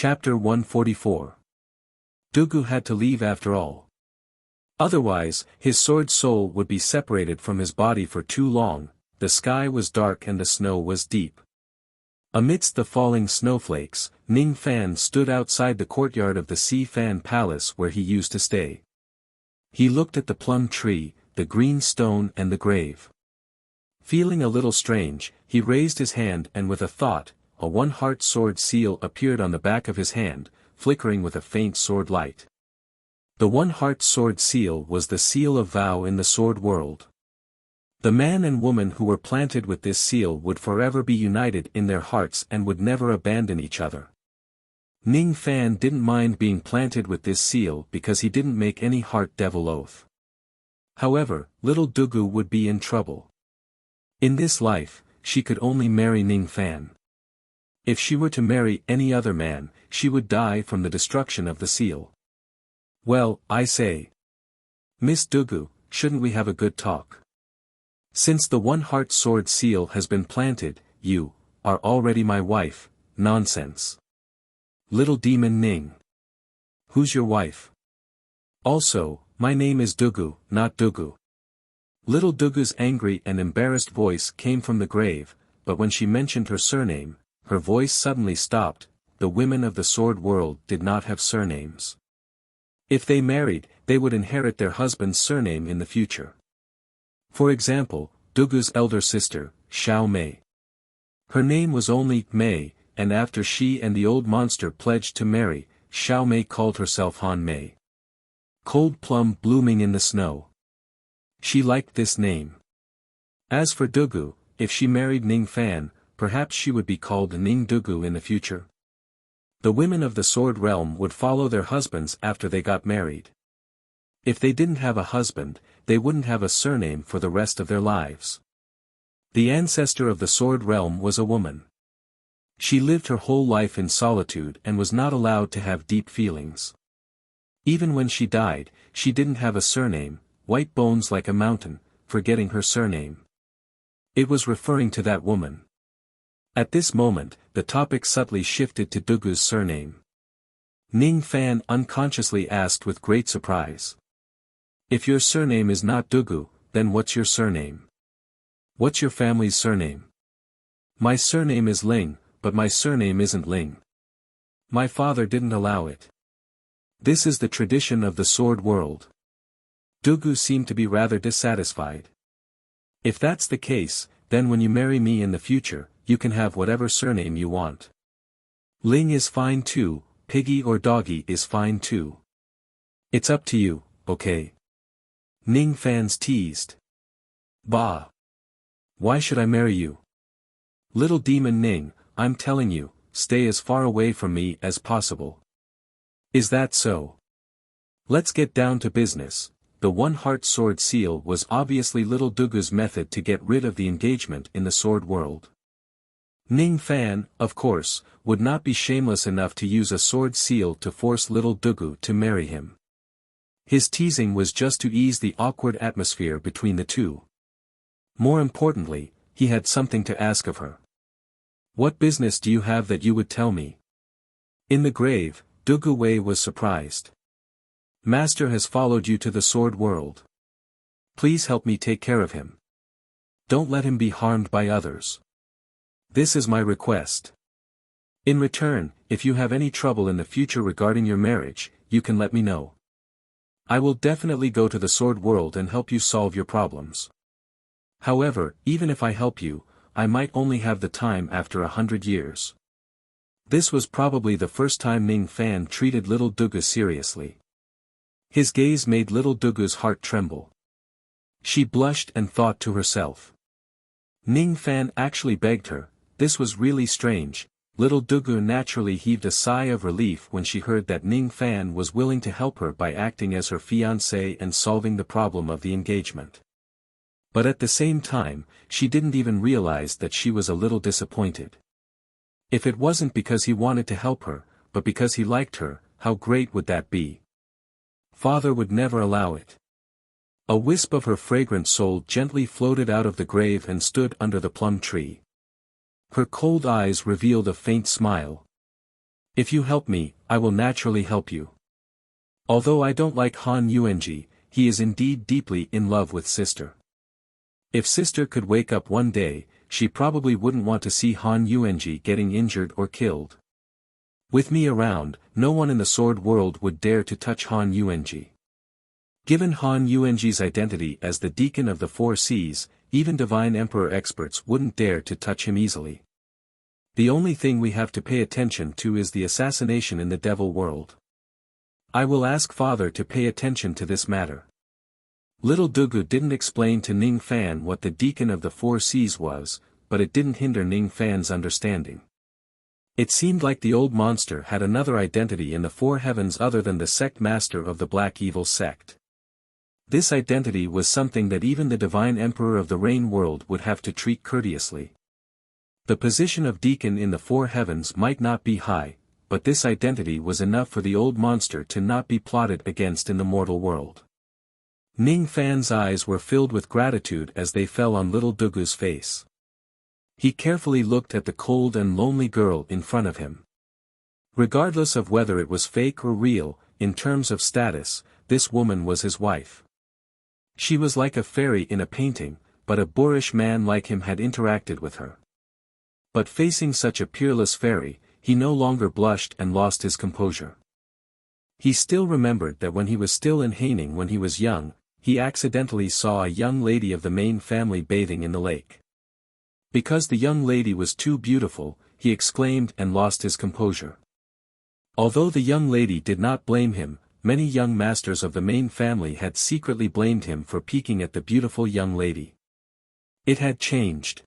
Chapter 144. Dugu had to leave after all. Otherwise, his sword soul would be separated from his body for too long. The sky was dark and the snow was deep. Amidst the falling snowflakes, Ning Fan stood outside the courtyard of the Si Fan Palace where he used to stay. He looked at the plum tree, the green stone and the grave. Feeling a little strange, he raised his hand and with a thought, a one-heart sword seal appeared on the back of his hand, flickering with a faint sword light. The one-heart sword seal was the seal of vow in the sword world. The man and woman who were planted with this seal would forever be united in their hearts and would never abandon each other. Ning Fan didn't mind being planted with this seal because he didn't make any heart devil oath. However, little Dugu would be in trouble. In this life, she could only marry Ning Fan. If she were to marry any other man, she would die from the destruction of the seal. Well, I say. Miss Dugu, shouldn't we have a good talk? Since the one-heart sword seal has been planted, you are already my wife. Nonsense. Little demon Ning. Who's your wife? Also, my name is Dugu, not Dugu. Little Dugu's angry and embarrassed voice came from the grave, but when she mentioned her surname, her voice suddenly stopped. The women of the sword world did not have surnames. If they married, they would inherit their husband's surname in the future. For example, Dugu's elder sister, Xiao Mei. Her name was only Mei, and after she and the old monster pledged to marry, Xiao Mei called herself Han Mei. Cold plum blooming in the snow. She liked this name. As for Dugu, if she married Ning Fan, perhaps she would be called Ning Dugu in the future. The women of the sword realm would follow their husbands after they got married. If they didn't have a husband, they wouldn't have a surname for the rest of their lives. The ancestor of the sword realm was a woman. She lived her whole life in solitude and was not allowed to have deep feelings. Even when she died, she didn't have a surname, white bones like a mountain, forgetting her surname. It was referring to that woman. At this moment, the topic subtly shifted to Dugu's surname. Ning Fan unconsciously asked with great surprise. If your surname is not Dugu, then what's your surname? What's your family's surname? My surname is Ling, but my surname isn't Ling. My father didn't allow it. This is the tradition of the sword world. Dugu seemed to be rather dissatisfied. If that's the case, then when you marry me in the future, you can have whatever surname you want. Ling is fine too, Piggy or Doggy is fine too. It's up to you, okay? Ning Fan's teased. Bah! Why should I marry you? Little demon Ning, I'm telling you, stay as far away from me as possible. Is that so? Let's get down to business. The one-heart sword seal was obviously little Dugu's method to get rid of the engagement in the sword world. Ning Fan, of course, would not be shameless enough to use a sword seal to force little Dugu to marry him. His teasing was just to ease the awkward atmosphere between the two. More importantly, he had something to ask of her. What business do you have that you would tell me? In the grave, Dugu Wei was surprised. Master has followed you to the sword world. Please help me take care of him. Don't let him be harmed by others. This is my request. In return, if you have any trouble in the future regarding your marriage, you can let me know. I will definitely go to the sword world and help you solve your problems. However, even if I help you, I might only have the time after 100 years. This was probably the first time Ning Fan treated little Dugu seriously. His gaze made little Dugu's heart tremble. She blushed and thought to herself. Ning Fan actually begged her. This was really strange. Little Dugu naturally heaved a sigh of relief when she heard that Ning Fan was willing to help her by acting as her fiancé and solving the problem of the engagement. But at the same time, she didn't even realize that she was a little disappointed. If it wasn't because he wanted to help her, but because he liked her, how great would that be? Father would never allow it. A wisp of her fragrant soul gently floated out of the grave and stood under the plum tree. Her cold eyes revealed a faint smile. If you help me, I will naturally help you. Although I don't like Han Yuanji, he is indeed deeply in love with sister. If sister could wake up one day, she probably wouldn't want to see Han Yuanji getting injured or killed. With me around, no one in the sword world would dare to touch Han Yuanji. Given Han Yuanji's identity as the Deacon of the Four Seas, even Divine Emperor experts wouldn't dare to touch him easily. The only thing we have to pay attention to is the assassination in the Devil world. I will ask Father to pay attention to this matter. Little Dugu didn't explain to Ning Fan what the Deacon of the Four Seas was, but it didn't hinder Ning Fan's understanding. It seemed like the old monster had another identity in the four heavens other than the sect master of the Black Evil sect. This identity was something that even the Divine Emperor of the Rain world would have to treat courteously. The position of Deacon in the four heavens might not be high, but this identity was enough for the old monster to not be plotted against in the mortal world. Ning Fan's eyes were filled with gratitude as they fell on little Dugu's face. He carefully looked at the cold and lonely girl in front of him. Regardless of whether it was fake or real, in terms of status, this woman was his wife. She was like a fairy in a painting, but a boorish man like him had interacted with her. But facing such a peerless fairy, he no longer blushed and lost his composure. He still remembered that when he was still in Haining when he was young, he accidentally saw a young lady of the main family bathing in the lake. Because the young lady was too beautiful, he exclaimed and lost his composure. Although the young lady did not blame him, many young masters of the main family had secretly blamed him for peeking at the beautiful young lady. It had changed.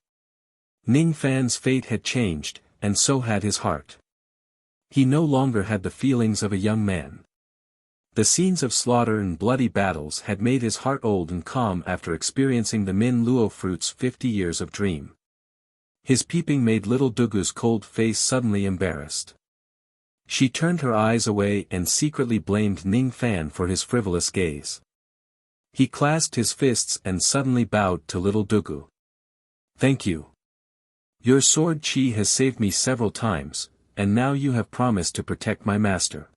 Ning Fan's fate had changed, and so had his heart. He no longer had the feelings of a young man. The scenes of slaughter and bloody battles had made his heart old and calm after experiencing the Min Luo fruit's 50 years of dream. His peeping made little Dugu's cold face suddenly embarrassed. She turned her eyes away and secretly blamed Ning Fan for his frivolous gaze. He clasped his fists and suddenly bowed to little Dugu. Thank you. Your sword chi has saved me several times, and now you have promised to protect my master.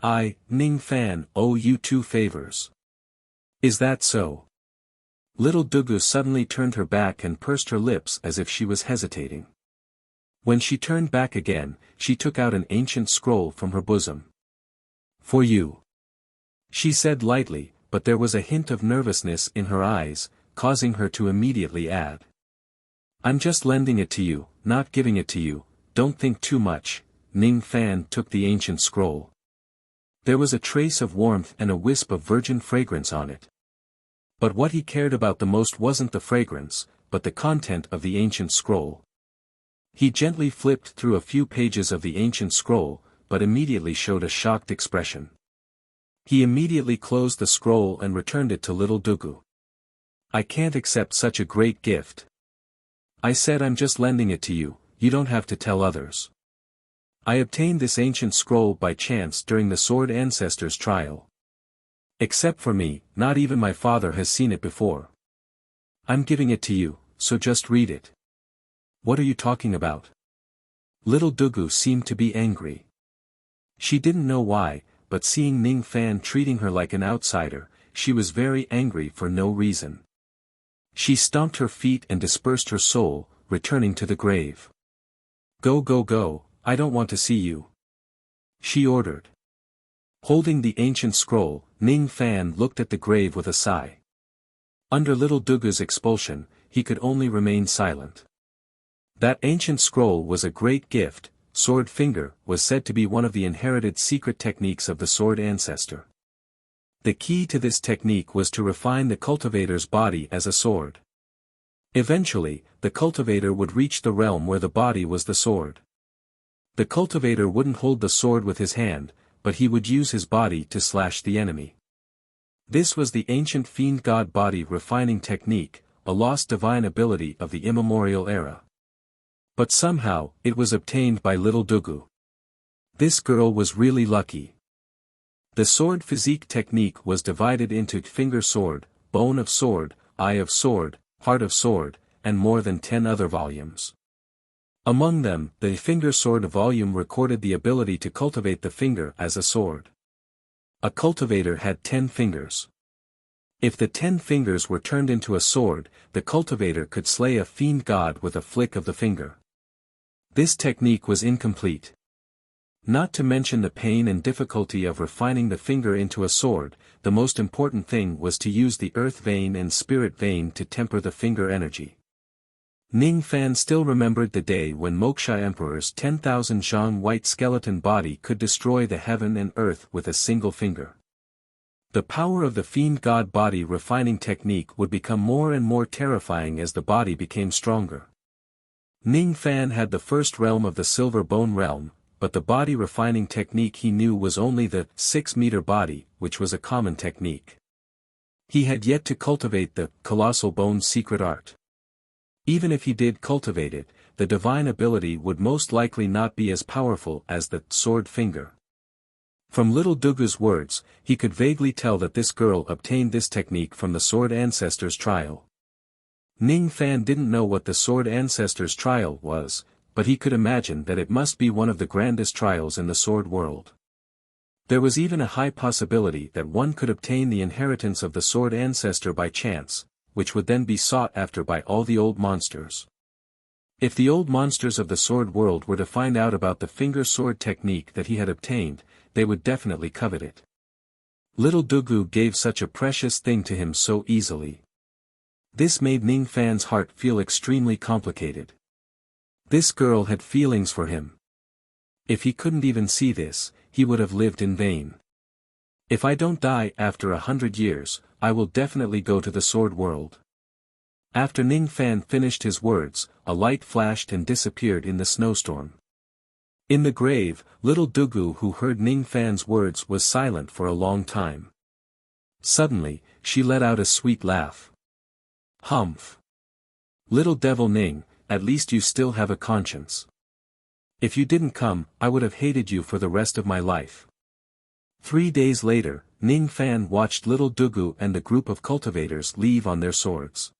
I, Ning Fan, owe you 2 favors. Is that so? Little Dugu suddenly turned her back and pursed her lips as if she was hesitating. When she turned back again, she took out an ancient scroll from her bosom. For you. She said lightly, but there was a hint of nervousness in her eyes, causing her to immediately add. I'm just lending it to you, not giving it to you, don't think too much. Ning Fan took the ancient scroll. There was a trace of warmth and a wisp of virgin fragrance on it. But what he cared about the most wasn't the fragrance, but the content of the ancient scroll. He gently flipped through a few pages of the ancient scroll, but immediately showed a shocked expression. He immediately closed the scroll and returned it to little Dugu. I can't accept such a great gift. I said I'm just lending it to you, you don't have to tell others. I obtained this ancient scroll by chance during the Sword Ancestors trial. Except for me, not even my father has seen it before. I'm giving it to you, so just read it. What are you talking about? Little Dugu seemed to be angry. She didn't know why, but seeing Ning Fan treating her like an outsider, she was very angry for no reason. She stomped her feet and dispersed her soul, returning to the grave. Go go go, I don't want to see you. She ordered. Holding the ancient scroll, Ning Fan looked at the grave with a sigh. Under little Dugu's expulsion, he could only remain silent. That ancient scroll was a great gift. Sword Finger was said to be one of the inherited secret techniques of the Sword Ancestor. The key to this technique was to refine the cultivator's body as a sword. Eventually, the cultivator would reach the realm where the body was the sword. The cultivator wouldn't hold the sword with his hand, but he would use his body to slash the enemy. This was the ancient fiend god body refining technique, a lost divine ability of the immemorial era. But somehow, it was obtained by little Dugu. This girl was really lucky. The sword physique technique was divided into finger sword, bone of sword, eye of sword, heart of sword, and more than 10 other volumes. Among them, the finger sword volume recorded the ability to cultivate the finger as a sword. A cultivator had 10 fingers. If the 10 fingers were turned into a sword, the cultivator could slay a fiend god with a flick of the finger. This technique was incomplete. Not to mention the pain and difficulty of refining the finger into a sword, the most important thing was to use the earth vein and spirit vein to temper the finger energy. Ning Fan still remembered the day when Moksha Emperor's 10,000 zhang white skeleton body could destroy the heaven and earth with a single finger. The power of the fiend god body refining technique would become more and more terrifying as the body became stronger. Ning Fan had the first realm of the silver bone realm, but the body refining technique he knew was only the 6-meter body, which was a common technique. He had yet to cultivate the colossal bone secret art. Even if he did cultivate it, the divine ability would most likely not be as powerful as the sword finger. From little Dugu's words, he could vaguely tell that this girl obtained this technique from the Sword Ancestors Trial. Ning Fan didn't know what the Sword Ancestors Trial was, but he could imagine that it must be one of the grandest trials in the sword world. There was even a high possibility that one could obtain the inheritance of the Sword Ancestor by chance, which would then be sought after by all the old monsters. If the old monsters of the sword world were to find out about the finger sword technique that he had obtained, they would definitely covet it. Little Dugu gave such a precious thing to him so easily. This made Ning Fan's heart feel extremely complicated. This girl had feelings for him. If he couldn't even see this, he would have lived in vain. If I don't die after 100 years, I will definitely go to the sword world. After Ning Fan finished his words, a light flashed and disappeared in the snowstorm. In the grave, little Dugu who heard Ning Fan's words was silent for a long time. Suddenly, she let out a sweet laugh. Humph! Little devil Ning, at least you still have a conscience. If you didn't come, I would have hated you for the rest of my life. 3 days later, Ning Fan watched little Dugu and the group of cultivators leave on their swords.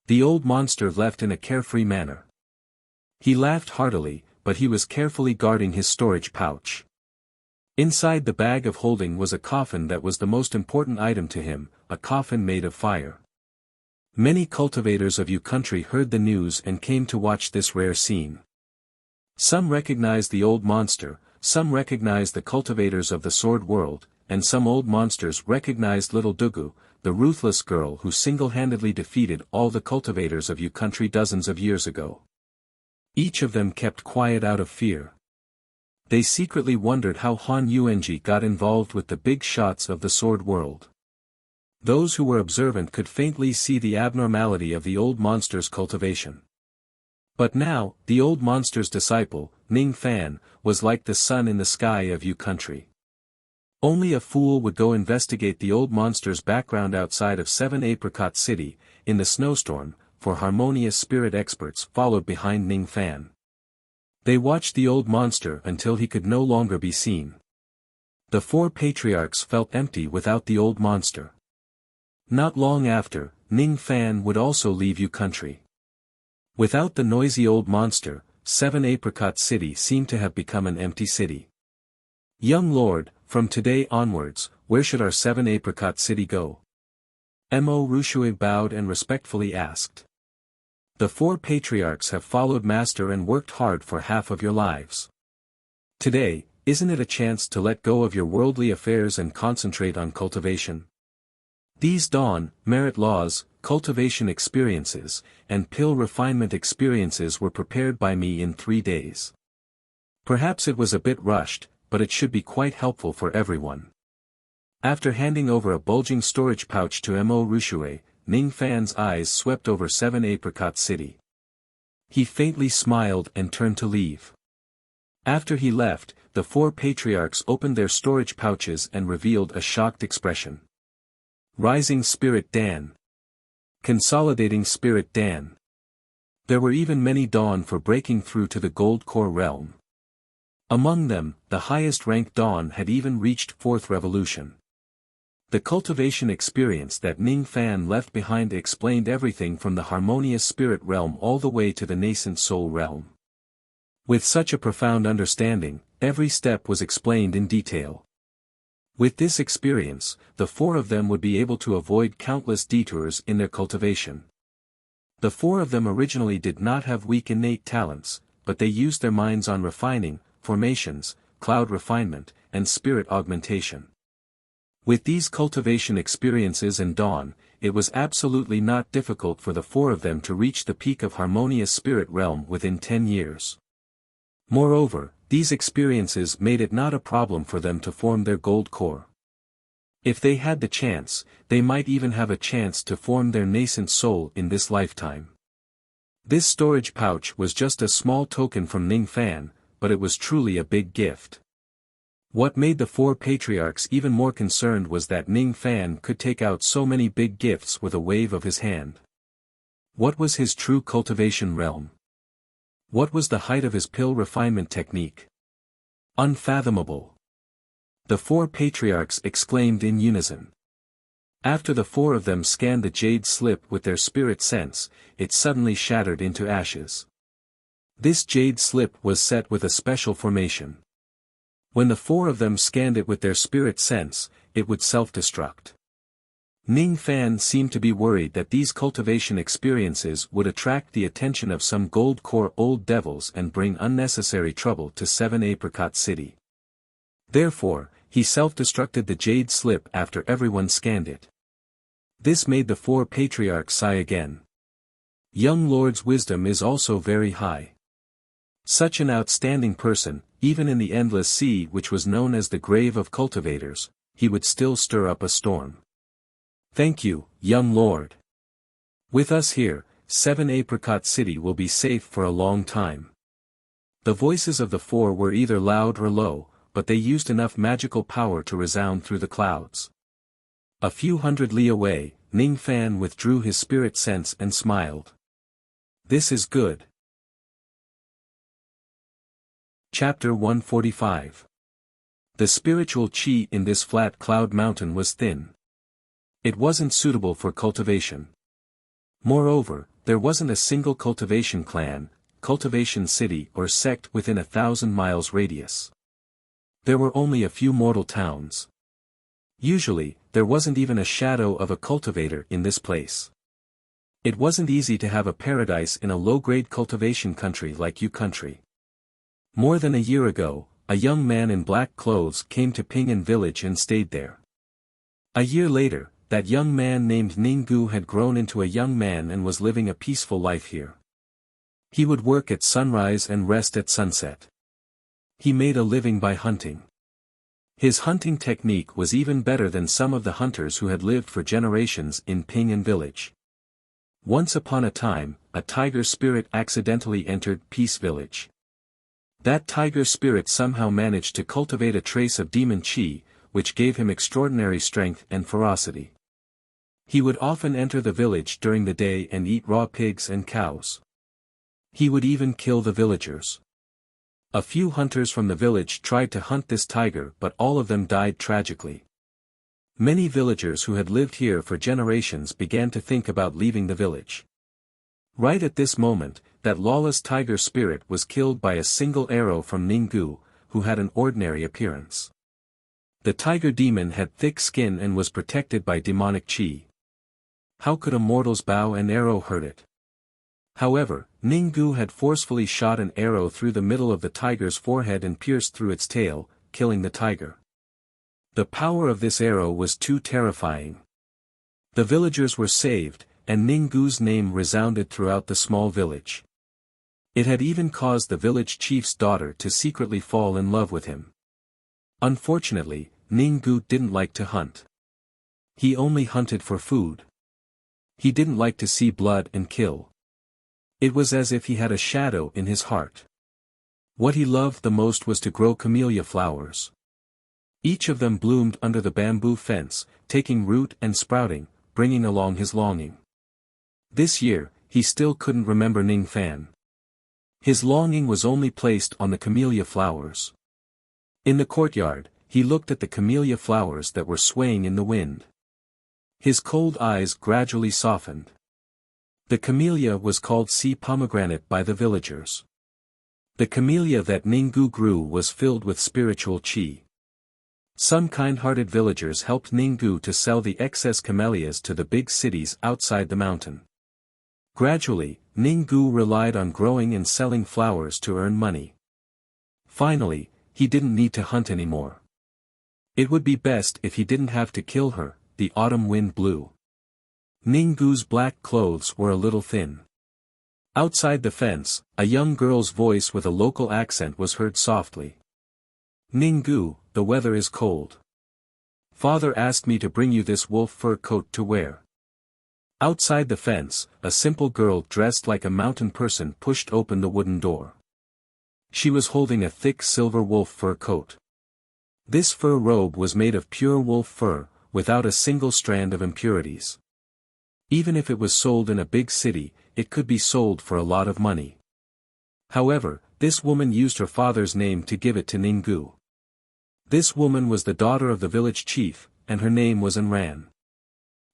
The old monster left in a carefree manner. He laughed heartily, but he was carefully guarding his storage pouch. Inside the bag of holding was a coffin that was the most important item to him, a coffin made of fire. Many cultivators of Yu country heard the news and came to watch this rare scene. Some recognized the old monster, some recognized the cultivators of the sword world, and some old monsters recognized little Dugu, the ruthless girl who single-handedly defeated all the cultivators of Yu country dozens of years ago. Each of them kept quiet out of fear. They secretly wondered how Han Yuanji got involved with the big shots of the sword world. Those who were observant could faintly see the abnormality of the old monster's cultivation. But now, the old monster's disciple, Ning Fan, was like the sun in the sky of Yu country. Only a fool would go investigate the old monster's background outside of 7 Apricot City, in the snowstorm, for harmonious spirit experts followed behind Ning Fan. They watched the old monster until he could no longer be seen. The 4 patriarchs felt empty without the old monster. Not long after, Ning Fan would also leave Yu country. Without the noisy old monster, 7 Apricot City seemed to have become an empty city. Young lord, from today onwards, where should our 7 Apricot City go? Mo Rushue bowed and respectfully asked. The 4 patriarchs have followed master and worked hard for half of your lives. Today, isn't it a chance to let go of your worldly affairs and concentrate on cultivation? These dawn, merit laws, cultivation experiences, and pill refinement experiences were prepared by me in 3 days. Perhaps it was a bit rushed, but it should be quite helpful for everyone. After handing over a bulging storage pouch to Mo Rushue, Ning Fan's eyes swept over 7 Apricot City. He faintly smiled and turned to leave. After he left, the 4 patriarchs opened their storage pouches and revealed a shocked expression. Rising Spirit Dan. Consolidating Spirit Dan. There were even many Dawn for breaking through to the Gold Core realm. Among them, the highest rank Dawn had even reached 4th Revolution. The cultivation experience that Ning Fan left behind explained everything from the harmonious spirit realm all the way to the nascent soul realm. With such a profound understanding, every step was explained in detail. With this experience, the four of them would be able to avoid countless detours in their cultivation. The four of them originally did not have weak innate talents, but they used their minds on refining, formations, cloud refinement, and spirit augmentation. With these cultivation experiences and dawn, it was absolutely not difficult for the four of them to reach the peak of harmonious spirit realm within 10 years. Moreover, these experiences made it not a problem for them to form their gold core. If they had the chance, they might even have a chance to form their nascent soul in this lifetime. This storage pouch was just a small token from Ning Fan, but it was truly a big gift. What made the four patriarchs even more concerned was that Ning Fan could take out so many big gifts with a wave of his hand. What was his true cultivation realm? What was the height of his pill refinement technique? Unfathomable. The four patriarchs exclaimed in unison. After the four of them scanned the jade slip with their spirit sense, it suddenly shattered into ashes. This jade slip was set with a special formation. When the four of them scanned it with their spirit sense, it would self-destruct. Ning Fan seemed to be worried that these cultivation experiences would attract the attention of some gold core old devils and bring unnecessary trouble to 7 Apricot City. Therefore, he self-destructed the jade slip after everyone scanned it. This made the four patriarchs sigh again. Young Lord's wisdom is also very high. Such an outstanding person, even in the endless sea which was known as the grave of cultivators, he would still stir up a storm. Thank you, young lord. With us here, 7 Apricot City will be safe for a long time. The voices of the four were either loud or low, but they used enough magical power to resound through the clouds. A few hundred li away, Ning Fan withdrew his spirit sense and smiled. This is good. Chapter 145. The spiritual chi in this flat cloud mountain was thin. It wasn't suitable for cultivation. Moreover, there wasn't a single cultivation clan, cultivation city or sect within 1,000 miles radius. There were only a few mortal towns. Usually, there wasn't even a shadow of a cultivator in this place. It wasn't easy to have a paradise in a low-grade cultivation country like Yu country. More than a year ago, a young man in black clothes came to Pingan village and stayed there. A year later, that young man named Ninggu had grown into a young man and was living a peaceful life here. He would work at sunrise and rest at sunset. He made a living by hunting. His hunting technique was even better than some of the hunters who had lived for generations in Pingan village. Once upon a time, a tiger spirit accidentally entered Peace village. That tiger spirit somehow managed to cultivate a trace of demon chi, which gave him extraordinary strength and ferocity. He would often enter the village during the day and eat raw pigs and cows. He would even kill the villagers. A few hunters from the village tried to hunt this tiger, but all of them died tragically. Many villagers who had lived here for generations began to think about leaving the village. Right at this moment, that lawless tiger spirit was killed by a single arrow from Ninggu, who had an ordinary appearance. The tiger demon had thick skin and was protected by demonic chi. How could a mortal's bow and arrow hurt it? However, Ninggu had forcefully shot an arrow through the middle of the tiger's forehead and pierced through its tail, killing the tiger. The power of this arrow was too terrifying. The villagers were saved, and Ninggu's name resounded throughout the small village. It had even caused the village chief's daughter to secretly fall in love with him. Unfortunately, Ninggu didn't like to hunt. He only hunted for food. He didn't like to see blood and kill. It was as if he had a shadow in his heart. What he loved the most was to grow camellia flowers. Each of them bloomed under the bamboo fence, taking root and sprouting, bringing along his longing. This year, he still couldn't remember Ning Fan. His longing was only placed on the camellia flowers. In the courtyard, he looked at the camellia flowers that were swaying in the wind. His cold eyes gradually softened. The camellia was called sea pomegranate by the villagers. The camellia that Ninggu grew was filled with spiritual qi. Some kind-hearted villagers helped Ninggu to sell the excess camellias to the big cities outside the mountain. Gradually, Ninggu relied on growing and selling flowers to earn money. Finally, he didn't need to hunt anymore. It would be best if he didn't have to kill her. The autumn wind blew. Ninggu's black clothes were a little thin. Outside the fence, a young girl's voice with a local accent was heard softly. Ninggu, the weather is cold. Father asked me to bring you this wolf fur coat to wear. Outside the fence, a simple girl dressed like a mountain person pushed open the wooden door. She was holding a thick silver wolf fur coat. This fur robe was made of pure wolf fur, without a single strand of impurities. Even if it was sold in a big city, it could be sold for a lot of money. However, this woman used her father's name to give it to Ninggu. This woman was the daughter of the village chief, and her name was Anran.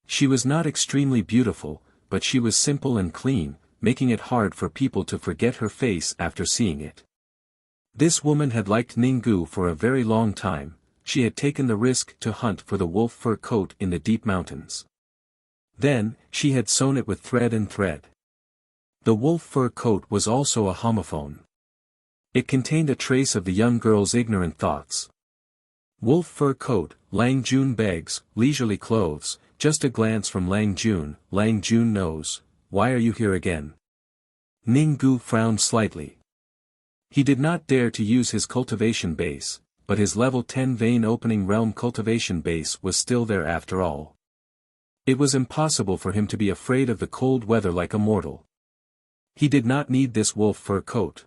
She was not extremely beautiful, but she was simple and clean, making it hard for people to forget her face after seeing it. This woman had liked Ninggu for a very long time. She had taken the risk to hunt for the wolf fur coat in the deep mountains. Then, she had sewn it with thread and thread. The wolf fur coat was also a homophone. It contained a trace of the young girl's ignorant thoughts. Wolf fur coat, Lang Jun begs, leisurely clothes, just a glance from Lang Jun knows, why are you here again? Ninggu frowned slightly. He did not dare to use his cultivation base, but his level 10 vein opening realm cultivation base was still there after all. It was impossible for him to be afraid of the cold weather like a mortal. He did not need this wolf fur coat.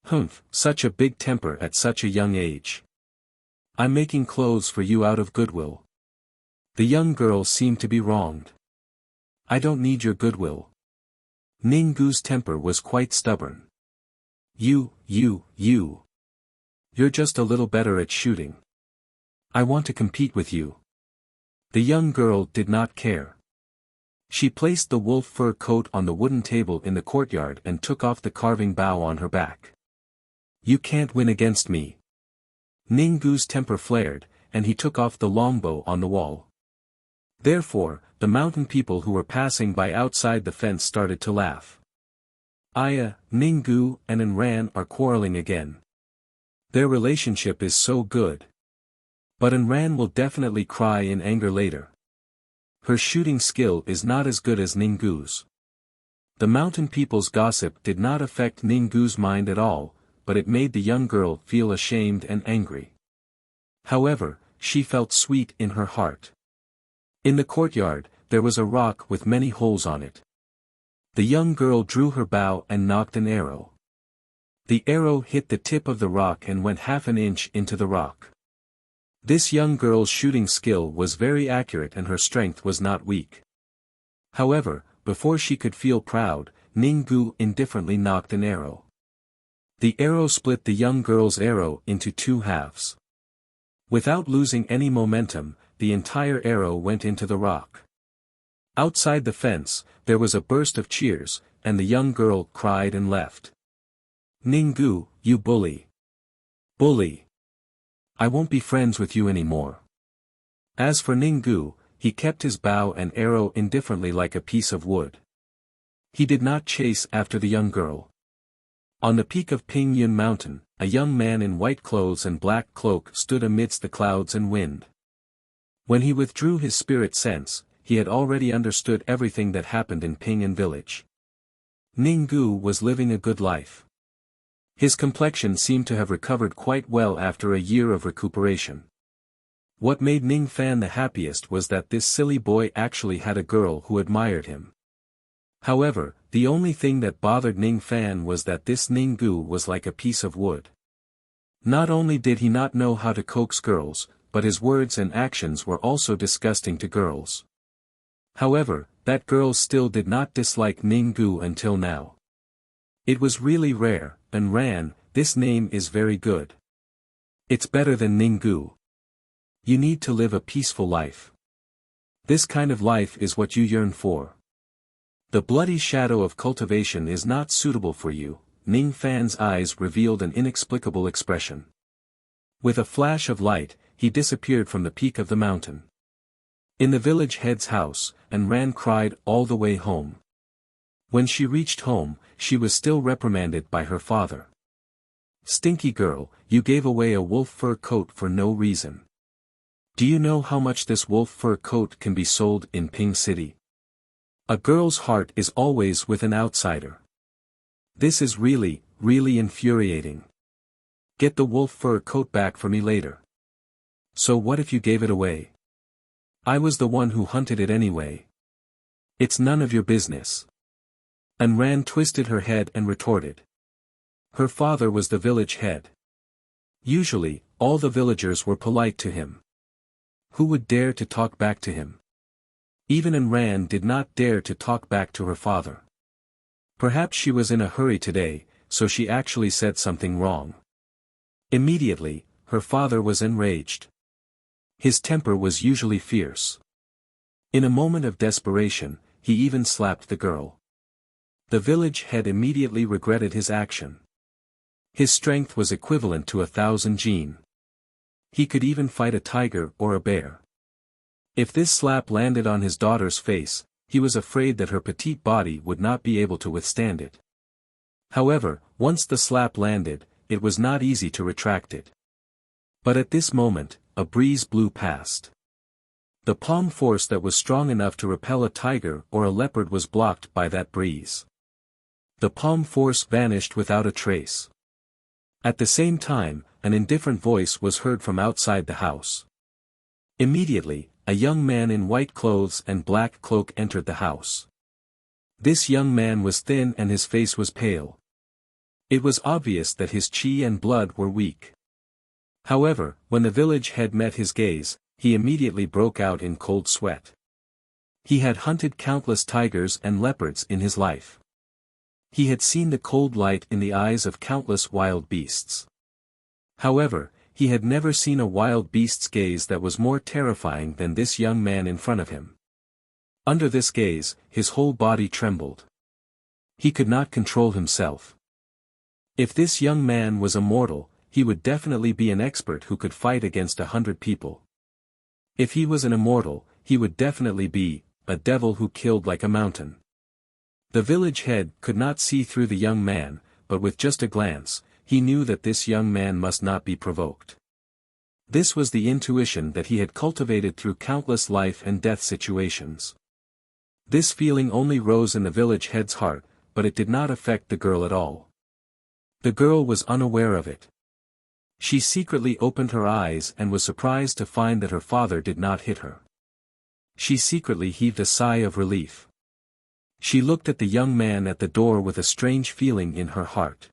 Humph, such a big temper at such a young age. I'm making clothes for you out of goodwill. The young girl seemed to be wronged. I don't need your goodwill. Ninggu's temper was quite stubborn. You're just a little better at shooting. I want to compete with you. The young girl did not care. She placed the wolf fur coat on the wooden table in the courtyard and took off the carving bow on her back. You can't win against me. Ninggu's temper flared, and he took off the longbow on the wall. Therefore, the mountain people who were passing by outside the fence started to laugh. Aya, Ninggu, and Anran are quarreling again. Their relationship is so good. But Anran will definitely cry in anger later. Her shooting skill is not as good as Ninggu's. The mountain people's gossip did not affect Ninggu's mind at all, but it made the young girl feel ashamed and angry. However, she felt sweet in her heart. In the courtyard, there was a rock with many holes on it. The young girl drew her bow and nocked an arrow. The arrow hit the tip of the rock and went half an inch into the rock. This young girl's shooting skill was very accurate and her strength was not weak. However, before she could feel proud, Ninggu indifferently nocked an arrow. The arrow split the young girl's arrow into two halves. Without losing any momentum, the entire arrow went into the rock. Outside the fence, there was a burst of cheers, and the young girl cried and left. Ninggu, you bully. Bully. I won't be friends with you anymore. As for Ninggu, he kept his bow and arrow indifferently like a piece of wood. He did not chase after the young girl. On the peak of Pingyun Mountain, a young man in white clothes and black cloak stood amidst the clouds and wind. When he withdrew his spirit sense, he had already understood everything that happened in Pingyun village. Ninggu was living a good life. His complexion seemed to have recovered quite well after a year of recuperation. What made Ning Fan the happiest was that this silly boy actually had a girl who admired him. However, the only thing that bothered Ning Fan was that this Ninggu was like a piece of wood. Not only did he not know how to coax girls, but his words and actions were also disgusting to girls. However, that girl still did not dislike Ninggu until now. It was really rare, and Ran, this name is very good. It's better than Ninggu. You need to live a peaceful life. This kind of life is what you yearn for. The bloody shadow of cultivation is not suitable for you, Ning Fan's eyes revealed an inexplicable expression. With a flash of light, he disappeared from the peak of the mountain. In the village head's house, Ran cried all the way home. When she reached home, she was still reprimanded by her father. "Stinky girl, you gave away a wolf fur coat for no reason. Do you know how much this wolf fur coat can be sold in Ping City? A girl's heart is always with an outsider. This is really, really infuriating. Get the wolf fur coat back for me later." "So what if you gave it away? I was the one who hunted it anyway. It's none of your business." And Ran twisted her head and retorted. Her father was the village head. Usually, all the villagers were polite to him. Who would dare to talk back to him? Even Ran did not dare to talk back to her father. Perhaps she was in a hurry today, so she actually said something wrong. Immediately, her father was enraged. His temper was usually fierce. In a moment of desperation, he even slapped the girl. The village head immediately regretted his action. His strength was equivalent to 1,000 jin. He could even fight a tiger or a bear. If this slap landed on his daughter's face, he was afraid that her petite body would not be able to withstand it. However, once the slap landed, it was not easy to retract it. But at this moment, a breeze blew past. The palm force that was strong enough to repel a tiger or a leopard was blocked by that breeze. The palm force vanished without a trace. At the same time, an indifferent voice was heard from outside the house. Immediately, a young man in white clothes and black cloak entered the house. This young man was thin and his face was pale. It was obvious that his qi and blood were weak. However, when the village head met his gaze, he immediately broke out in cold sweat. He had hunted countless tigers and leopards in his life. He had seen the cold light in the eyes of countless wild beasts. However, he had never seen a wild beast's gaze that was more terrifying than this young man in front of him. Under this gaze, his whole body trembled. He could not control himself. If this young man was a mortal, he would definitely be an expert who could fight against 100 people. If he was an immortal, he would definitely be a devil who killed like a mountain. The village head could not see through the young man, but with just a glance, he knew that this young man must not be provoked. This was the intuition that he had cultivated through countless life and death situations. This feeling only rose in the village head's heart, but it did not affect the girl at all. The girl was unaware of it. She secretly opened her eyes and was surprised to find that her father did not hit her. She secretly heaved a sigh of relief. She looked at the young man at the door with a strange feeling in her heart.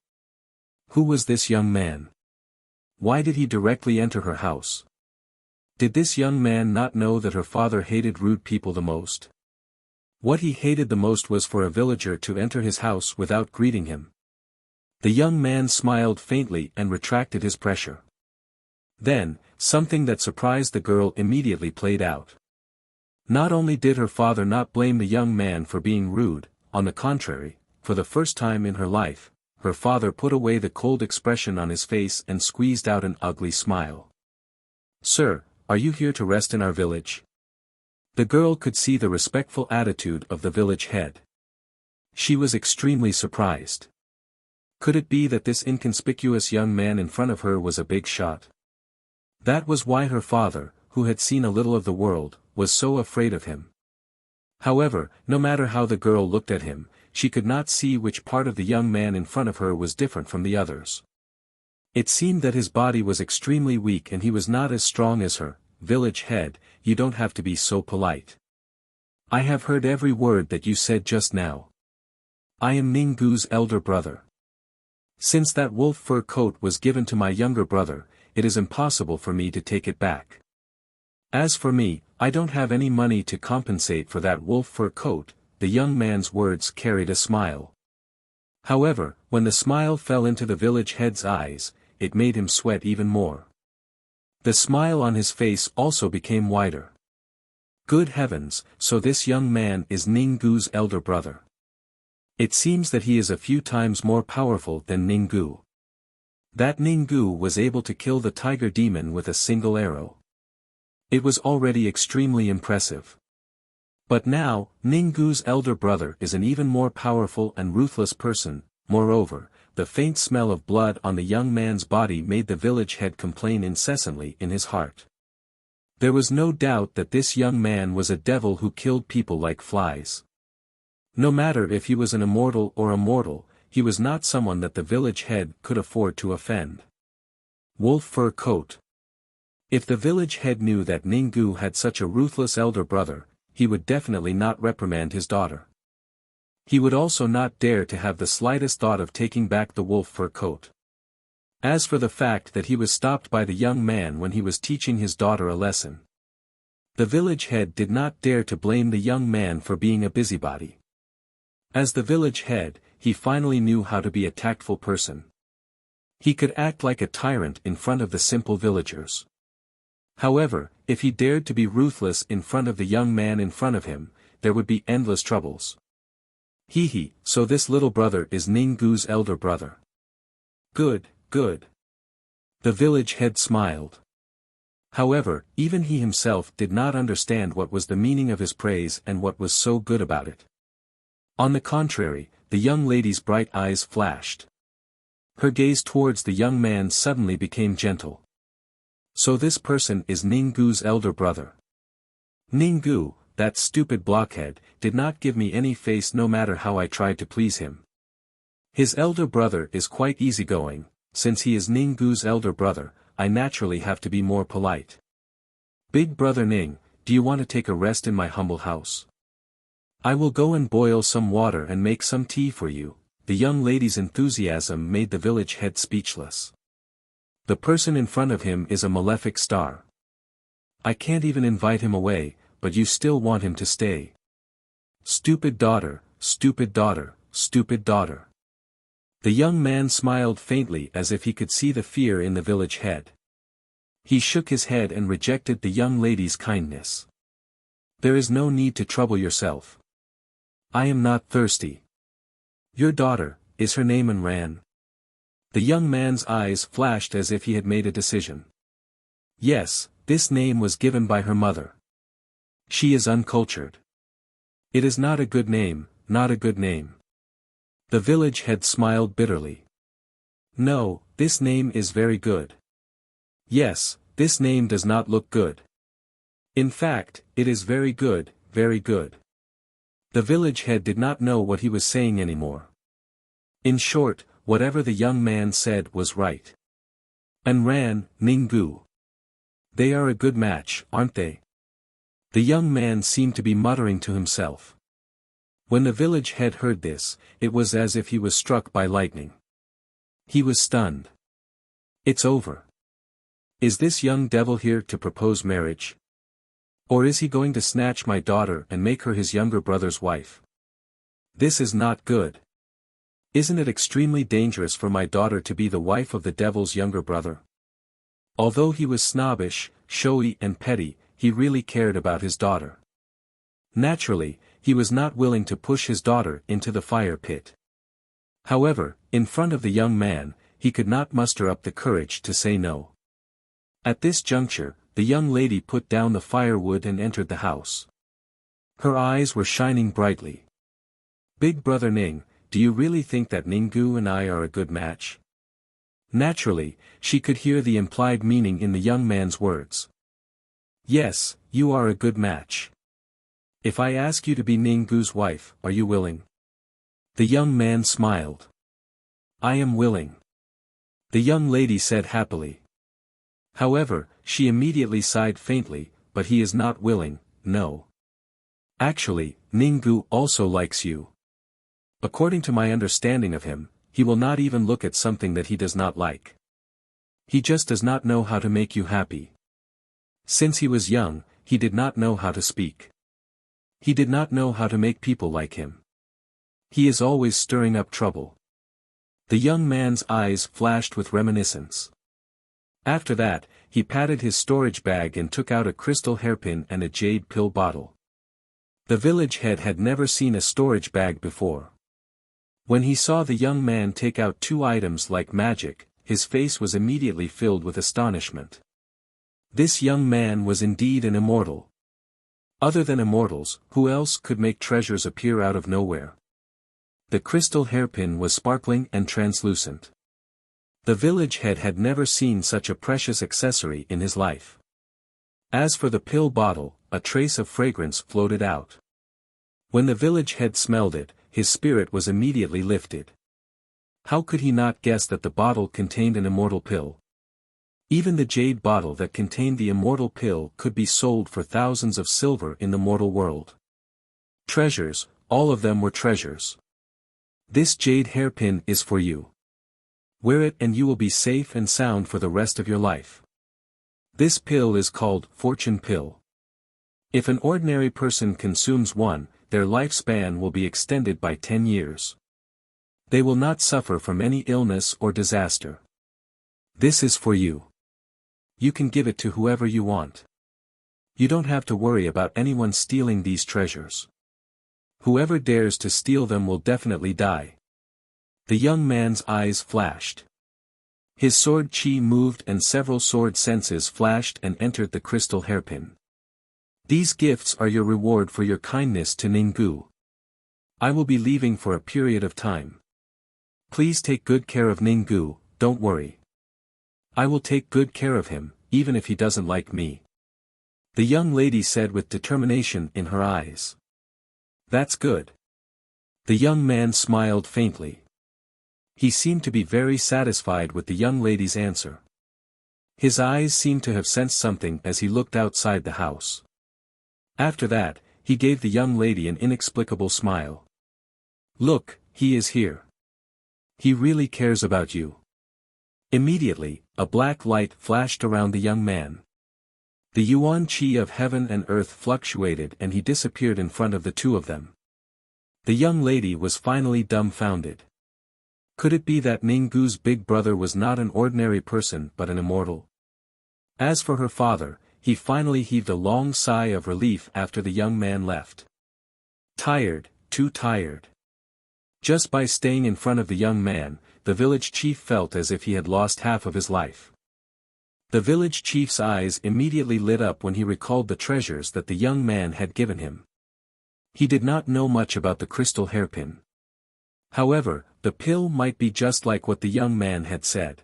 Who was this young man? Why did he directly enter her house? Did this young man not know that her father hated rude people the most? What he hated the most was for a villager to enter his house without greeting him. The young man smiled faintly and retracted his pressure. Then, something that surprised the girl immediately played out. Not only did her father not blame the young man for being rude, on the contrary, for the first time in her life, her father put away the cold expression on his face and squeezed out an ugly smile. "Sir, are you here to rest in our village?" The girl could see the respectful attitude of the village head. She was extremely surprised. Could it be that this inconspicuous young man in front of her was a big shot? That was why her father, who had seen a little of the world, was so afraid of him. However, no matter how the girl looked at him, she could not see which part of the young man in front of her was different from the others. It seemed that his body was extremely weak and he was not as strong as her. "Village head, you don't have to be so polite. I have heard every word that you said just now. I am Ninggu's elder brother. Since that wolf fur coat was given to my younger brother, it is impossible for me to take it back. As for me, I don't have any money to compensate for that wolf fur coat." The young man's words carried a smile. However, when the smile fell into the village head's eyes, it made him sweat even more. The smile on his face also became wider. Good heavens, so this young man is Ninggu's elder brother. It seems that he is a few times more powerful than Ninggu. That Ninggu was able to kill the tiger demon with a single arrow. It was already extremely impressive. But now, Ninggu's elder brother is an even more powerful and ruthless person. Moreover, the faint smell of blood on the young man's body made the village head complain incessantly in his heart. There was no doubt that this young man was a devil who killed people like flies. No matter if he was an immortal or a mortal, he was not someone that the village head could afford to offend. Wolf fur coat. If the village head knew that Ninggu had such a ruthless elder brother, he would definitely not reprimand his daughter. He would also not dare to have the slightest thought of taking back the wolf fur coat. As for the fact that he was stopped by the young man when he was teaching his daughter a lesson, the village head did not dare to blame the young man for being a busybody. As the village head, he finally knew how to be a tactful person. He could act like a tyrant in front of the simple villagers. However, if he dared to be ruthless in front of the young man in front of him, there would be endless troubles. So this little brother is Ninggu's elder brother. Good, good. The village head smiled. However, even he himself did not understand what was the meaning of his praise and what was so good about it. On the contrary, the young lady's bright eyes flashed. Her gaze towards the young man suddenly became gentle. So this person is Ninggu's elder brother. Ninggu, that stupid blockhead, did not give me any face no matter how I tried to please him. His elder brother is quite easygoing. Since he is Ninggu's elder brother, I naturally have to be more polite. Big brother Ning, do you want to take a rest in my humble house? I will go and boil some water and make some tea for you. The young lady's enthusiasm made the village head speechless. The person in front of him is a malefic star. I can't even invite him away, but you still want him to stay. Stupid daughter, stupid daughter, stupid daughter. The young man smiled faintly as if he could see the fear in the village head. He shook his head and rejected the young lady's kindness. There is no need to trouble yourself. I am not thirsty. Your daughter, is her name Anran? The young man's eyes flashed as if he had made a decision. Yes, this name was given by her mother. She is uncultured. It is not a good name, not a good name. The village head smiled bitterly. No, this name is very good. Yes, this name does not look good. In fact, it is very good, very good. The village head did not know what he was saying anymore. In short, whatever the young man said was right. Anran, Ninggu. They are a good match, aren't they? The young man seemed to be muttering to himself. When the village head heard this, it was as if he was struck by lightning. He was stunned. It's over. Is this young devil here to propose marriage? Or is he going to snatch my daughter and make her his younger brother's wife? This is not good. Isn't it extremely dangerous for my daughter to be the wife of the devil's younger brother? Although he was snobbish, showy and petty, he really cared about his daughter. Naturally, he was not willing to push his daughter into the fire pit. However, in front of the young man, he could not muster up the courage to say no. At this juncture, the young lady put down the firewood and entered the house. Her eyes were shining brightly. Big brother Ning, do you really think that Ninggu and I are a good match? Naturally, she could hear the implied meaning in the young man's words. Yes, you are a good match. If I ask you to be Ninggu's wife, are you willing? The young man smiled. I am willing. The young lady said happily. However, she immediately sighed faintly, but he is not willing, no. Actually, Ninggu also likes you. According to my understanding of him, he will not even look at something that he does not like. He just does not know how to make you happy. Since he was young, he did not know how to speak. He did not know how to make people like him. He is always stirring up trouble. The young man's eyes flashed with reminiscence. After that, he patted his storage bag and took out a crystal hairpin and a jade pill bottle. The village head had never seen a storage bag before. When he saw the young man take out 2 items like magic, his face was immediately filled with astonishment. This young man was indeed an immortal. Other than immortals, who else could make treasures appear out of nowhere? The crystal hairpin was sparkling and translucent. The village head had never seen such a precious accessory in his life. As for the pill bottle, a trace of fragrance floated out. When the village head smelled it, his spirit was immediately lifted. How could he not guess that the bottle contained an immortal pill? Even the jade bottle that contained the immortal pill could be sold for thousands of silver in the mortal world. Treasures, all of them were treasures. This jade hairpin is for you. Wear it and you will be safe and sound for the rest of your life. This pill is called Fortune Pill. If an ordinary person consumes one, their lifespan will be extended by 10 years. They will not suffer from any illness or disaster. This is for you. You can give it to whoever you want. You don't have to worry about anyone stealing these treasures. Whoever dares to steal them will definitely die. The young man's eyes flashed. His sword chi moved and several sword senses flashed and entered the crystal hairpin. These gifts are your reward for your kindness to Ninggu. I will be leaving for a period of time. Please take good care of Ninggu, don't worry. I will take good care of him, even if he doesn't like me. The young lady said with determination in her eyes. That's good. The young man smiled faintly. He seemed to be very satisfied with the young lady's answer. His eyes seemed to have sensed something as he looked outside the house. After that, he gave the young lady an inexplicable smile. Look, he is here. He really cares about you. Immediately, a black light flashed around the young man. The yuan qi of heaven and earth fluctuated and he disappeared in front of the 2 of them. The young lady was finally dumbfounded. Could it be that Ninggu's big brother was not an ordinary person but an immortal? As for her father, he finally heaved a long sigh of relief after the young man left. Tired, too tired. Just by staying in front of the young man, the village chief felt as if he had lost half of his life. The village chief's eyes immediately lit up when he recalled the treasures that the young man had given him. He did not know much about the crystal hairpin. However, the pill might be just like what the young man had said.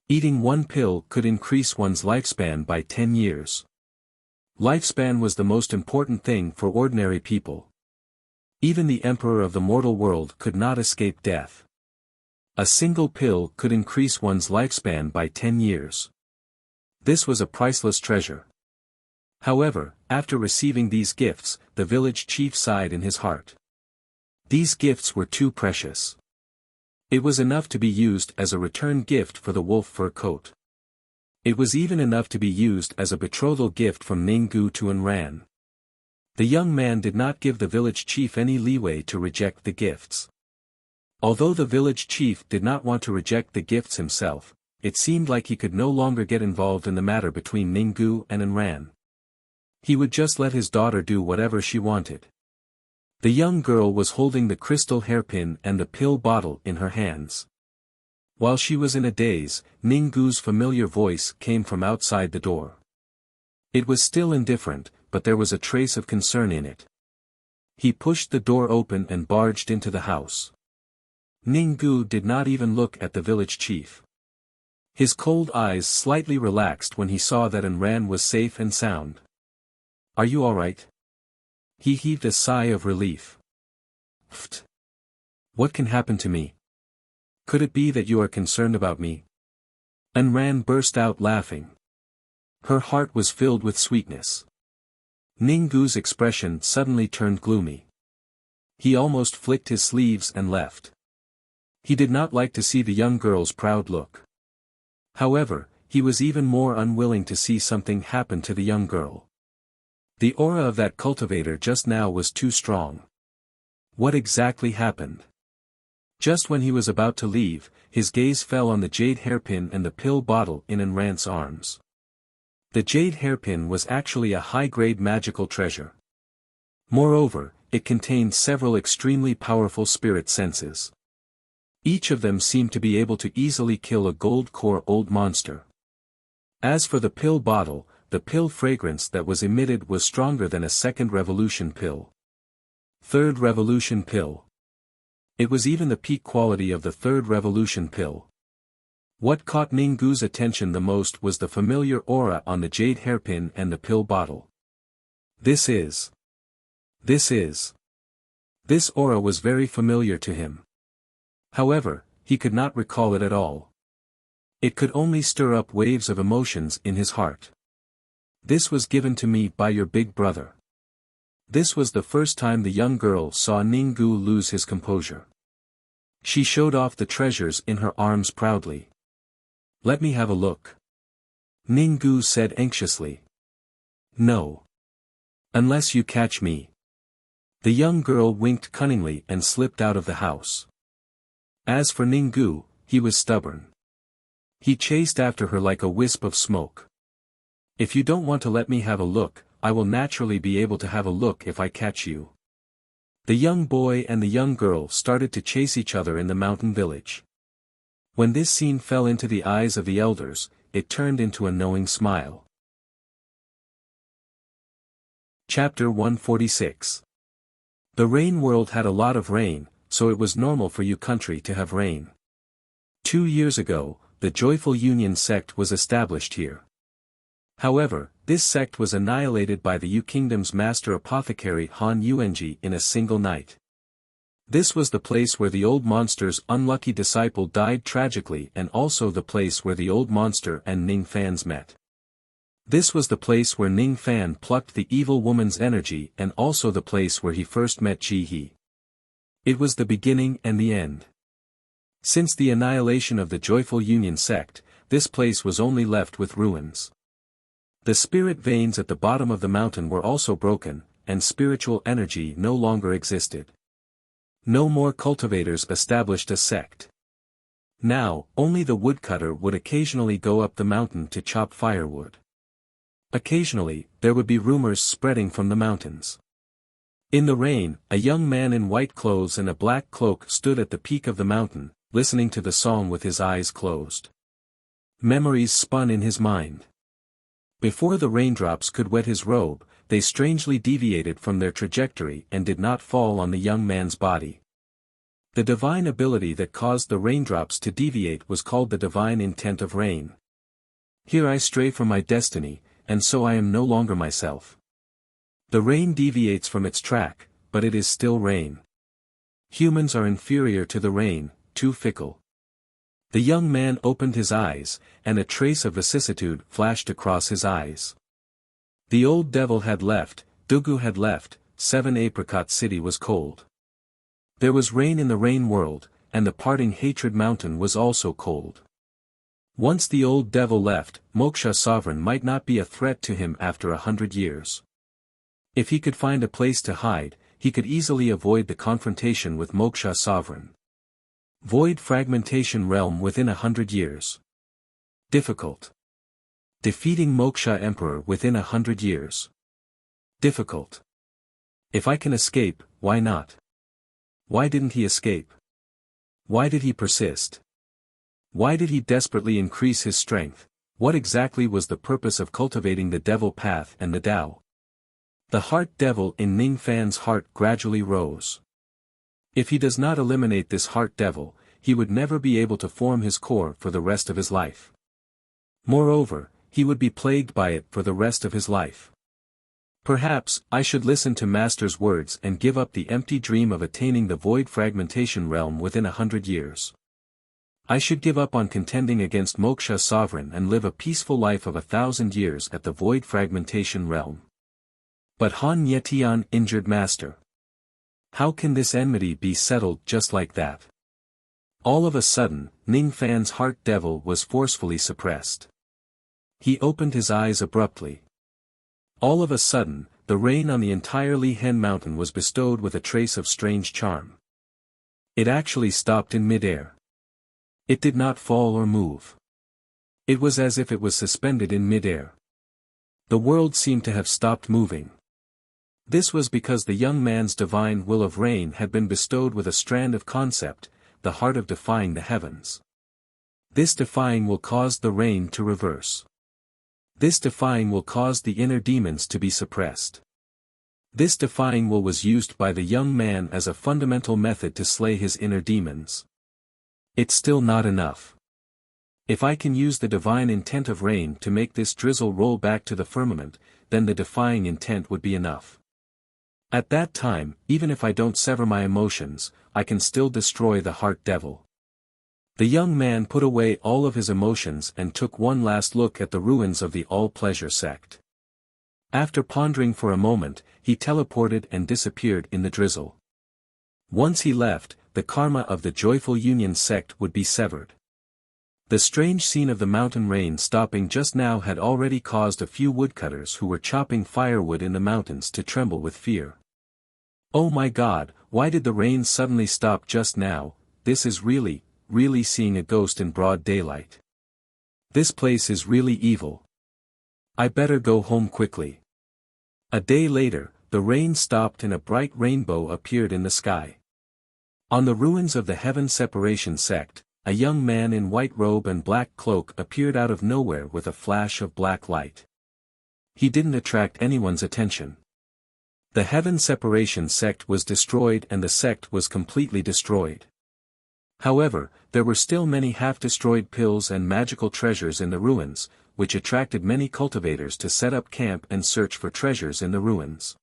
Eating 1 pill could increase one's lifespan by 10 years. Lifespan was the most important thing for ordinary people. Even the emperor of the mortal world could not escape death. A single pill could increase one's lifespan by 10 years. This was a priceless treasure. However, after receiving these gifts, the village chief sighed in his heart. These gifts were too precious. It was enough to be used as a return gift for the wolf fur coat. It was even enough to be used as a betrothal gift from Ninggu to Enran. The young man did not give the village chief any leeway to reject the gifts. Although the village chief did not want to reject the gifts himself, it seemed like he could no longer get involved in the matter between Ninggu and Enran. He would just let his daughter do whatever she wanted. The young girl was holding the crystal hairpin and the pill bottle in her hands. While she was in a daze, Ninggu's familiar voice came from outside the door. It was still indifferent, but there was a trace of concern in it. He pushed the door open and barged into the house. Ninggu did not even look at the village chief. His cold eyes slightly relaxed when he saw that Enran was safe and sound. Are you all right? He heaved a sigh of relief. Pfft. What can happen to me? Could it be that you are concerned about me? Enran burst out laughing. Her heart was filled with sweetness. Ninggu's expression suddenly turned gloomy. He almost flicked his sleeves and left. He did not like to see the young girl's proud look. However, he was even more unwilling to see something happen to the young girl. The aura of that cultivator just now was too strong. What exactly happened? Just when he was about to leave, his gaze fell on the jade hairpin and the pill bottle in Enran's arms. The jade hairpin was actually a high-grade magical treasure. Moreover, it contained several extremely powerful spirit senses. Each of them seemed to be able to easily kill a gold-core old monster. As for the pill bottle, the pill fragrance that was emitted was stronger than a second revolution pill. Third revolution pill. It was even the peak quality of the third revolution pill. What caught Ninggu's attention the most was the familiar aura on the jade hairpin and the pill bottle. This aura was very familiar to him. However, he could not recall it at all. It could only stir up waves of emotions in his heart. This was given to me by your big brother. This was the first time the young girl saw Ninggu lose his composure. She showed off the treasures in her arms proudly. Let me have a look. Ninggu said anxiously. No. Unless you catch me. The young girl winked cunningly and slipped out of the house. As for Ninggu, he was stubborn. He chased after her like a wisp of smoke. If you don't want to let me have a look, I will naturally be able to have a look if I catch you. The young boy and the young girl started to chase each other in the mountain village. When this scene fell into the eyes of the elders, it turned into a knowing smile. Chapter 146. The rain world had a lot of rain, so it was normal for Yu country to have rain. 2 years ago, the Joyful Union sect was established here. However, this sect was annihilated by the Yu Kingdom's master apothecary Han Yuanji in a single night. This was the place where the old monster's unlucky disciple died tragically and also the place where the old monster and Ning Fan's met. This was the place where Ning Fan plucked the evil woman's energy and also the place where he first met Ji He. It was the beginning and the end. Since the annihilation of the Joyful Union sect, this place was only left with ruins. The spirit veins at the bottom of the mountain were also broken, and spiritual energy no longer existed. No more cultivators established a sect. Now, only the woodcutter would occasionally go up the mountain to chop firewood. Occasionally, there would be rumors spreading from the mountains. In the rain, a young man in white clothes and a black cloak stood at the peak of the mountain, listening to the song with his eyes closed. Memories spun in his mind. Before the raindrops could wet his robe, they strangely deviated from their trajectory and did not fall on the young man's body. The divine ability that caused the raindrops to deviate was called the divine intent of rain. Here I stray from my destiny, and so I am no longer myself. The rain deviates from its track, but it is still rain. Humans are inferior to the rain, too fickle. The young man opened his eyes, and a trace of vicissitude flashed across his eyes. The old devil had left, Dugu had left, 7 Apricot City was cold. There was rain in the rain world, and the parting hatred mountain was also cold. Once the old devil left, Moksha Sovereign might not be a threat to him after 100 years. If he could find a place to hide, he could easily avoid the confrontation with Moksha Sovereign. Void fragmentation realm within 100 years. Difficult. Defeating Moksha Emperor within 100 years. Difficult. If I can escape, why not? Why didn't he escape? Why did he persist? Why did he desperately increase his strength? What exactly was the purpose of cultivating the devil path and the Tao? The heart devil in Ning Fan's heart gradually rose. If he does not eliminate this heart devil, he would never be able to form his core for the rest of his life. Moreover, he would be plagued by it for the rest of his life. Perhaps, I should listen to Master's words and give up the empty dream of attaining the void fragmentation realm within 100 years. I should give up on contending against Moksha Sovereign and live a peaceful life of 1,000 years at the void fragmentation realm. But Han Yetian injured Master. How can this enmity be settled just like that? All of a sudden, Ning Fan's heart devil was forcefully suppressed. He opened his eyes abruptly. All of a sudden, the rain on the entire Li Hen mountain was bestowed with a trace of strange charm. It actually stopped in midair. It did not fall or move. It was as if it was suspended in midair. The world seemed to have stopped moving. This was because the young man's divine will of rain had been bestowed with a strand of concept, the heart of defying the heavens. This defying will caused the rain to reverse. This defying will caused the inner demons to be suppressed. This defying will was used by the young man as a fundamental method to slay his inner demons. It's still not enough. If I can use the divine intent of rain to make this drizzle roll back to the firmament, then the defying intent would be enough. At that time, even if I don't sever my emotions, I can still destroy the heart devil. The young man put away all of his emotions and took one last look at the ruins of the all-pleasure sect. After pondering for a moment, he teleported and disappeared in the drizzle. Once he left, the karma of the Joyful Union sect would be severed. The strange scene of the mountain rain stopping just now had already caused a few woodcutters who were chopping firewood in the mountains to tremble with fear. Oh my God, why did the rain suddenly stop just now? This is really seeing a ghost in broad daylight. This place is really evil. I better go home quickly. A day later, the rain stopped and a bright rainbow appeared in the sky. On the ruins of the Heaven Separation sect, a young man in white robe and black cloak appeared out of nowhere with a flash of black light. He didn't attract anyone's attention. The Heaven Separation sect was destroyed and the sect was completely destroyed. However, there were still many half-destroyed pills and magical treasures in the ruins, which attracted many cultivators to set up camp and search for treasures in the ruins.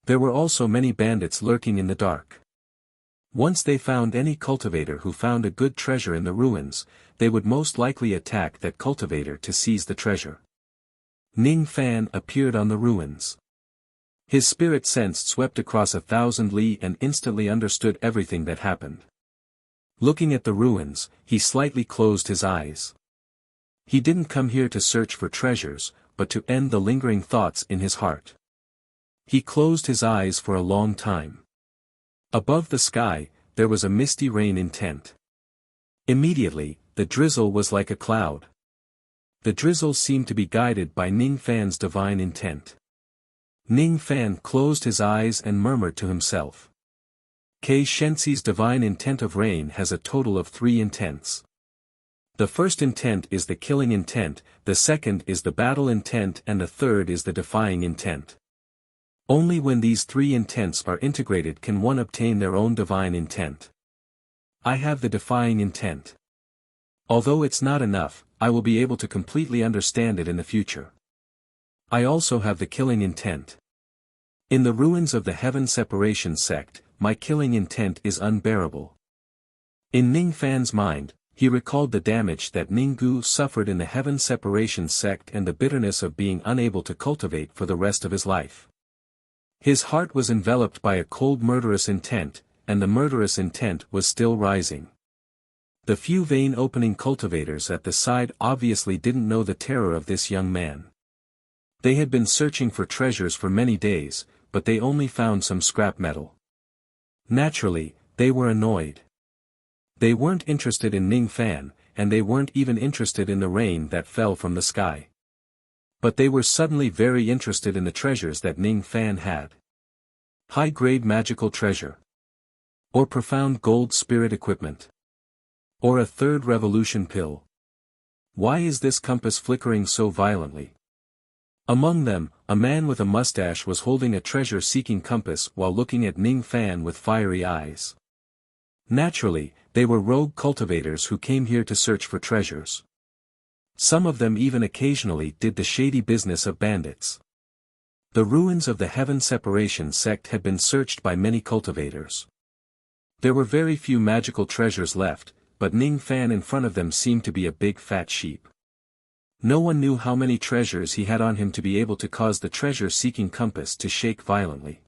There were also many bandits lurking in the dark. Once they found any cultivator who found a good treasure in the ruins, they would most likely attack that cultivator to seize the treasure. Ning Fan appeared on the ruins. His spirit sense swept across 1,000 li and instantly understood everything that happened. Looking at the ruins, he slightly closed his eyes. He didn't come here to search for treasures, but to end the lingering thoughts in his heart. He closed his eyes for a long time. Above the sky, there was a misty rain intent. Immediately, the drizzle was like a cloud. The drizzle seemed to be guided by Ning Fan's divine intent. Ning Fan closed his eyes and murmured to himself. Kei Shenxi's divine intent of rain has a total of 3 intents. The first intent is the killing intent, the second is the battle intent and the third is the defying intent. Only when these 3 intents are integrated can one obtain their own divine intent. I have the defying intent. Although it's not enough, I will be able to completely understand it in the future. I also have the killing intent. In the ruins of the Heaven Separation sect, my killing intent is unbearable. In Ning Fan's mind, he recalled the damage that Ninggu suffered in the Heaven Separation sect and the bitterness of being unable to cultivate for the rest of his life. His heart was enveloped by a cold murderous intent, and the murderous intent was still rising. The few vein-opening cultivators at the side obviously didn't know the terror of this young man. They had been searching for treasures for many days, but they only found some scrap metal. Naturally, they were annoyed. They weren't interested in Ning Fan, and they weren't even interested in the rain that fell from the sky. But they were suddenly very interested in the treasures that Ning Fan had. High-grade magical treasure. Or profound gold spirit equipment. Or a third revolution pill. Why is this compass flickering so violently? Among them, a man with a mustache was holding a treasure-seeking compass while looking at Ning Fan with fiery eyes. Naturally, they were rogue cultivators who came here to search for treasures. Some of them even occasionally did the shady business of bandits. The ruins of the Heaven Separation sect had been searched by many cultivators. There were very few magical treasures left, but Ning Fan in front of them seemed to be a big fat sheep. No one knew how many treasures he had on him to be able to cause the treasure-seeking compass to shake violently.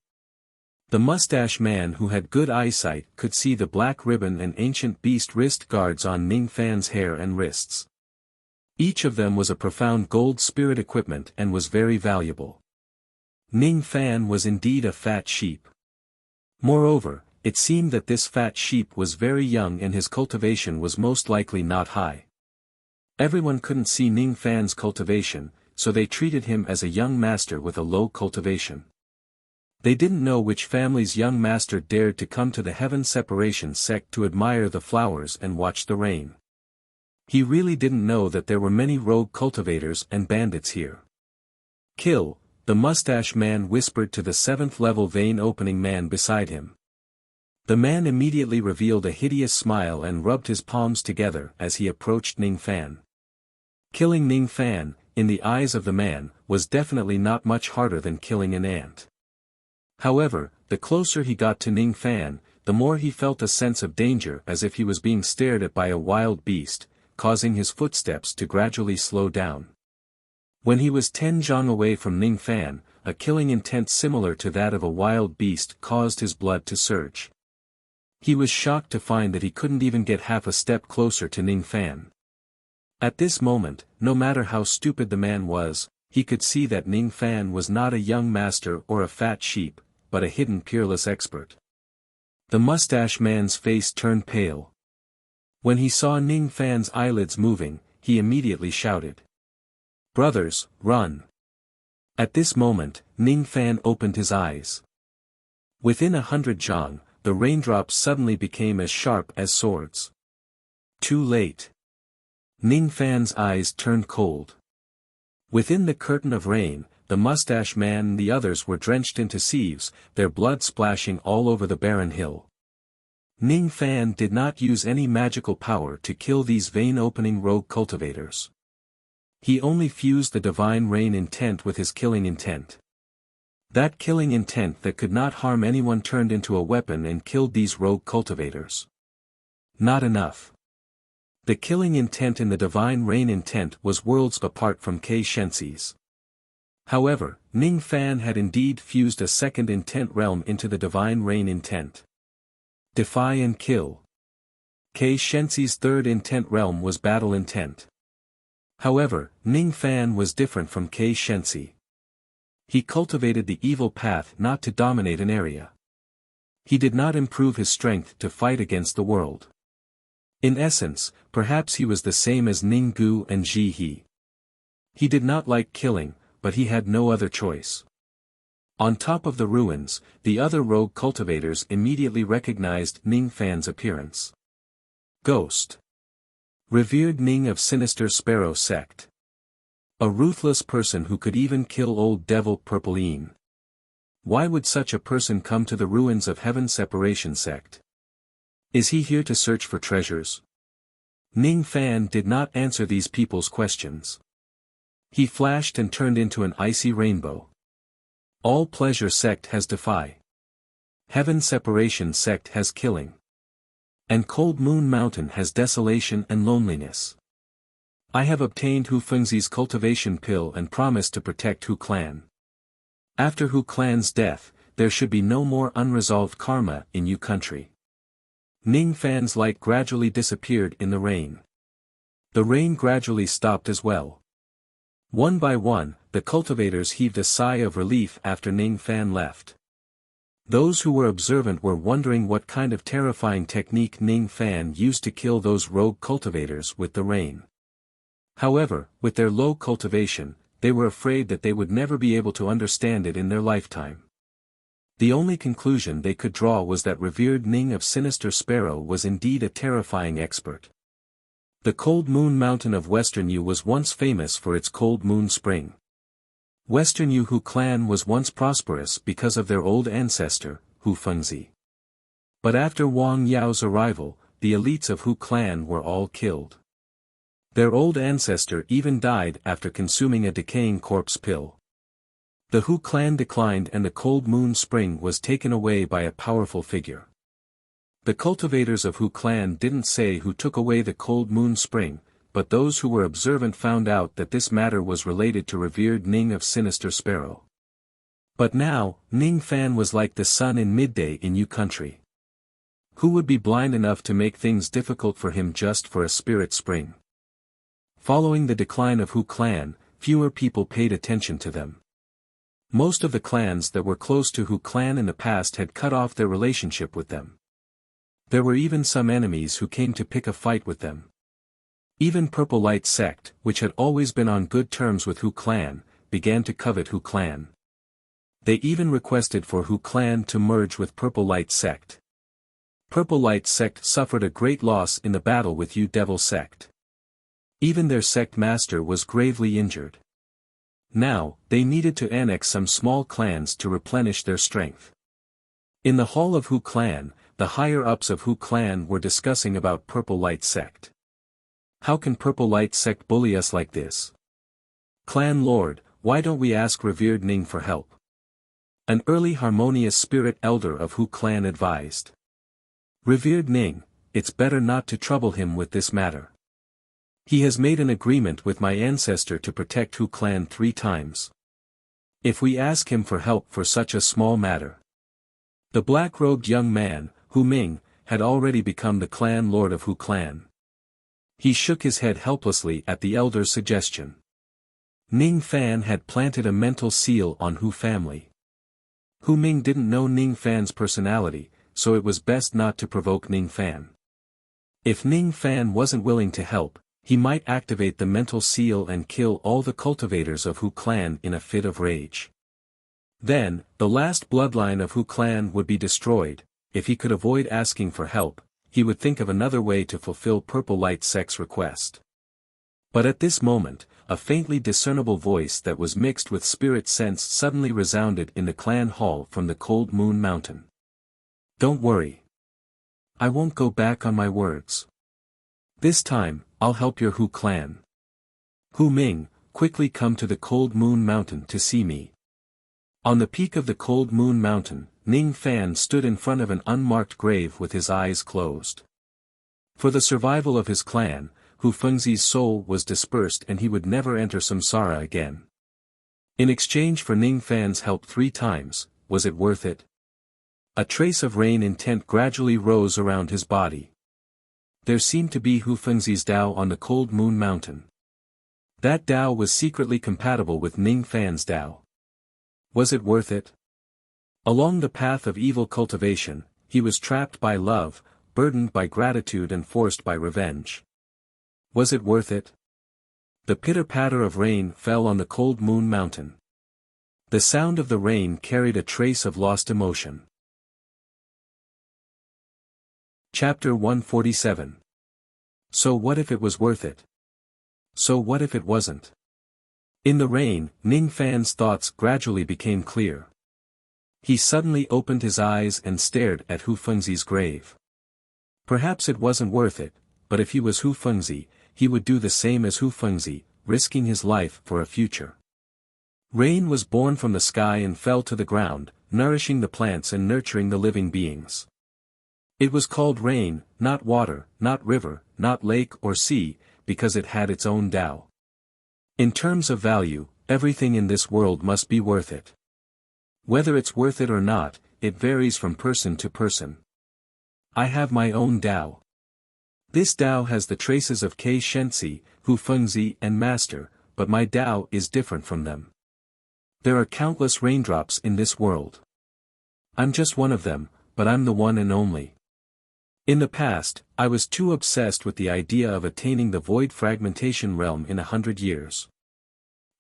The mustache man who had good eyesight could see the black ribbon and ancient beast wrist guards on Ning Fan's hair and wrists. Each of them was a profound gold spirit equipment and was very valuable. Ning Fan was indeed a fat sheep. Moreover, it seemed that this fat sheep was very young and his cultivation was most likely not high. Everyone couldn't see Ning Fan's cultivation, so they treated him as a young master with a low cultivation. They didn't know which family's young master dared to come to the Heaven Separation sect to admire the flowers and watch the rain. He really didn't know that there were many rogue cultivators and bandits here. Kill, the mustache man whispered to the 7th-level vein-opening man beside him. The man immediately revealed a hideous smile and rubbed his palms together as he approached Ning Fan. Killing Ning Fan, in the eyes of the man, was definitely not much harder than killing an ant. However, the closer he got to Ning Fan, the more he felt a sense of danger as if he was being stared at by a wild beast, causing his footsteps to gradually slow down. When he was 10 zhang away from Ning Fan, a killing intent similar to that of a wild beast caused his blood to surge. He was shocked to find that he couldn't even get half a step closer to Ning Fan. At this moment, no matter how stupid the man was, he could see that Ning Fan was not a young master or a fat sheep, but a hidden peerless expert. The mustache man's face turned pale. When he saw Ning Fan's eyelids moving, he immediately shouted. "Brothers, run!" At this moment, Ning Fan opened his eyes. Within 100 zhang, the raindrops suddenly became as sharp as swords. Too late. Ning Fan's eyes turned cold. Within the curtain of rain, the mustache man and the others were drenched into sieves, their blood splashing all over the barren hill. Ning Fan did not use any magical power to kill these vein-opening rogue cultivators. He only fused the divine rain intent with his killing intent. That killing intent that could not harm anyone turned into a weapon and killed these rogue cultivators. Not enough. The killing intent in the divine rain intent was worlds apart from Kei Shenxi's. However, Ning Fan had indeed fused a second intent realm into the divine rain intent. Defy and kill. Kei Shenxi's third intent realm was battle intent. However, Ning Fan was different from Kei Shenxi. He cultivated the evil path not to dominate an area. He did not improve his strength to fight against the world. In essence, perhaps he was the same as Ning Gu and Ji He. He did not like killing, but he had no other choice. On top of the ruins, the other rogue cultivators immediately recognized Ning Fan's appearance. Ghost. Revered Ning of Sinister Sparrow Sect. A ruthless person who could even kill old devil Purple Een. Why would such a person come to the ruins of Heaven Separation Sect? Is he here to search for treasures? Ning Fan did not answer these people's questions. He flashed and turned into an icy rainbow. All Pleasure Sect has Defy. Heaven Separation Sect has Killing. And Cold Moon Mountain has Desolation and Loneliness. I have obtained Hu Fengzi's cultivation pill and promised to protect Hu Clan. After Hu Clan's death, there should be no more unresolved karma in Yu country. Ning Fan's light gradually disappeared in the rain. The rain gradually stopped as well. One by one, the cultivators heaved a sigh of relief after Ning Fan left. Those who were observant were wondering what kind of terrifying technique Ning Fan used to kill those rogue cultivators with the rain. However, with their low cultivation, they were afraid that they would never be able to understand it in their lifetime. The only conclusion they could draw was that revered Ning of Sinister Sparrow was indeed a terrifying expert. The Cold Moon Mountain of Western Yu was once famous for its cold moon spring. Western Yu Hu clan was once prosperous because of their old ancestor, Hu Fengzi. But after Wang Yao's arrival, the elites of Hu clan were all killed. Their old ancestor even died after consuming a decaying corpse pill. The Hu clan declined and the cold moon spring was taken away by a powerful figure. The cultivators of Hu clan didn't say who took away the cold moon spring, but those who were observant found out that this matter was related to revered Ning of Sinister Sparrow. But now, Ning Fan was like the sun in midday in Yu country. Who would be blind enough to make things difficult for him just for a spirit spring? Following the decline of Hu clan, fewer people paid attention to them. Most of the clans that were close to Hu clan in the past had cut off their relationship with them. There were even some enemies who came to pick a fight with them. Even Purple Light sect, which had always been on good terms with Hu clan, began to covet Hu clan. They even requested for Hu clan to merge with Purple Light sect. Purple Light sect suffered a great loss in the battle with Yu Devil sect. Even their sect master was gravely injured. Now, they needed to annex some small clans to replenish their strength. In the hall of Hu clan, the higher-ups of Hu clan were discussing about Purple Light sect. How can Purple Light sect bully us like this? Clan Lord, why don't we ask revered Ning for help? An early harmonious spirit elder of Hu clan advised. Revered Ning, it's better not to trouble him with this matter. He has made an agreement with my ancestor to protect Hu clan 3 times. If we ask him for help for such a small matter. The black-robed young man, Hu Ming, had already become the clan lord of Hu clan. He shook his head helplessly at the elder's suggestion. Ning Fan had planted a mental seal on Hu family. Hu Ming didn't know Ning Fan's personality, so it was best not to provoke Ning Fan. If Ning Fan wasn't willing to help, he might activate the mental seal and kill all the cultivators of Hu clan in a fit of rage. Then, the last bloodline of Hu clan would be destroyed. If he could avoid asking for help, he would think of another way to fulfill Purple Light sect's request. But at this moment, a faintly discernible voice that was mixed with spirit sense suddenly resounded in the clan hall from the Cold Moon Mountain. Don't worry. I won't go back on my words. This time, I'll help your Hu clan. Hu Ming, quickly come to the Cold Moon Mountain to see me. On the peak of the Cold Moon Mountain, Ning Fan stood in front of an unmarked grave with his eyes closed. For the survival of his clan, Hu Fengzi's soul was dispersed and he would never enter samsara again. In exchange for Ning Fan's help 3 times, was it worth it? A trace of rain intent gradually rose around his body. There seemed to be Hu Fengzi's Tao on the Cold Moon Mountain. That Tao was secretly compatible with Ning Fan's Tao. Was it worth it? Along the path of evil cultivation, he was trapped by love, burdened by gratitude and forced by revenge. Was it worth it? The pitter-patter of rain fell on the Cold Moon Mountain. The sound of the rain carried a trace of lost emotion. Chapter 147. So what if it was worth it? So what if it wasn't? In the rain, Ning Fan's thoughts gradually became clear. He suddenly opened his eyes and stared at Hu Fengzi's grave. Perhaps it wasn't worth it, but if he was Hu Fengzi, he would do the same as Hu Fengzi, risking his life for a future. Rain was born from the sky and fell to the ground, nourishing the plants and nurturing the living beings. It was called rain, not water, not river, not lake or sea, because it had its own Tao. In terms of value, everything in this world must be worth it. Whether it's worth it or not, it varies from person to person. I have my own Tao. This Tao has the traces of Kei Shenzi, Hu Fengzi and Master, but my Tao is different from them. There are countless raindrops in this world. I'm just one of them, but I'm the one and only. In the past, I was too obsessed with the idea of attaining the void fragmentation realm in 100 years.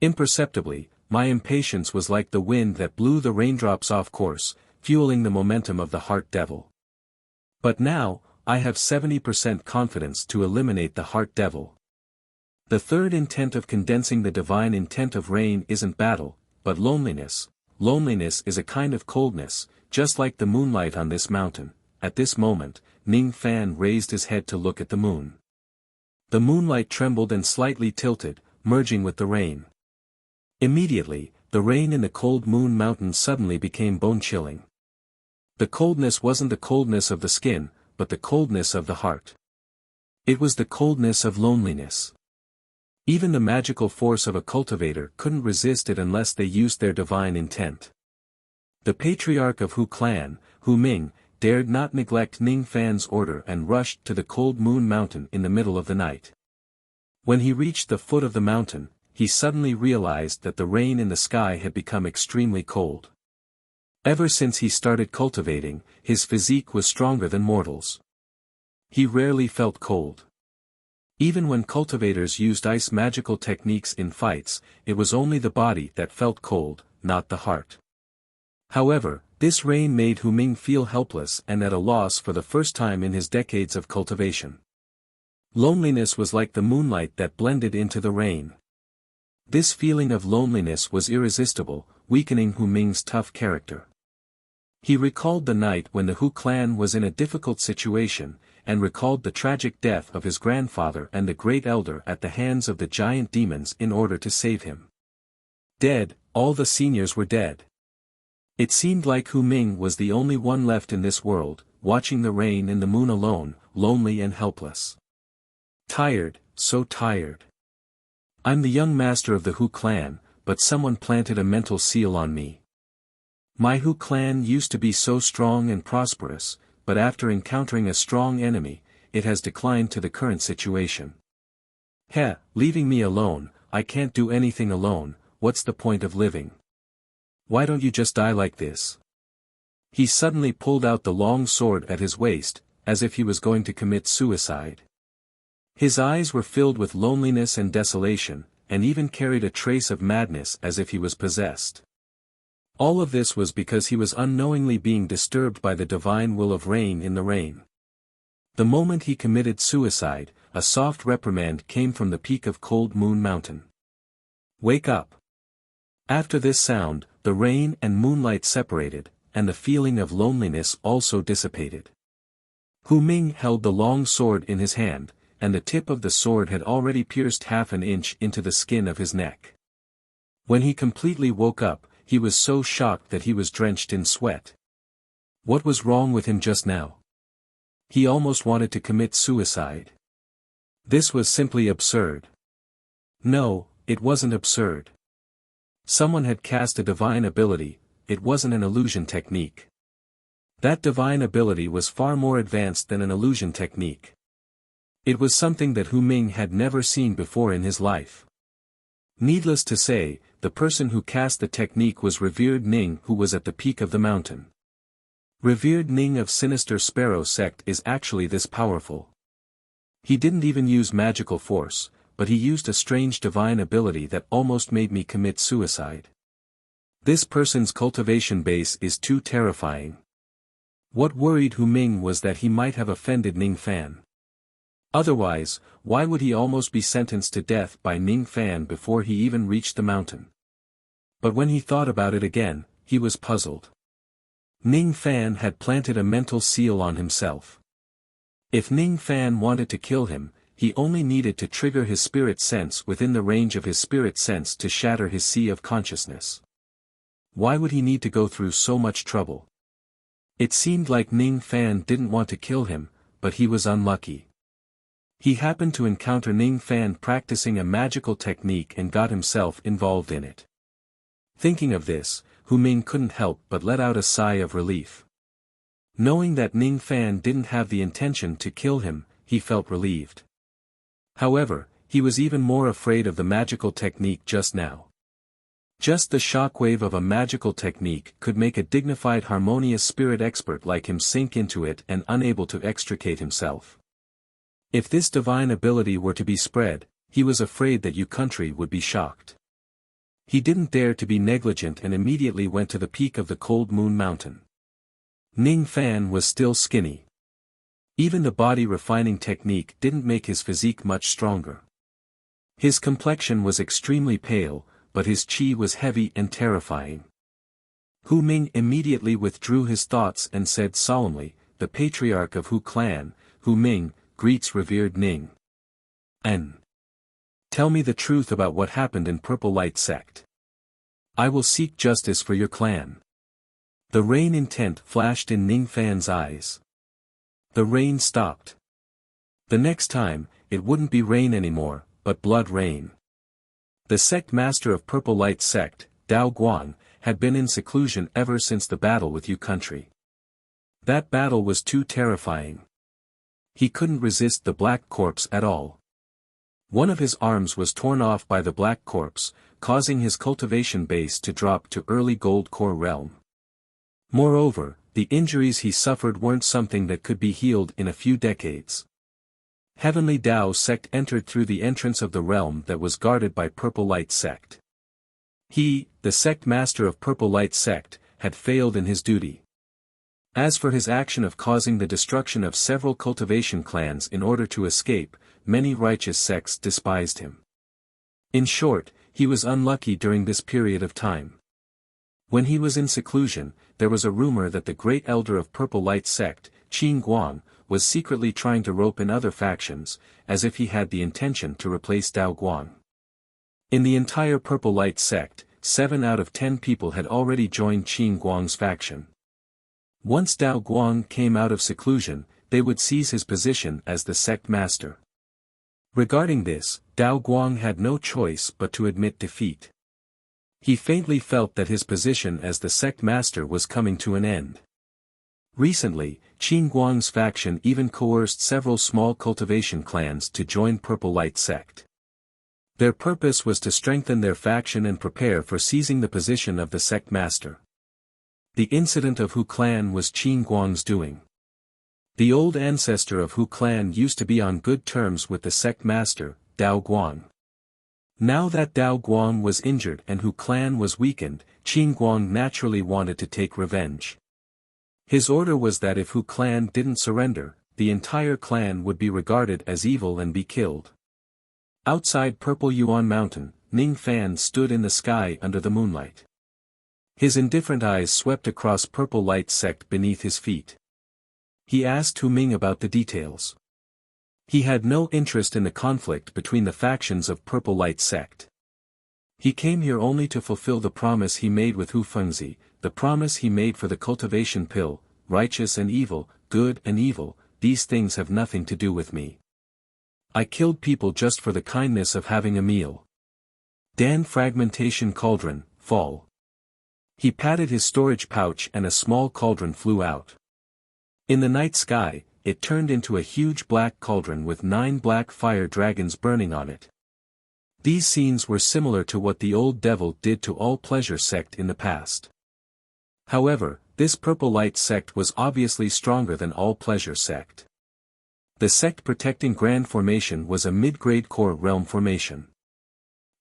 Imperceptibly, my impatience was like the wind that blew the raindrops off course, fueling the momentum of the heart devil. But now, I have 70% confidence to eliminate the heart devil. The third intent of condensing the divine intent of rain isn't battle, but loneliness. Loneliness is a kind of coldness, just like the moonlight on this mountain. At this moment, Ning Fan raised his head to look at the moon. The moonlight trembled and slightly tilted, merging with the rain. Immediately, the rain in the Cold Moon Mountain suddenly became bone-chilling. The coldness wasn't the coldness of the skin, but the coldness of the heart. It was the coldness of loneliness. Even the magical force of a cultivator couldn't resist it unless they used their divine intent. The patriarch of Hu clan, Hu Ming, dared not neglect Ning Fan's order and rushed to the Cold Moon Mountain in the middle of the night. When he reached the foot of the mountain, he suddenly realized that the rain in the sky had become extremely cold. Ever since he started cultivating, his physique was stronger than mortals. He rarely felt cold. Even when cultivators used ice magical techniques in fights, it was only the body that felt cold, not the heart. However, this rain made Hu Ming feel helpless and at a loss for the first time in his decades of cultivation. Loneliness was like the moonlight that blended into the rain. This feeling of loneliness was irresistible, weakening Hu Ming's tough character. He recalled the night when the Hu clan was in a difficult situation, and recalled the tragic death of his grandfather and the great elder at the hands of the giant demons in order to save him. Dead, all the seniors were dead. It seemed like Hu Ming was the only one left in this world, watching the rain and the moon alone, lonely and helpless. Tired, so tired. I'm the young master of the Hu clan, but someone planted a mental seal on me. My Hu clan used to be so strong and prosperous, but after encountering a strong enemy, it has declined to the current situation. Leaving me alone, I can't do anything alone, what's the point of living? Why don't you just die like this? He suddenly pulled out the long sword at his waist, as if he was going to commit suicide. His eyes were filled with loneliness and desolation, and even carried a trace of madness as if he was possessed. All of this was because he was unknowingly being disturbed by the divine will of rain in the rain. The moment he committed suicide, a soft reprimand came from the peak of Cold Moon Mountain. Wake up. After this sound, the rain and moonlight separated, and the feeling of loneliness also dissipated. Hu Ming held the long sword in his hand, and the tip of the sword had already pierced half an inch into the skin of his neck. When he completely woke up, he was so shocked that he was drenched in sweat. What was wrong with him just now? He almost wanted to commit suicide. This was simply absurd. No, it wasn't absurd. Someone had cast a divine ability, it wasn't an illusion technique. That divine ability was far more advanced than an illusion technique. It was something that Hu Ming had never seen before in his life. Needless to say, the person who cast the technique was Revered Ning, who was at the peak of the mountain. Revered Ning of Sinister Sparrow sect is actually this powerful. He didn't even use magical force, but he used a strange divine ability that almost made me commit suicide. This person's cultivation base is too terrifying. What worried Hu Ming was that he might have offended Ning Fan. Otherwise, why would he almost be sentenced to death by Ning Fan before he even reached the mountain? But when he thought about it again, he was puzzled. Ning Fan had planted a mental seal on himself. If Ning Fan wanted to kill him, he only needed to trigger his spirit sense within the range of his spirit sense to shatter his sea of consciousness. Why would he need to go through so much trouble? It seemed like Ning Fan didn't want to kill him, but he was unlucky. He happened to encounter Ning Fan practicing a magical technique and got himself involved in it. Thinking of this, Hu Ming couldn't help but let out a sigh of relief. Knowing that Ning Fan didn't have the intention to kill him, he felt relieved. However, he was even more afraid of the magical technique just now. Just the shockwave of a magical technique could make a dignified harmonious spirit expert like him sink into it and unable to extricate himself. If this divine ability were to be spread, he was afraid that Yu country would be shocked. He didn't dare to be negligent and immediately went to the peak of the Cold Moon Mountain. Ning Fan was still skinny. Even the body refining technique didn't make his physique much stronger. His complexion was extremely pale, but his chi was heavy and terrifying. Hu Ming immediately withdrew his thoughts and said solemnly, "The patriarch of Hu clan, Hu Ming, greets Revered Ning. N. Tell me the truth about what happened in Purple Light sect. I will seek justice for your clan." The rain intent flashed in Ning Fan's eyes. The rain stopped. The next time, it wouldn't be rain anymore, but blood rain. The sect master of Purple Light sect, Dao Guang, had been in seclusion ever since the battle with Yu country. That battle was too terrifying. He couldn't resist the black corpse at all. One of his arms was torn off by the black corpse, causing his cultivation base to drop to early gold core realm. Moreover, the injuries he suffered weren't something that could be healed in a few decades. Heavenly Dao sect entered through the entrance of the realm that was guarded by Purple Light sect. He, the sect master of Purple Light sect, had failed in his duty. As for his action of causing the destruction of several cultivation clans in order to escape, many righteous sects despised him. In short, he was unlucky during this period of time. When he was in seclusion, there was a rumor that the great elder of Purple Light sect, Qin Guang, was secretly trying to rope in other factions, as if he had the intention to replace Dao Guang. In the entire Purple Light sect, 7 out of 10 people had already joined Qin Guang's faction. Once Dao Guang came out of seclusion, they would seize his position as the sect master. Regarding this, Dao Guang had no choice but to admit defeat. He faintly felt that his position as the sect master was coming to an end. Recently, Qin Guang's faction even coerced several small cultivation clans to join Purple Light sect. Their purpose was to strengthen their faction and prepare for seizing the position of the sect master. The incident of Hu clan was Qin Guang's doing. The old ancestor of Hu clan used to be on good terms with the sect master, Dao Guang. Now that Dao Guang was injured and Hu clan was weakened, Qin Guang naturally wanted to take revenge. His order was that if Hu clan didn't surrender, the entire clan would be regarded as evil and be killed. Outside Purple Yuan Mountain, Ning Fan stood in the sky under the moonlight. His indifferent eyes swept across Purple Light sect beneath his feet. He asked Hu Ming about the details. He had no interest in the conflict between the factions of Purple Light sect. He came here only to fulfill the promise he made with Hu Fengzi, the promise he made for the cultivation pill, righteous and evil, good and evil, these things have nothing to do with me. I killed people just for the kindness of having a meal. Dan Fragmentation Cauldron, fall. He patted his storage pouch and a small cauldron flew out. In the night sky, it turned into a huge black cauldron with 9 black fire dragons burning on it. These scenes were similar to what the old devil did to All Pleasure sect in the past. However, this Purple Light sect was obviously stronger than All Pleasure sect. The sect protecting Grand Formation was a mid-grade core realm formation.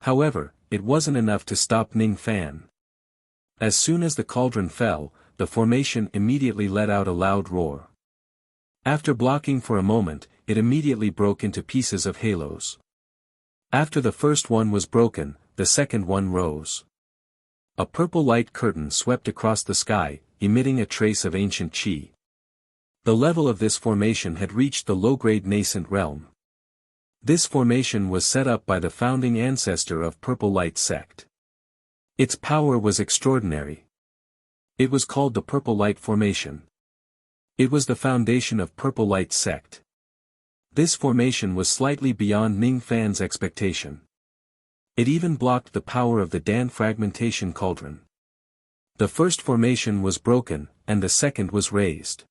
However, it wasn't enough to stop Ning Fan. As soon as the cauldron fell, the formation immediately let out a loud roar. After blocking for a moment, it immediately broke into pieces of halos. After the first one was broken, the second one rose. A purple light curtain swept across the sky, emitting a trace of ancient qi. The level of this formation had reached the low-grade nascent realm. This formation was set up by the founding ancestor of Purple Light sect. Its power was extraordinary. It was called the Purple Light Formation. It was the foundation of Purple Light sect. This formation was slightly beyond Ning Fan's expectation. It even blocked the power of the Dan Fragmentation Cauldron. The first formation was broken, and the second was raised.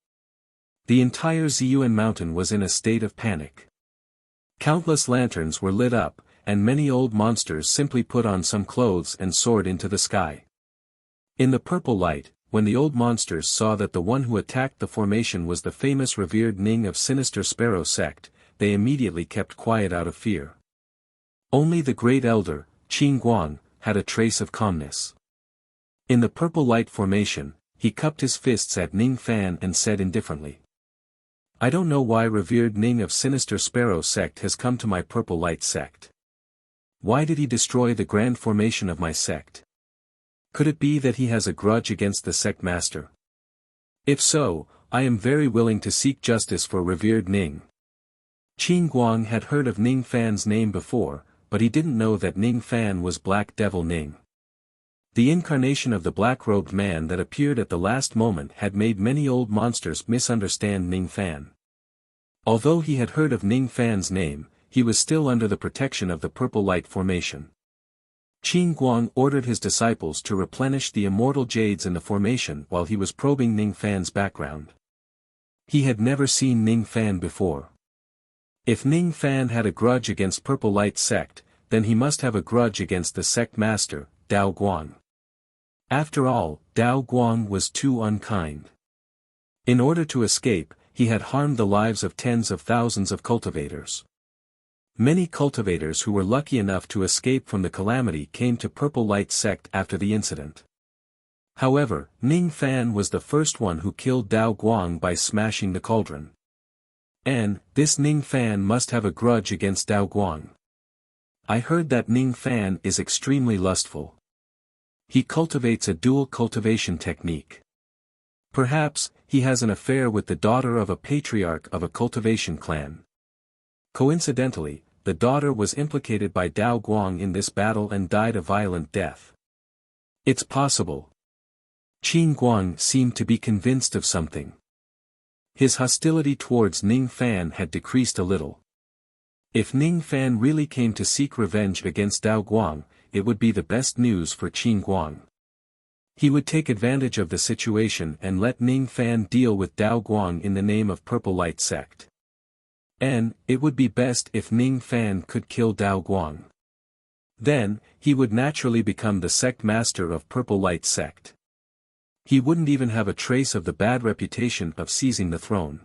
The entire Ziyuan mountain was in a state of panic. Countless lanterns were lit up, and many old monsters simply put on some clothes and soared into the sky. In the purple light, when the old monsters saw that the one who attacked the formation was the famous revered Ning of Sinister Sparrow sect, they immediately kept quiet out of fear. Only the great elder, Qin Guang, had a trace of calmness. In the purple light formation, he cupped his fists at Ning Fan and said indifferently, "I don't know why revered Ning of Sinister Sparrow sect has come to my Purple Light sect. Why did he destroy the grand formation of my sect? Could it be that he has a grudge against the sect master? If so, I am very willing to seek justice for revered Ning." Qin Guang had heard of Ning Fan's name before, but he didn't know that Ning Fan was Black Devil Ning. The incarnation of the black-robed man that appeared at the last moment had made many old monsters misunderstand Ning Fan. Although he had heard of Ning Fan's name, he was still under the protection of the Purple Light Formation. Qin Guang ordered his disciples to replenish the immortal jades in the formation while he was probing Ning Fan's background. He had never seen Ning Fan before. If Ning Fan had a grudge against Purple Light sect, then he must have a grudge against the sect master, Dao Guang. After all, Dao Guang was too unkind. In order to escape, he had harmed the lives of tens of thousands of cultivators. Many cultivators who were lucky enough to escape from the calamity came to Purple Light sect after the incident. However, Ning Fan was the first one who killed Dao Guang by smashing the cauldron. And, this Ning Fan must have a grudge against Dao Guang. I heard that Ning Fan is extremely lustful. He cultivates a dual cultivation technique. Perhaps, he has an affair with the daughter of a patriarch of a cultivation clan. Coincidentally, the daughter was implicated by Dao Guang in this battle and died a violent death. It's possible. Qin Guang seemed to be convinced of something. His hostility towards Ning Fan had decreased a little. If Ning Fan really came to seek revenge against Dao Guang, it would be the best news for Qin Guang. He would take advantage of the situation and let Ning Fan deal with Dao Guang in the name of Purple Light Sect. And, it would be best if Ning Fan could kill Dao Guang. Then, he would naturally become the sect master of Purple Light Sect. He wouldn't even have a trace of the bad reputation of seizing the throne.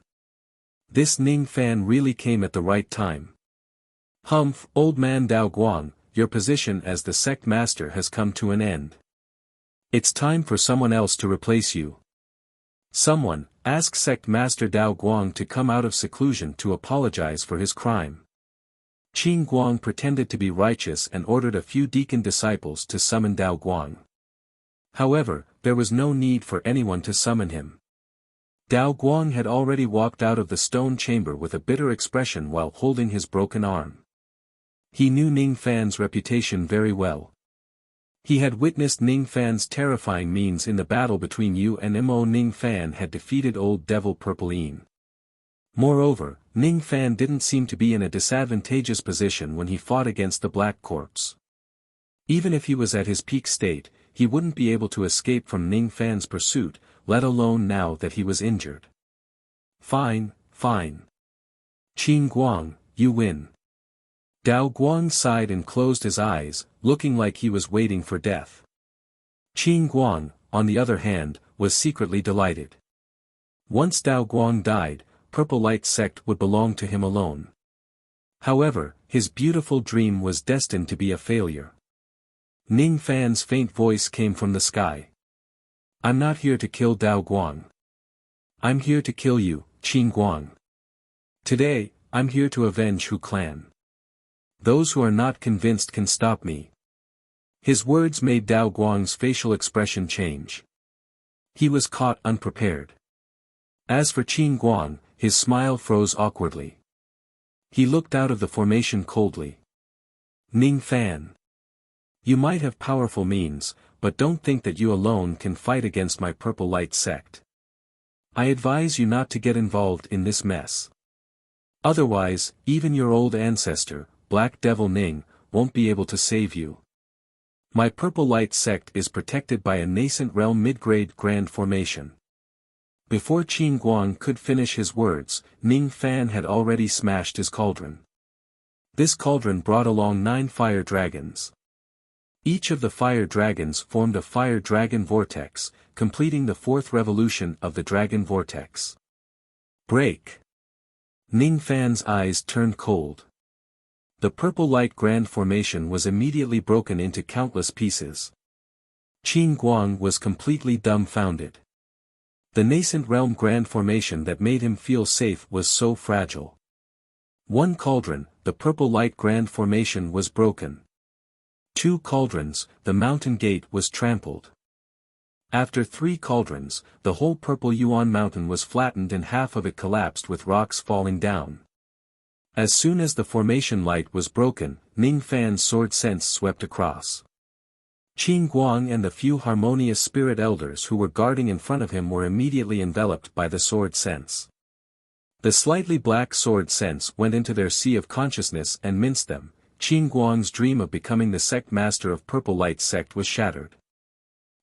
This Ning Fan really came at the right time. Humph, old man Dao Guang, your position as the sect master has come to an end. It's time for someone else to replace you. Someone, ask sect master Dao Guang to come out of seclusion to apologize for his crime. Qin Guang pretended to be righteous and ordered a few deacon disciples to summon Dao Guang. However, there was no need for anyone to summon him. Dao Guang had already walked out of the stone chamber with a bitter expression while holding his broken arm. He knew Ning Fan's reputation very well. He had witnessed Ning Fan's terrifying means in the battle between Yu and Mo. Ning Fan had defeated Old Devil Purple Yin. Moreover, Ning Fan didn't seem to be in a disadvantageous position when he fought against the Black Corpse. Even if he was at his peak state, he wouldn't be able to escape from Ning Fan's pursuit, let alone now that he was injured. Fine, fine. Qin Guang, you win. Dao Guang sighed and closed his eyes, looking like he was waiting for death. Qin Guang, on the other hand, was secretly delighted. Once Dao Guang died, Purple Light Sect would belong to him alone. However, his beautiful dream was destined to be a failure. Ning Fan's faint voice came from the sky. I'm not here to kill Dao Guang. I'm here to kill you, Qin Guang. Today, I'm here to avenge Hu Clan. Those who are not convinced can stop me. His words made Dao Guang's facial expression change. He was caught unprepared. As for Qin Guang, his smile froze awkwardly. He looked out of the formation coldly. Ning Fan. You might have powerful means, but don't think that you alone can fight against my Purple Light Sect. I advise you not to get involved in this mess. Otherwise, even your old ancestor, Black Devil Ning, won't be able to save you. My Purple Light Sect is protected by a nascent realm mid-grade grand formation. Before Qin Guang could finish his words, Ning Fan had already smashed his cauldron. This cauldron brought along 9 fire dragons. Each of the fire dragons formed a fire dragon vortex, completing the 4th revolution of the dragon vortex. Break! Ning Fan's eyes turned cold. The purple light grand formation was immediately broken into countless pieces. Qin Guang was completely dumbfounded. The nascent realm grand formation that made him feel safe was so fragile. One cauldron, the purple light grand formation was broken. 2 cauldrons, the mountain gate was trampled. After 3 cauldrons, the whole purple Yuan mountain was flattened and half of it collapsed with rocks falling down. As soon as the formation light was broken, Ning Fan's sword sense swept across. Qin Guang and the few harmonious spirit elders who were guarding in front of him were immediately enveloped by the sword sense. The slightly black sword sense went into their sea of consciousness and minced them. Qin Guang's dream of becoming the sect master of Purple Light Sect was shattered.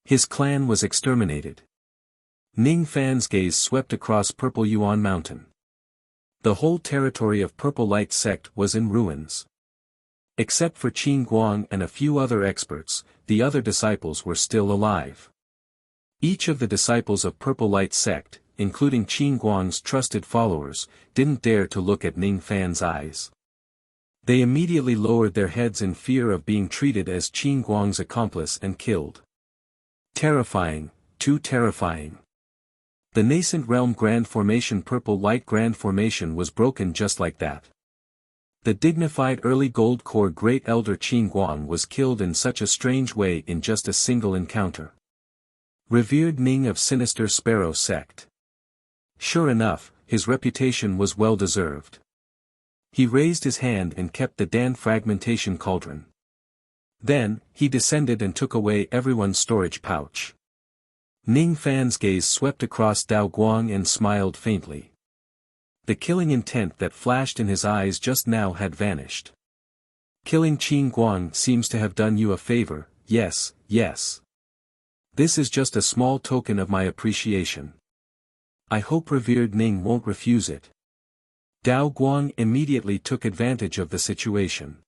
His clan was exterminated. Ning Fan's gaze swept across Purple Yuan Mountain. The whole territory of Purple Light Sect was in ruins. Except for Qin Guang and a few other experts, the other disciples were still alive. Each of the disciples of Purple Light Sect, including Qin Guang's trusted followers, didn't dare to look at Ning Fan's eyes. They immediately lowered their heads in fear of being treated as Qin Guang's accomplice and killed. Terrifying, too terrifying. The nascent realm Grand Formation Purple Light Grand Formation was broken just like that. The dignified early gold core Great Elder Qin Guang was killed in such a strange way in just a single encounter. Revered Ning of Sinister Sparrow Sect. Sure enough, his reputation was well deserved. He raised his hand and kept the Dan fragmentation cauldron. Then, he descended and took away everyone's storage pouch. Ning Fan's gaze swept across Dao Guang and smiled faintly. The killing intent that flashed in his eyes just now had vanished. Killing Qin Guang seems to have done you a favor, yes, yes. This is just a small token of my appreciation. I hope revered Ning won't refuse it. Dao Guang immediately took advantage of the situation.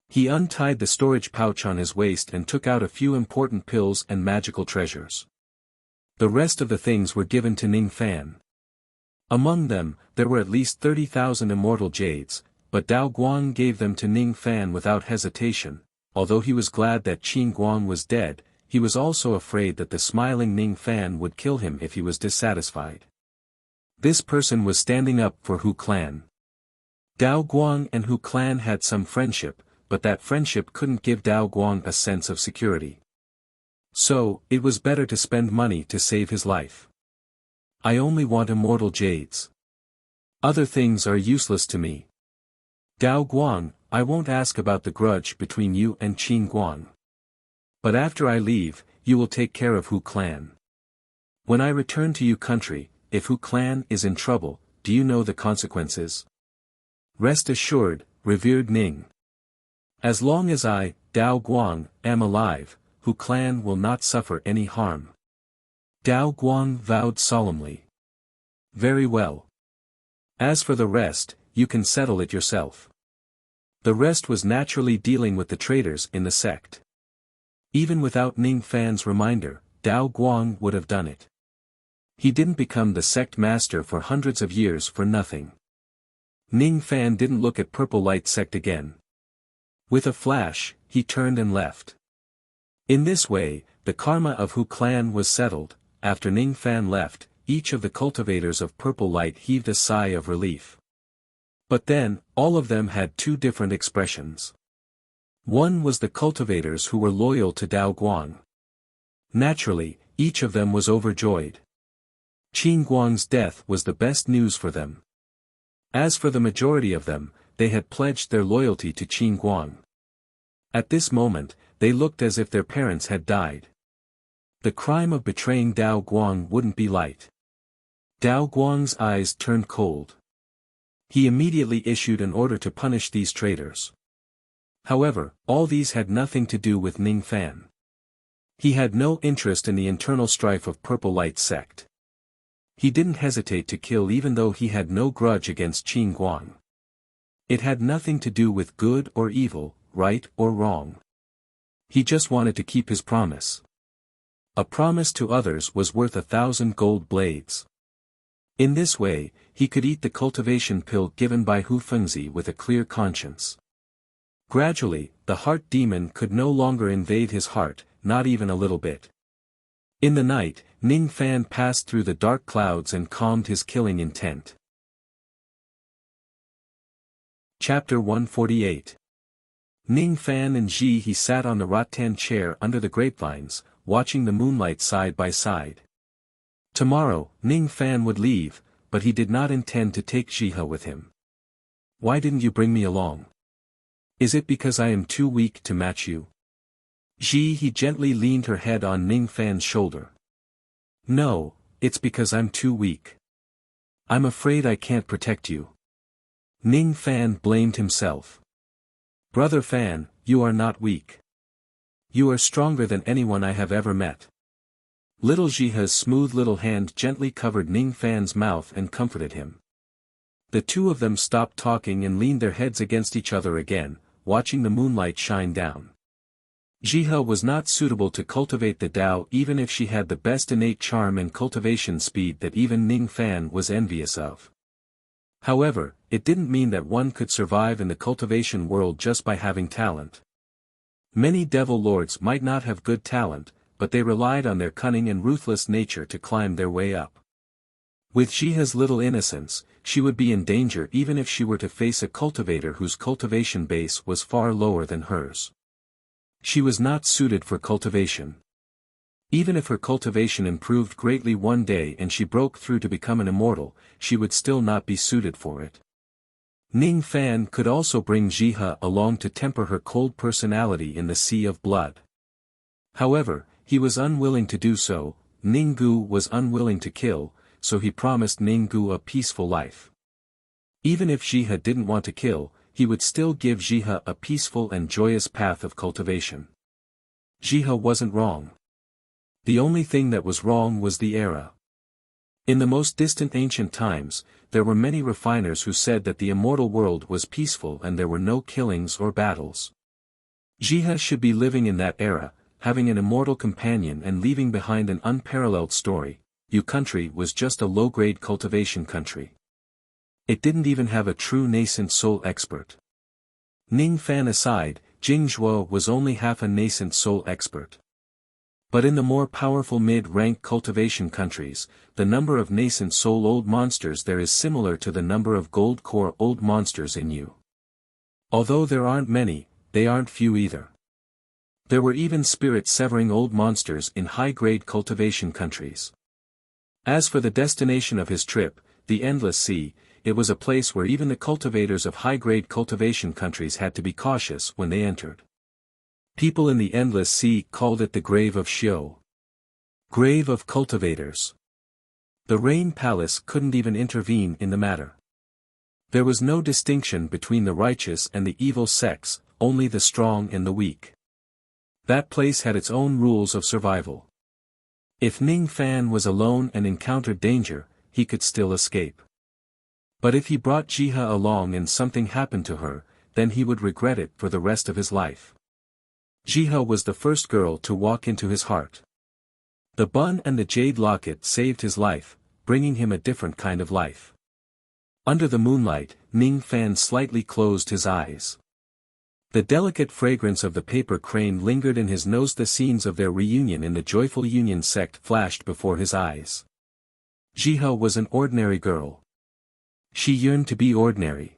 He untied the storage pouch on his waist and took out a few important pills and magical treasures. The rest of the things were given to Ning Fan. Among them, there were at least 30,000 immortal jades, but Dao Guang gave them to Ning Fan without hesitation. Although he was glad that Qin Guang was dead, he was also afraid that the smiling Ning Fan would kill him if he was dissatisfied. This person was standing up for Hu Clan. Dao Guang and Hu Clan had some friendship, but that friendship couldn't give Dao Guang a sense of security. So, it was better to spend money to save his life. I only want immortal jades. Other things are useless to me. Dao Guang, I won't ask about the grudge between you and Qin Guang. But after I leave, you will take care of Hu Clan. When I return to Yu country, if Hu Clan is in trouble, do you know the consequences? Rest assured, revered Ning. As long as I, Dao Guang, am alive, Hu Clan will not suffer any harm. Dao Guang vowed solemnly. Very well. As for the rest, you can settle it yourself. The rest was naturally dealing with the traitors in the sect. Even without Ning Fan's reminder, Dao Guang would have done it. He didn't become the sect master for hundreds of years for nothing. Ning Fan didn't look at Purple Light Sect again. With a flash, he turned and left. In this way, the karma of Hu Clan was settled. After Ning Fan left, each of the cultivators of Purple Light heaved a sigh of relief. But then, all of them had two different expressions. One was the cultivators who were loyal to Dao Guang. Naturally, each of them was overjoyed. Qin Guang's death was the best news for them. As for the majority of them, they had pledged their loyalty to Qin Guang. At this moment, they looked as if their parents had died. The crime of betraying Dao Guang wouldn't be light. Dao Guang's eyes turned cold. He immediately issued an order to punish these traitors. However, all these had nothing to do with Ning Fan. He had no interest in the internal strife of Purple Light Sect. He didn't hesitate to kill even though he had no grudge against Qin Guang. It had nothing to do with good or evil, right or wrong. He just wanted to keep his promise. A promise to others was worth 1,000 gold blades. In this way, he could eat the cultivation pill given by Hu Fengzi with a clear conscience. Gradually, the heart demon could no longer invade his heart, not even a little bit. In the night, Ning Fan passed through the dark clouds and calmed his killing intent. Chapter 148. Ning Fan and Ji He sat on the rattan chair under the grapevines, watching the moonlight side by side. Tomorrow, Ning Fan would leave, but he did not intend to take Jihe with him. Why didn't you bring me along? Is it because I am too weak to match you? Ji He gently leaned her head on Ning Fan's shoulder. No, it's because I'm too weak. I'm afraid I can't protect you. Ning Fan blamed himself. Brother Fan, you are not weak. You are stronger than anyone I have ever met. Little Jihe's smooth little hand gently covered Ning Fan's mouth and comforted him. The two of them stopped talking and leaned their heads against each other again, watching the moonlight shine down. Jihe was not suitable to cultivate the Tao even if she had the best innate charm and cultivation speed that even Ning Fan was envious of. However, it didn't mean that one could survive in the cultivation world just by having talent. Many devil lords might not have good talent, but they relied on their cunning and ruthless nature to climb their way up. With Jihe's little innocence, she would be in danger even if she were to face a cultivator whose cultivation base was far lower than hers. She was not suited for cultivation. Even if her cultivation improved greatly one day and she broke through to become an immortal, she would still not be suited for it. Ning Fan could also bring Jihe along to temper her cold personality in the sea of blood. However, he was unwilling to do so. Ninggu was unwilling to kill, so he promised Ninggu a peaceful life. Even if Jihe didn't want to kill, he would still give Jihe a peaceful and joyous path of cultivation. Jihe wasn't wrong. The only thing that was wrong was the era. In the most distant ancient times, there were many refiners who said that the immortal world was peaceful and there were no killings or battles. Jihe should be living in that era, having an immortal companion and leaving behind an unparalleled story. Yu country was just a low-grade cultivation country. It didn't even have a true nascent soul expert. Ning Fan aside, Jingzhuo was only half a nascent soul expert. But in the more powerful mid-rank cultivation countries, the number of nascent soul old monsters there is similar to the number of gold core old monsters in Yu. Although there aren't many, they aren't few either. There were even spirit-severing old monsters in high-grade cultivation countries. As for the destination of his trip, the Endless Sea, it was a place where even the cultivators of high-grade cultivation countries had to be cautious when they entered. People in the Endless Sea called it the Grave of Xiu. Grave of Cultivators. The Rain Palace couldn't even intervene in the matter. There was no distinction between the righteous and the evil sects, only the strong and the weak. That place had its own rules of survival. If Ning Fan was alone and encountered danger, he could still escape. But if he brought Jihe along and something happened to her, then he would regret it for the rest of his life. Jihe was the first girl to walk into his heart. The bun and the jade locket saved his life, bringing him a different kind of life. Under the moonlight, Ning Fan slightly closed his eyes. The delicate fragrance of the paper crane lingered in his nose. The scenes of their reunion in the Joyful Union sect flashed before his eyes. Jihe was an ordinary girl. She yearned to be ordinary.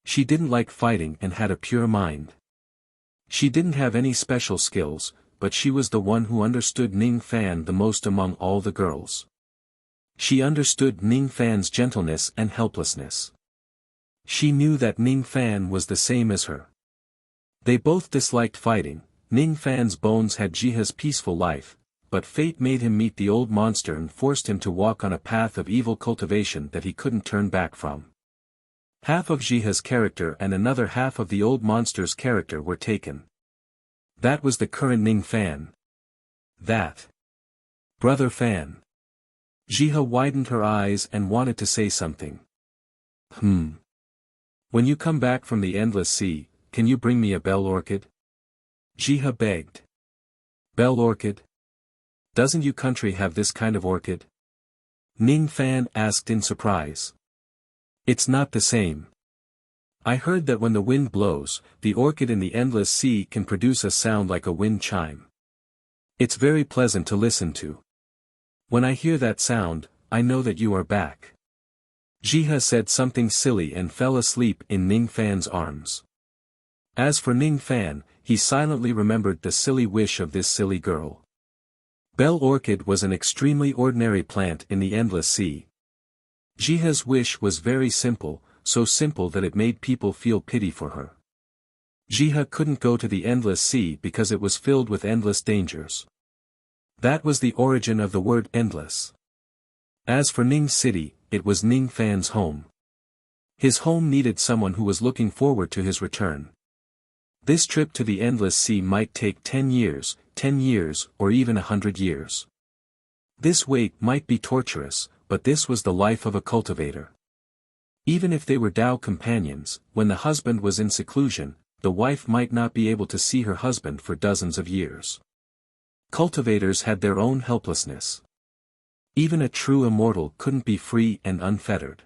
She didn't like fighting and had a pure mind. She didn't have any special skills, but she was the one who understood Ning Fan the most among all the girls. She understood Ning Fan's gentleness and helplessness. She knew that Ning Fan was the same as her. They both disliked fighting. Ning Fan's bones had Jihe's peaceful life, but fate made him meet the old monster and forced him to walk on a path of evil cultivation that he couldn't turn back from. Half of Jihe's character and another half of the old monster's character were taken. That was the current Ning Fan. That. Brother Fan. Jihe widened her eyes and wanted to say something. When you come back from the Endless Sea, can you bring me a bell orchid? Jihe begged. Bell orchid? Doesn't your country have this kind of orchid? Ning Fan asked in surprise. It's not the same. I heard that when the wind blows, the orchid in the Endless Sea can produce a sound like a wind chime. It's very pleasant to listen to. When I hear that sound, I know that you are back. Jihe said something silly and fell asleep in Ning Fan's arms. As for Ning Fan, he silently remembered the silly wish of this silly girl. Bell orchid was an extremely ordinary plant in the Endless Sea. Jihe's wish was very simple, so simple that it made people feel pity for her. Jihe couldn't go to the Endless Sea because it was filled with endless dangers. That was the origin of the word endless. As for Ning City, it was Ning Fan's home. His home needed someone who was looking forward to his return. This trip to the Endless Sea might take 10 years, or even 100 years. This wait might be torturous, but this was the life of a cultivator. Even if they were Tao companions, when the husband was in seclusion, the wife might not be able to see her husband for dozens of years. Cultivators had their own helplessness. Even a true immortal couldn't be free and unfettered.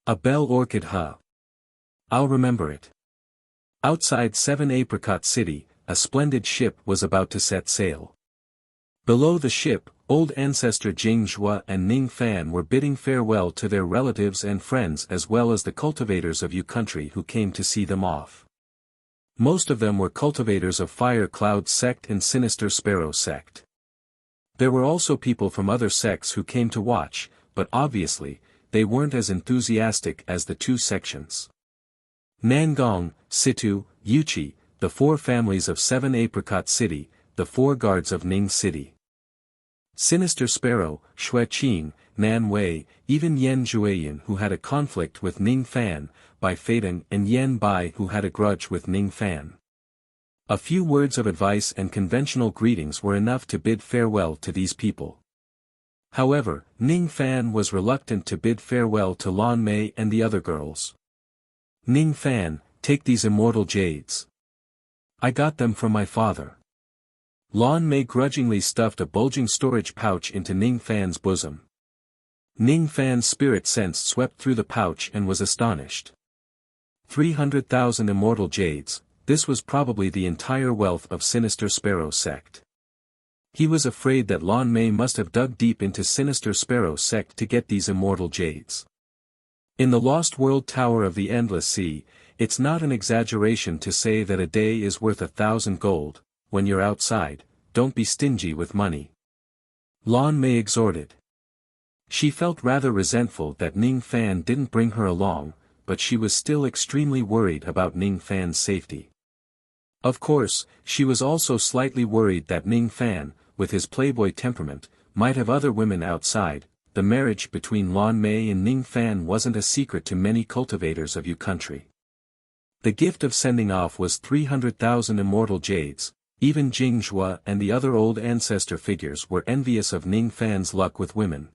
A bell orchid, huh? I'll remember it. Outside 7 Apricot City, a splendid ship was about to set sail. Below the ship, old ancestor Jing Zhua and Ning Fan were bidding farewell to their relatives and friends as well as the cultivators of Yu country who came to see them off. Most of them were cultivators of Fire Cloud sect and Sinister Sparrow sect. There were also people from other sects who came to watch, but obviously, they weren't as enthusiastic as the two sections. Nangong, Situ, Yuchi, the four families of 7 Apricot City, the four guards of Ning City. Sinister Sparrow, Xueqing, Nan Wei, even Yan Zhuoyan who had a conflict with Ning Fan, Bai Feidong and Yan Bai who had a grudge with Ning Fan. A few words of advice and conventional greetings were enough to bid farewell to these people. However, Ning Fan was reluctant to bid farewell to Lan Mei and the other girls. Ning Fan, take these immortal jades. I got them from my father. Lan Mei grudgingly stuffed a bulging storage pouch into Ning Fan's bosom. Ning Fan's spirit sense swept through the pouch and was astonished. 300,000 immortal jades, this was probably the entire wealth of Sinister Sparrow sect. He was afraid that Lan Mei must have dug deep into Sinister Sparrow sect to get these immortal jades. In the Lost World Tower of the Endless Sea, it's not an exaggeration to say that a day is worth 1,000 gold. When you're outside, don't be stingy with money. Lan Mei exhorted. She felt rather resentful that Ning Fan didn't bring her along, but she was still extremely worried about Ning Fan's safety. Of course, she was also slightly worried that Ning Fan, with his playboy temperament, might have other women outside. The marriage between Lan Mei and Ning Fan wasn't a secret to many cultivators of Yu country. The gift of sending off was 300,000 immortal jades. Even Jing Zhua and the other old ancestor figures were envious of Ning Fan's luck with women.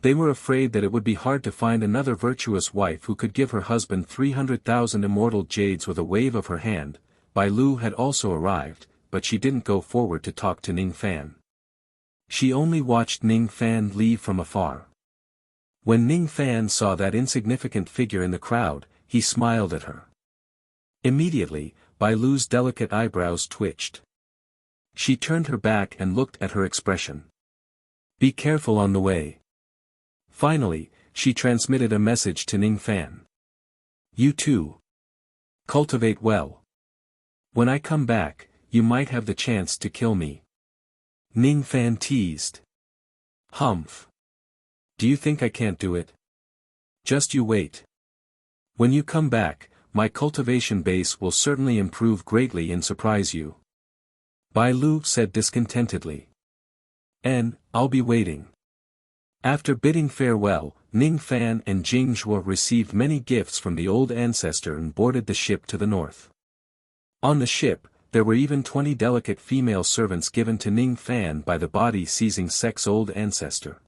They were afraid that it would be hard to find another virtuous wife who could give her husband 300,000 immortal jades with a wave of her hand. Bai Lu had also arrived, but she didn't go forward to talk to Ning Fan. She only watched Ning Fan leave from afar. When Ning Fan saw that insignificant figure in the crowd, he smiled at her. Immediately, Bai Lu's delicate eyebrows twitched. She turned her back and looked at her expression. Be careful on the way. Finally, she transmitted a message to Ning Fan. You too. Cultivate well. When I come back, you might have the chance to kill me. Ning Fan teased. Humph. Do you think I can't do it? Just you wait. When you come back, my cultivation base will certainly improve greatly and surprise you. Bai Lu said discontentedly. And, I'll be waiting. After bidding farewell, Ning Fan and Jing Zhua received many gifts from the old ancestor and boarded the ship to the north. On the ship, there were even 20 delicate female servants given to Ning Fan by the body-seizing sex old ancestor.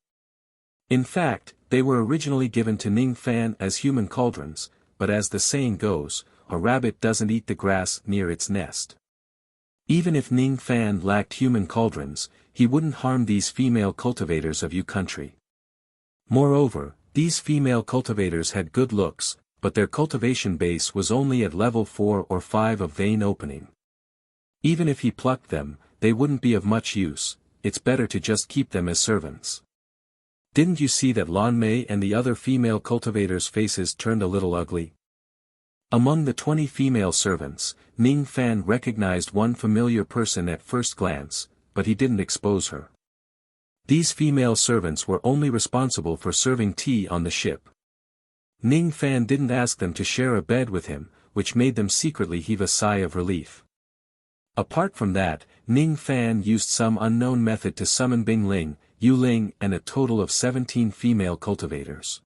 In fact, they were originally given to Ning Fan as human cauldrons, but as the saying goes, a rabbit doesn't eat the grass near its nest. Even if Ning Fan lacked human cauldrons, he wouldn't harm these female cultivators of Yu country. Moreover, these female cultivators had good looks, but their cultivation base was only at level 4 or 5 of vein opening. Even if he plucked them, they wouldn't be of much use. It's better to just keep them as servants. Didn't you see that Lan Mei and the other female cultivators' faces turned a little ugly? Among the 20 female servants, Ning Fan recognized one familiar person at first glance, but he didn't expose her. These female servants were only responsible for serving tea on the ship. Ning Fan didn't ask them to share a bed with him, which made them secretly heave a sigh of relief. Apart from that, Ning Fan used some unknown method to summon Bing Ling, Yu Ling and a total of 17 female cultivators.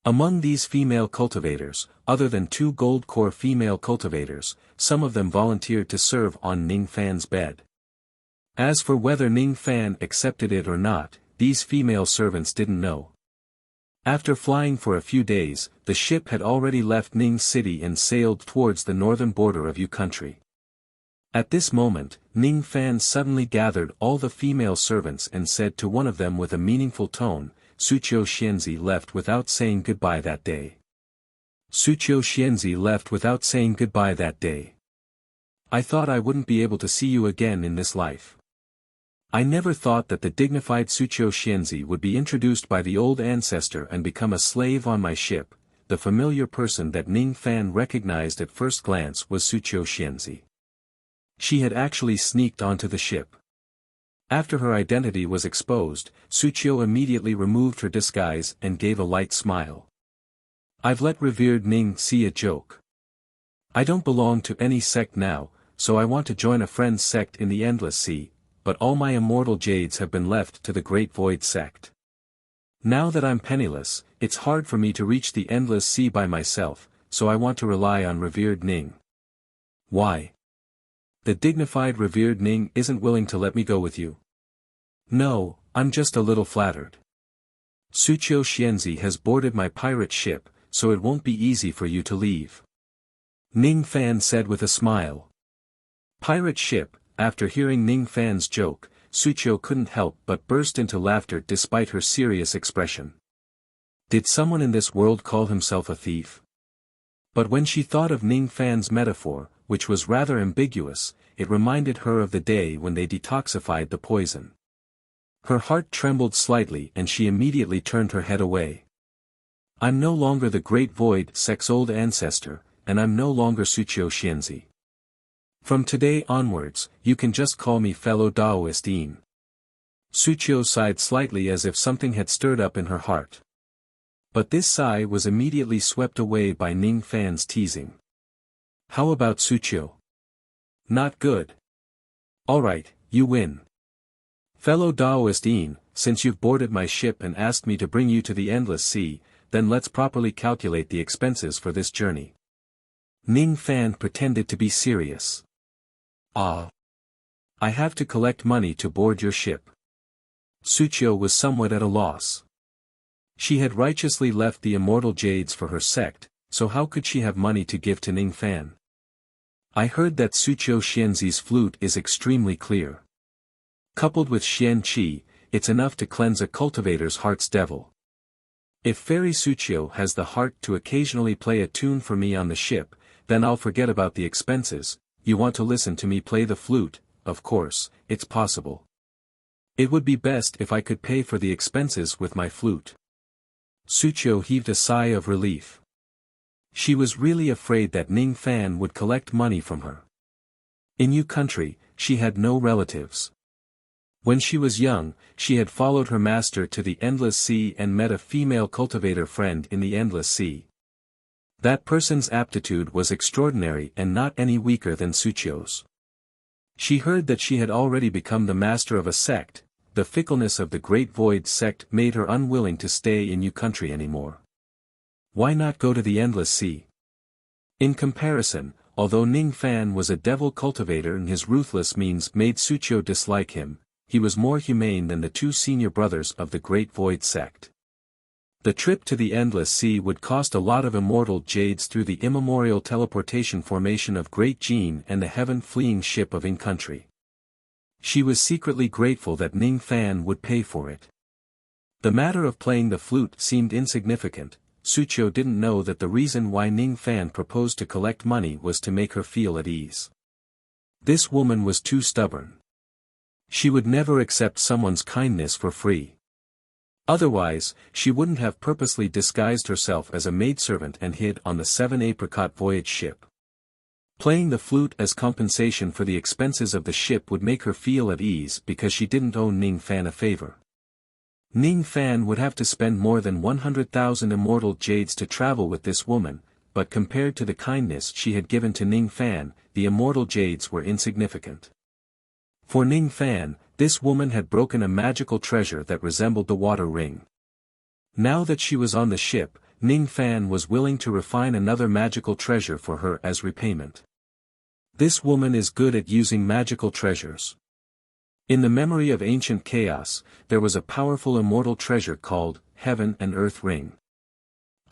Among these female cultivators, other than 2 gold core female cultivators, some of them volunteered to serve on Ning Fan's bed. As for whether Ning Fan accepted it or not, these female servants didn't know. After flying for a few days, the ship had already left Ning City and sailed towards the northern border of Yu country. At this moment, Ning Fan suddenly gathered all the female servants and said to one of them with a meaningful tone, Suqiu Xianzi left without saying goodbye that day. Suqiu Xianzi left without saying goodbye that day. I thought I wouldn't be able to see you again in this life. I never thought that the dignified Suqiu Xianzi would be introduced by the old ancestor and become a slave on my ship. The familiar person that Ning Fan recognized at first glance was Suqiu Xianzi. She had actually sneaked onto the ship. After her identity was exposed, Suqiu immediately removed her disguise and gave a light smile. I've let revered Ning see a joke. I don't belong to any sect now, so I want to join a friend's sect in the Endless Sea, but all my immortal jades have been left to the Great Void sect. Now that I'm penniless, it's hard for me to reach the Endless Sea by myself, so I want to rely on revered Ning. Why? The dignified revered Ning isn't willing to let me go with you. No, I'm just a little flattered. Suqiu Xianzi has boarded my pirate ship, so it won't be easy for you to leave. Ning Fan said with a smile. Pirate ship. After hearing Ning Fan's joke, Suqiu couldn't help but burst into laughter despite her serious expression. Did someone in this world call himself a thief? But when she thought of Ning Fan's metaphor, which was rather ambiguous, it reminded her of the day when they detoxified the poison. Her heart trembled slightly and she immediately turned her head away. I'm no longer the Great Void sect's old ancestor, and I'm no longer Suqiu Xianzi. From today onwards, you can just call me fellow Daoist Yin. Suqiu sighed slightly as if something had stirred up in her heart. But this sigh was immediately swept away by Ning Fan's teasing. How about Suqiu? Not good. Alright, you win. Fellow Daoist Yin, since you've boarded my ship and asked me to bring you to the Endless Sea, then let's properly calculate the expenses for this journey. Ning Fan pretended to be serious. I have to collect money to board your ship. Suqiu was somewhat at a loss. She had righteously left the immortal jades for her sect, so how could she have money to give to Ning Fan? I heard that Suqiu Xianzi's flute is extremely clear. Coupled with Xian Qi, it's enough to cleanse a cultivator's heart's devil. If Fairy Suqiu has the heart to occasionally play a tune for me on the ship, then I'll forget about the expenses. You want to listen to me play the flute? Of course, it's possible. It would be best if I could pay for the expenses with my flute. Suqiu heaved a sigh of relief. She was really afraid that Ning Fan would collect money from her. In Yu country, she had no relatives. When she was young, she had followed her master to the Endless Sea and met a female cultivator friend in the Endless Sea. That person's aptitude was extraordinary and not any weaker than Suqiu's. She heard that she had already become the master of a sect. The fickleness of the Great Void sect made her unwilling to stay in Yu country anymore. Why not go to the Endless Sea? In comparison, although Ning Fan was a devil cultivator and his ruthless means made Suqiu dislike him, he was more humane than the two senior brothers of the Great Void sect. The trip to the Endless Sea would cost a lot of immortal jades through the immemorial teleportation formation of Great Jin and the heaven-fleeing ship of Yin country. She was secretly grateful that Ning Fan would pay for it. The matter of playing the flute seemed insignificant. Suqiu didn't know that the reason why Ning Fan proposed to collect money was to make her feel at ease. This woman was too stubborn. She would never accept someone's kindness for free. Otherwise, she wouldn't have purposely disguised herself as a maidservant and hid on the 7-apricot voyage ship. Playing the flute as compensation for the expenses of the ship would make her feel at ease because she didn't owe Ning Fan a favor. Ning Fan would have to spend more than 100,000 immortal jades to travel with this woman, but compared to the kindness she had given to Ning Fan, the immortal jades were insignificant. For Ning Fan, this woman had broken a magical treasure that resembled the water ring. Now that she was on the ship, Ning Fan was willing to refine another magical treasure for her as repayment. This woman is good at using magical treasures. In the memory of ancient chaos, there was a powerful immortal treasure called Heaven and Earth Ring.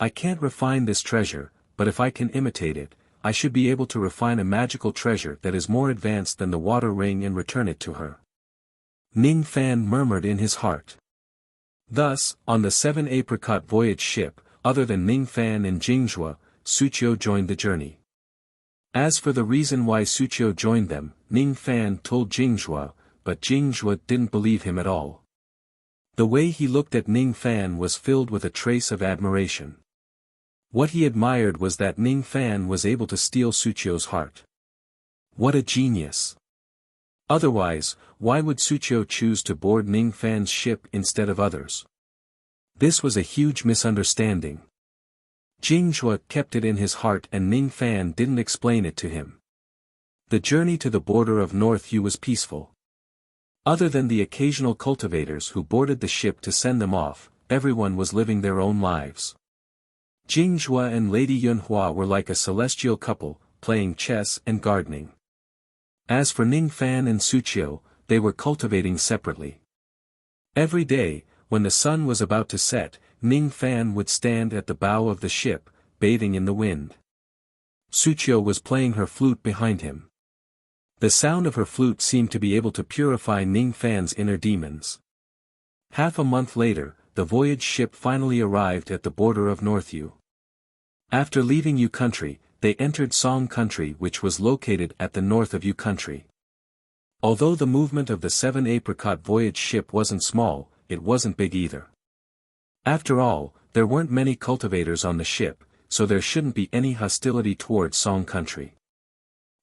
I can't refine this treasure, but if I can imitate it, I should be able to refine a magical treasure that is more advanced than the water ring and return it to her. Ning Fan murmured in his heart. Thus, on the 7-apricot voyage ship, other than Ning Fan and Jingjue, Suqiu joined the journey. As for the reason why Suqiu joined them, Ning Fan told Jingjue, but Jing Zhuo didn't believe him at all. The way he looked at Ning Fan was filled with a trace of admiration. What he admired was that Ning Fan was able to steal Suqiu's heart. What a genius! Otherwise, why would Suqiu choose to board Ning Fan's ship instead of others? This was a huge misunderstanding. Jing Zhuo kept it in his heart and Ning Fan didn't explain it to him. The journey to the border of North Yu was peaceful. Other than the occasional cultivators who boarded the ship to send them off, everyone was living their own lives. Jing Zhuo and Lady Yunhua were like a celestial couple, playing chess and gardening. As for Ning Fan and Suqiu, they were cultivating separately. Every day, when the sun was about to set, Ning Fan would stand at the bow of the ship, bathing in the wind. Suqiu was playing her flute behind him. The sound of her flute seemed to be able to purify Ning Fan's inner demons. Half a month later, the voyage ship finally arrived at the border of North Yu. After leaving Yu country, they entered Song country, which was located at the north of Yu country. Although the movement of the 7 apricot voyage ship wasn't small, it wasn't big either. After all, there weren't many cultivators on the ship, so there shouldn't be any hostility towards Song country.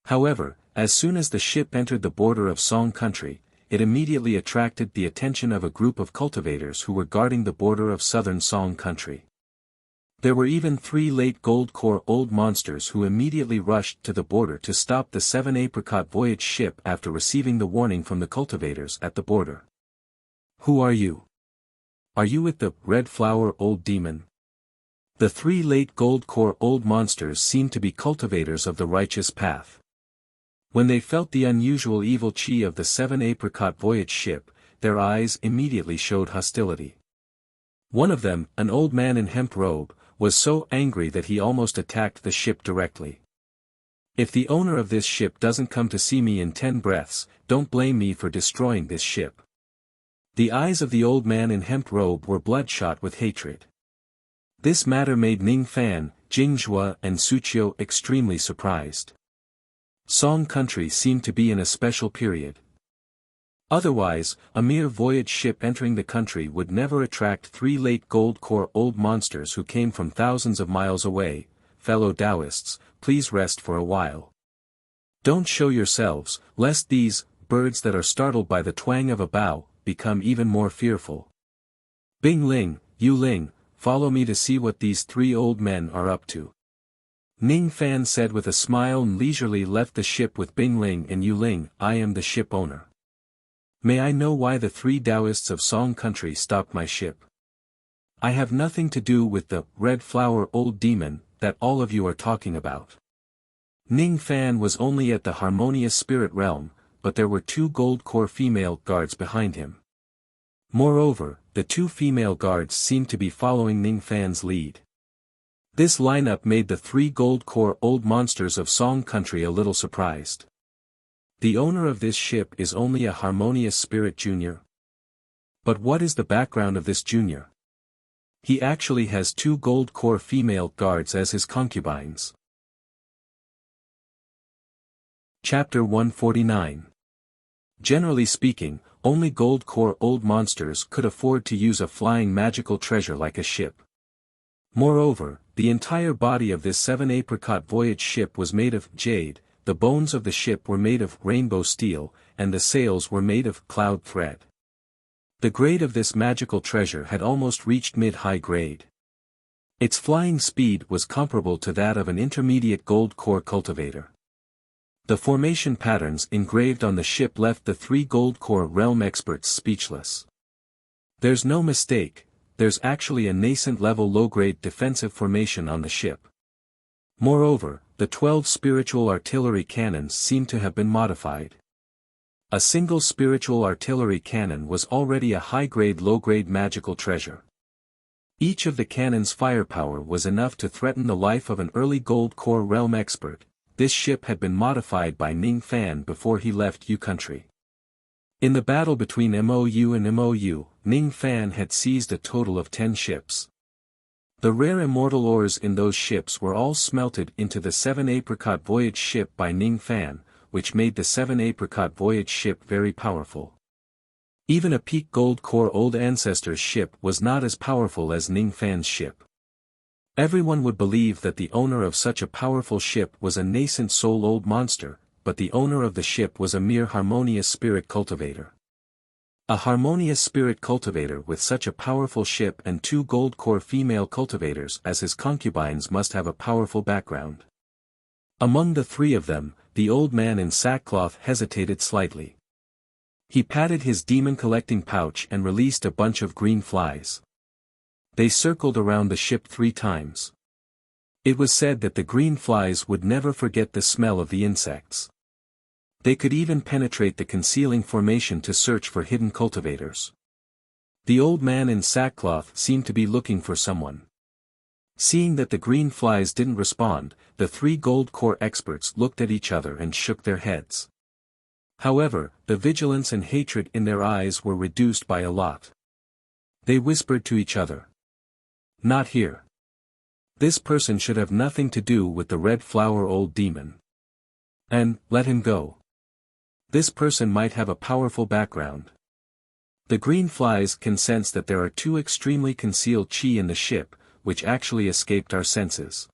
However, as soon as the ship entered the border of Song country, it immediately attracted the attention of a group of cultivators who were guarding the border of southern Song country. There were even 3 late gold core old monsters who immediately rushed to the border to stop the 7 apricot voyage ship after receiving the warning from the cultivators at the border. Who are you? Are you with the red flower old demon? The 3 late gold core old monsters seemed to be cultivators of the righteous path. When they felt the unusual evil chi of the 7 apricot voyage ship, their eyes immediately showed hostility. One of them, an old man in hemp robe, was so angry that he almost attacked the ship directly. If the owner of this ship doesn't come to see me in 10 breaths, don't blame me for destroying this ship. The eyes of the old man in hemp robe were bloodshot with hatred. This matter made Ning Fan, Jing Zhuo and Suqiu extremely surprised. Song country seemed to be in a special period. Otherwise, a mere voyage ship entering the country would never attract 3 late gold core old monsters who came from thousands of miles away. Fellow Taoists, please rest for a while. Don't show yourselves, lest these birds that are startled by the twang of a bow become even more fearful. Bing Ling, Yu Ling, follow me to see what these 3 old men are up to. Ning Fan said with a smile and leisurely left the ship with Bing Ling and Yu Ling. I am the ship owner. May I know why the 3 Taoists of Song country stopped my ship? I have nothing to do with the red flower old demon that all of you are talking about. Ning Fan was only at the harmonious spirit realm, but there were 2 gold core female guards behind him. Moreover, the 2 female guards seemed to be following Ning Fan's lead. This lineup made the 3 gold core old monsters of Song country a little surprised. The owner of this ship is only a harmonious spirit junior. But what is the background of this junior? He actually has 2 gold core female guards as his concubines. Chapter 149. Generally speaking, only gold core old monsters could afford to use a flying magical treasure like a ship. Moreover, the entire body of this 7 apricot voyage ship was made of jade, the bones of the ship were made of rainbow steel, and the sails were made of cloud thread. The grade of this magical treasure had almost reached mid-high grade. Its flying speed was comparable to that of an intermediate gold core cultivator. The formation patterns engraved on the ship left the 3 gold core realm experts speechless. There's no mistake, there's actually a nascent level low-grade defensive formation on the ship. Moreover, the 12 spiritual artillery cannons seem to have been modified. A single spiritual artillery cannon was already a high-grade low-grade magical treasure. Each of the cannons' firepower was enough to threaten the life of an early gold core realm expert. This ship had been modified by Ning Fan before he left Yu country. In the battle between MOU and MOU, Ning Fan had seized a total of 10 ships. The rare immortal ores in those ships were all smelted into the 7 apricot voyage ship by Ning Fan, which made the 7 Apricot Voyage ship very powerful. Even a peak gold core Old Ancestor's ship was not as powerful as Ning Fan's ship. Everyone would believe that the owner of such a powerful ship was a nascent soul old monster, but the owner of the ship was a mere harmonious spirit cultivator. A harmonious spirit cultivator with such a powerful ship and 2 gold core female cultivators as his concubines must have a powerful background. Among the 3 of them, the old man in sackcloth hesitated slightly. He patted his demon-collecting pouch and released a bunch of green flies. They circled around the ship 3 times. It was said that the green flies would never forget the smell of the insects. They could even penetrate the concealing formation to search for hidden cultivators. The old man in sackcloth seemed to be looking for someone. Seeing that the green flies didn't respond, the 3 gold core experts looked at each other and shook their heads. However, the vigilance and hatred in their eyes were reduced by a lot. They whispered to each other. Not here. This person should have nothing to do with the red flower old demon. And, let him go. This person might have a powerful background. The green flies can sense that there are 2 extremely concealed chi in the ship, which actually escaped our senses.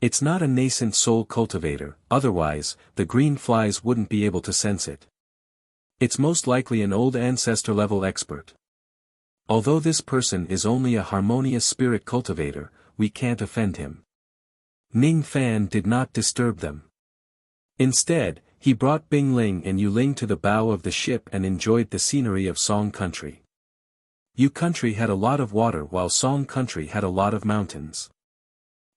It's not a nascent soul cultivator, otherwise, the green flies wouldn't be able to sense it. It's most likely an old ancestor level expert. Although this person is only a harmonious spirit cultivator, we can't offend him. Ning Fan did not disturb them. Instead, he brought Bing Ling and Yu Ling to the bow of the ship and enjoyed the scenery of Song Country. Yu Country had a lot of water while Song Country had a lot of mountains.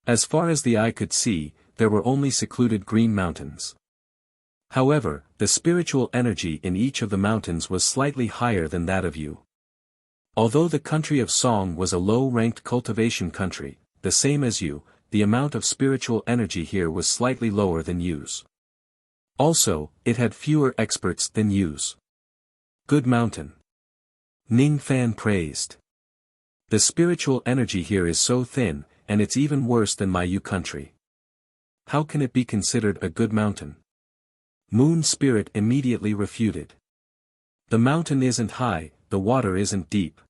As far as the eye could see, there were only secluded green mountains. However, the spiritual energy in each of the mountains was slightly higher than that of Yu. Although the country of Song was a low-ranked cultivation country, the same as Yu, the amount of spiritual energy here was slightly lower than Yu's. Also, it had fewer experts than Yu's. Good mountain. Ning Fan praised. The spiritual energy here is so thin, and it's even worse than my Yu country. How can it be considered a good mountain? Moon Spirit immediately refuted. The mountain isn't high, the water isn't deep.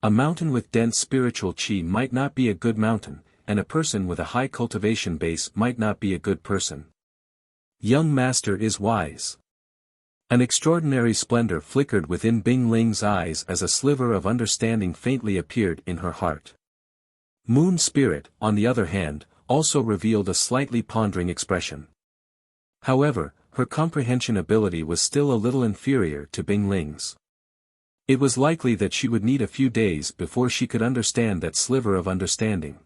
A mountain with dense spiritual chi might not be a good mountain, and a person with a high cultivation base might not be a good person. Young master is wise. An extraordinary splendor flickered within Bing Ling's eyes as a sliver of understanding faintly appeared in her heart. Moon Spirit, on the other hand, also revealed a slightly pondering expression. However, her comprehension ability was still a little inferior to Bing Ling's. It was likely that she would need a few days before she could understand that sliver of understanding.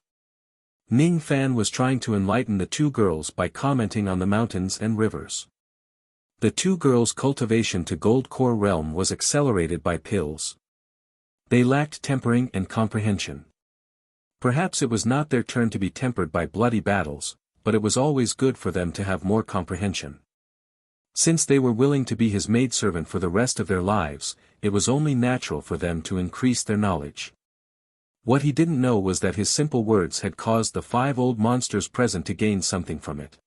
Ning Fan was trying to enlighten the 2 girls by commenting on the mountains and rivers. The 2 girls' cultivation to gold core realm was accelerated by pills. They lacked tempering and comprehension. Perhaps it was not their turn to be tempered by bloody battles, but it was always good for them to have more comprehension. Since they were willing to be his maidservant for the rest of their lives, it was only natural for them to increase their knowledge. What he didn't know was that his simple words had caused the 5 old monsters present to gain something from it.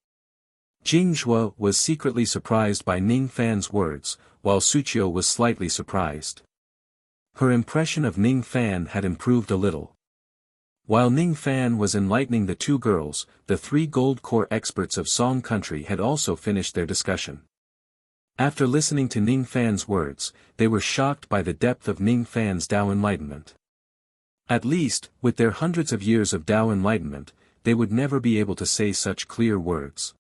Jing Zhuo was secretly surprised by Ning Fan's words, while Suqiu was slightly surprised. Her impression of Ning Fan had improved a little. While Ning Fan was enlightening the 2 girls, the 3 gold core experts of Song Country had also finished their discussion. After listening to Ning Fan's words, they were shocked by the depth of Ning Fan's Tao enlightenment. At least, with their hundreds of years of Tao enlightenment, they would never be able to say such clear words.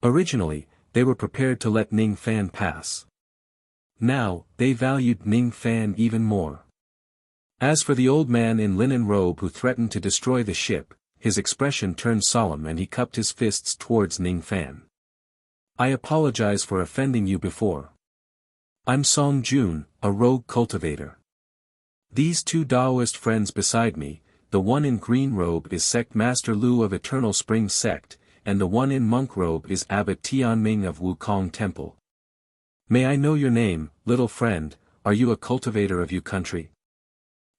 Originally, they were prepared to let Ning Fan pass. Now, they valued Ning Fan even more. As for the old man in linen robe who threatened to destroy the ship, his expression turned solemn and he cupped his fists towards Ning Fan. I apologize for offending you before. I'm Song Jun, a rogue cultivator. These 2 Taoist friends beside me, the one in green robe is Sect Master Lu of Eternal Spring Sect, and the one in monk robe is Abbot Tianming of Wukong Temple. May I know your name, little friend, are you a cultivator of Yu country?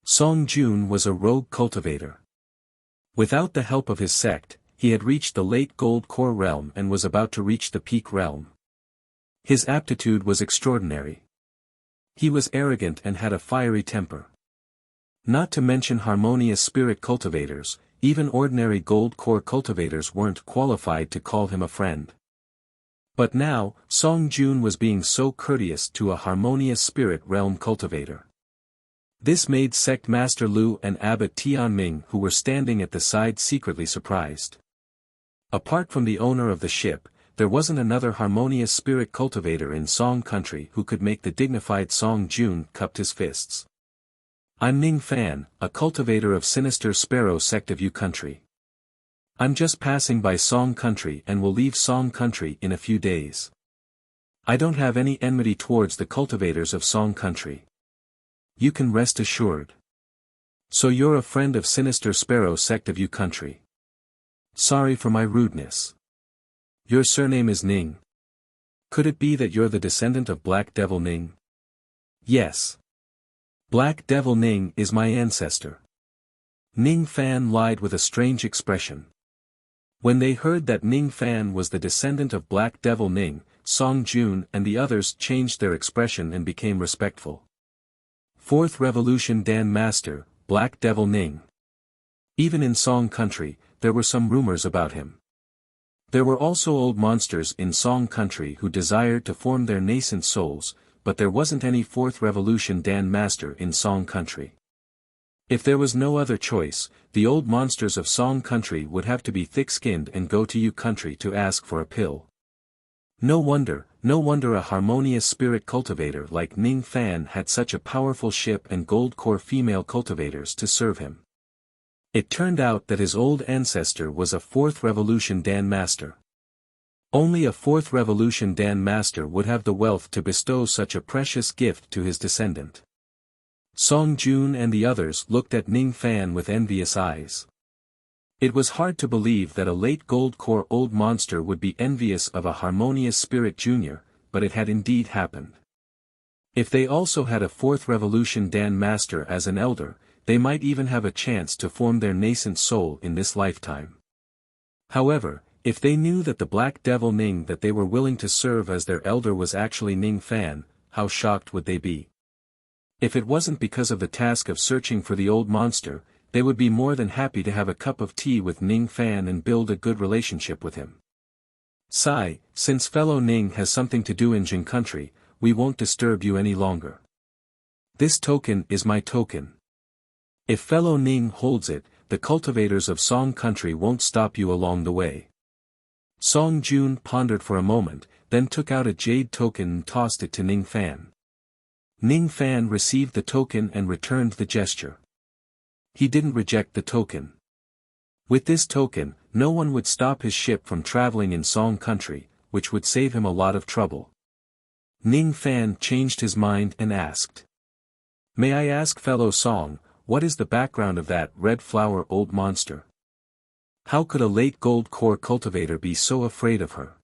Song Jun was a rogue cultivator. Without the help of his sect, he had reached the late gold core realm and was about to reach the peak realm. His aptitude was extraordinary. He was arrogant and had a fiery temper. Not to mention harmonious spirit cultivators, even ordinary gold core cultivators weren't qualified to call him a friend. But now, Song Jun was being so courteous to a harmonious spirit realm cultivator. This made Sect Master Lu and Abbot Tianming, who were standing at the side, secretly surprised. Apart from the owner of the ship, there wasn't another harmonious spirit cultivator in Song country who could make the dignified Song Jun cup his fists. I'm Ning Fan, a cultivator of Sinister Sparrow sect of Yu country. I'm just passing by Song country and will leave Song country in a few days. I don't have any enmity towards the cultivators of Song country. You can rest assured. So you're a friend of Sinister Sparrow sect of Yu country. Sorry for my rudeness. Your surname is Ning. Could it be that you're the descendant of Black Devil Ning? Yes. Black Devil Ning is my ancestor. Ning Fan lied with a strange expression. When they heard that Ning Fan was the descendant of Black Devil Ning, Song Jun and the others changed their expression and became respectful. Fourth Revolution Dan Master, Black Devil Ning. Even in Song country, there were some rumors about him. There were also old monsters in Song country who desired to form their nascent souls, but there wasn't any Fourth Revolution Dan Master in Song country. If there was no other choice, the old monsters of Song country would have to be thick-skinned and go to Yu country to ask for a pill. No wonder a harmonious spirit cultivator like Ning Fan had such a powerful ship and gold core female cultivators to serve him. It turned out that his old ancestor was a Fourth Revolution Dan Master. Only a Fourth Revolution Dan Master would have the wealth to bestow such a precious gift to his descendant. Song Jun and the others looked at Ning Fan with envious eyes. It was hard to believe that a late gold core old monster would be envious of a harmonious spirit junior, but it had indeed happened. If they also had a Fourth Revolution Dan Master as an elder, they might even have a chance to form their nascent soul in this lifetime. However, if they knew that the Black Devil Ning that they were willing to serve as their elder was actually Ning Fan, how shocked would they be? If it wasn't because of the task of searching for the old monster, they would be more than happy to have a cup of tea with Ning Fan and build a good relationship with him. Sigh, since fellow Ning has something to do in Jin country, we won't disturb you any longer. This token is my token. If fellow Ning holds it, the cultivators of Song country won't stop you along the way. Song Jun pondered for a moment, then took out a jade token and tossed it to Ning Fan. Ning Fan received the token and returned the gesture. He didn't reject the token. With this token, no one would stop his ship from traveling in Song country, which would save him a lot of trouble. Ning Fan changed his mind and asked. May I ask fellow Song, what is the background of that red flower old monster? How could a late gold core cultivator be so afraid of her?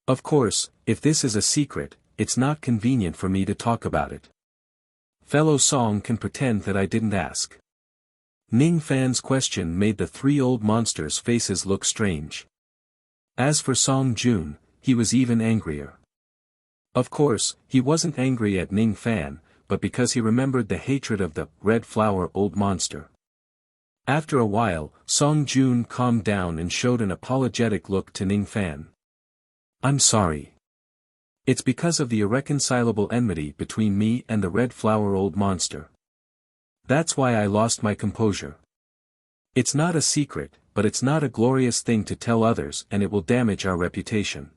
Of course, if this is a secret, it's not convenient for me to talk about it. Fellow Song can pretend that I didn't ask. Ning Fan's question made the three old monsters' faces look strange. As for Song Jun, he was even angrier. Of course, he wasn't angry at Ning Fan, but because he remembered the hatred of the red flower old monster. After a while, Song Jun calmed down and showed an apologetic look to Ning Fan. I'm sorry. It's because of the irreconcilable enmity between me and the red flower old monster. That's why I lost my composure. It's not a secret, but it's not a glorious thing to tell others and it will damage our reputation.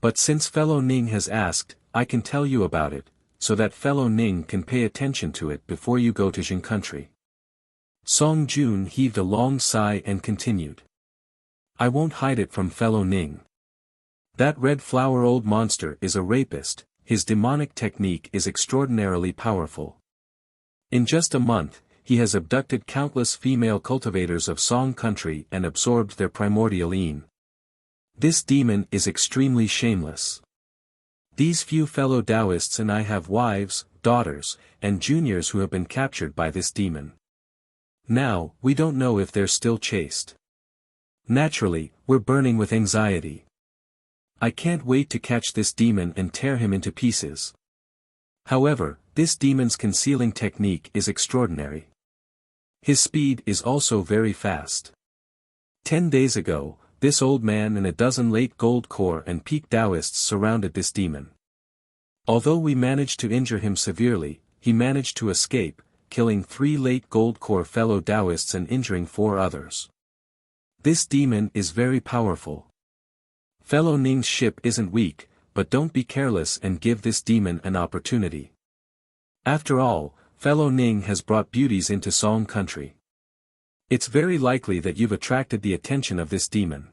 But since fellow Ning has asked, I can tell you about it, so that fellow Ning can pay attention to it before you go to Jin country. Song Jun heaved a long sigh and continued. I won't hide it from fellow Ning. That red flower old monster is a rapist, his demonic technique is extraordinarily powerful. In just a month, he has abducted countless female cultivators of Song country and absorbed their primordial yin. This demon is extremely shameless. These few fellow Taoists and I have wives, daughters, and juniors who have been captured by this demon. Now, we don't know if they're still chaste. Naturally, we're burning with anxiety. I can't wait to catch this demon and tear him into pieces. However, this demon's concealing technique is extraordinary. His speed is also very fast. 10 days ago, this old man and a dozen late gold core and peak Taoists surrounded this demon. Although we managed to injure him severely, he managed to escape, killing 3 late gold core fellow Taoists and injuring 4 others. This demon is very powerful. Fellow Ning's ship isn't weak, but don't be careless and give this demon an opportunity. After all, fellow Ning has brought beauties into Song country. It's very likely that you've attracted the attention of this demon.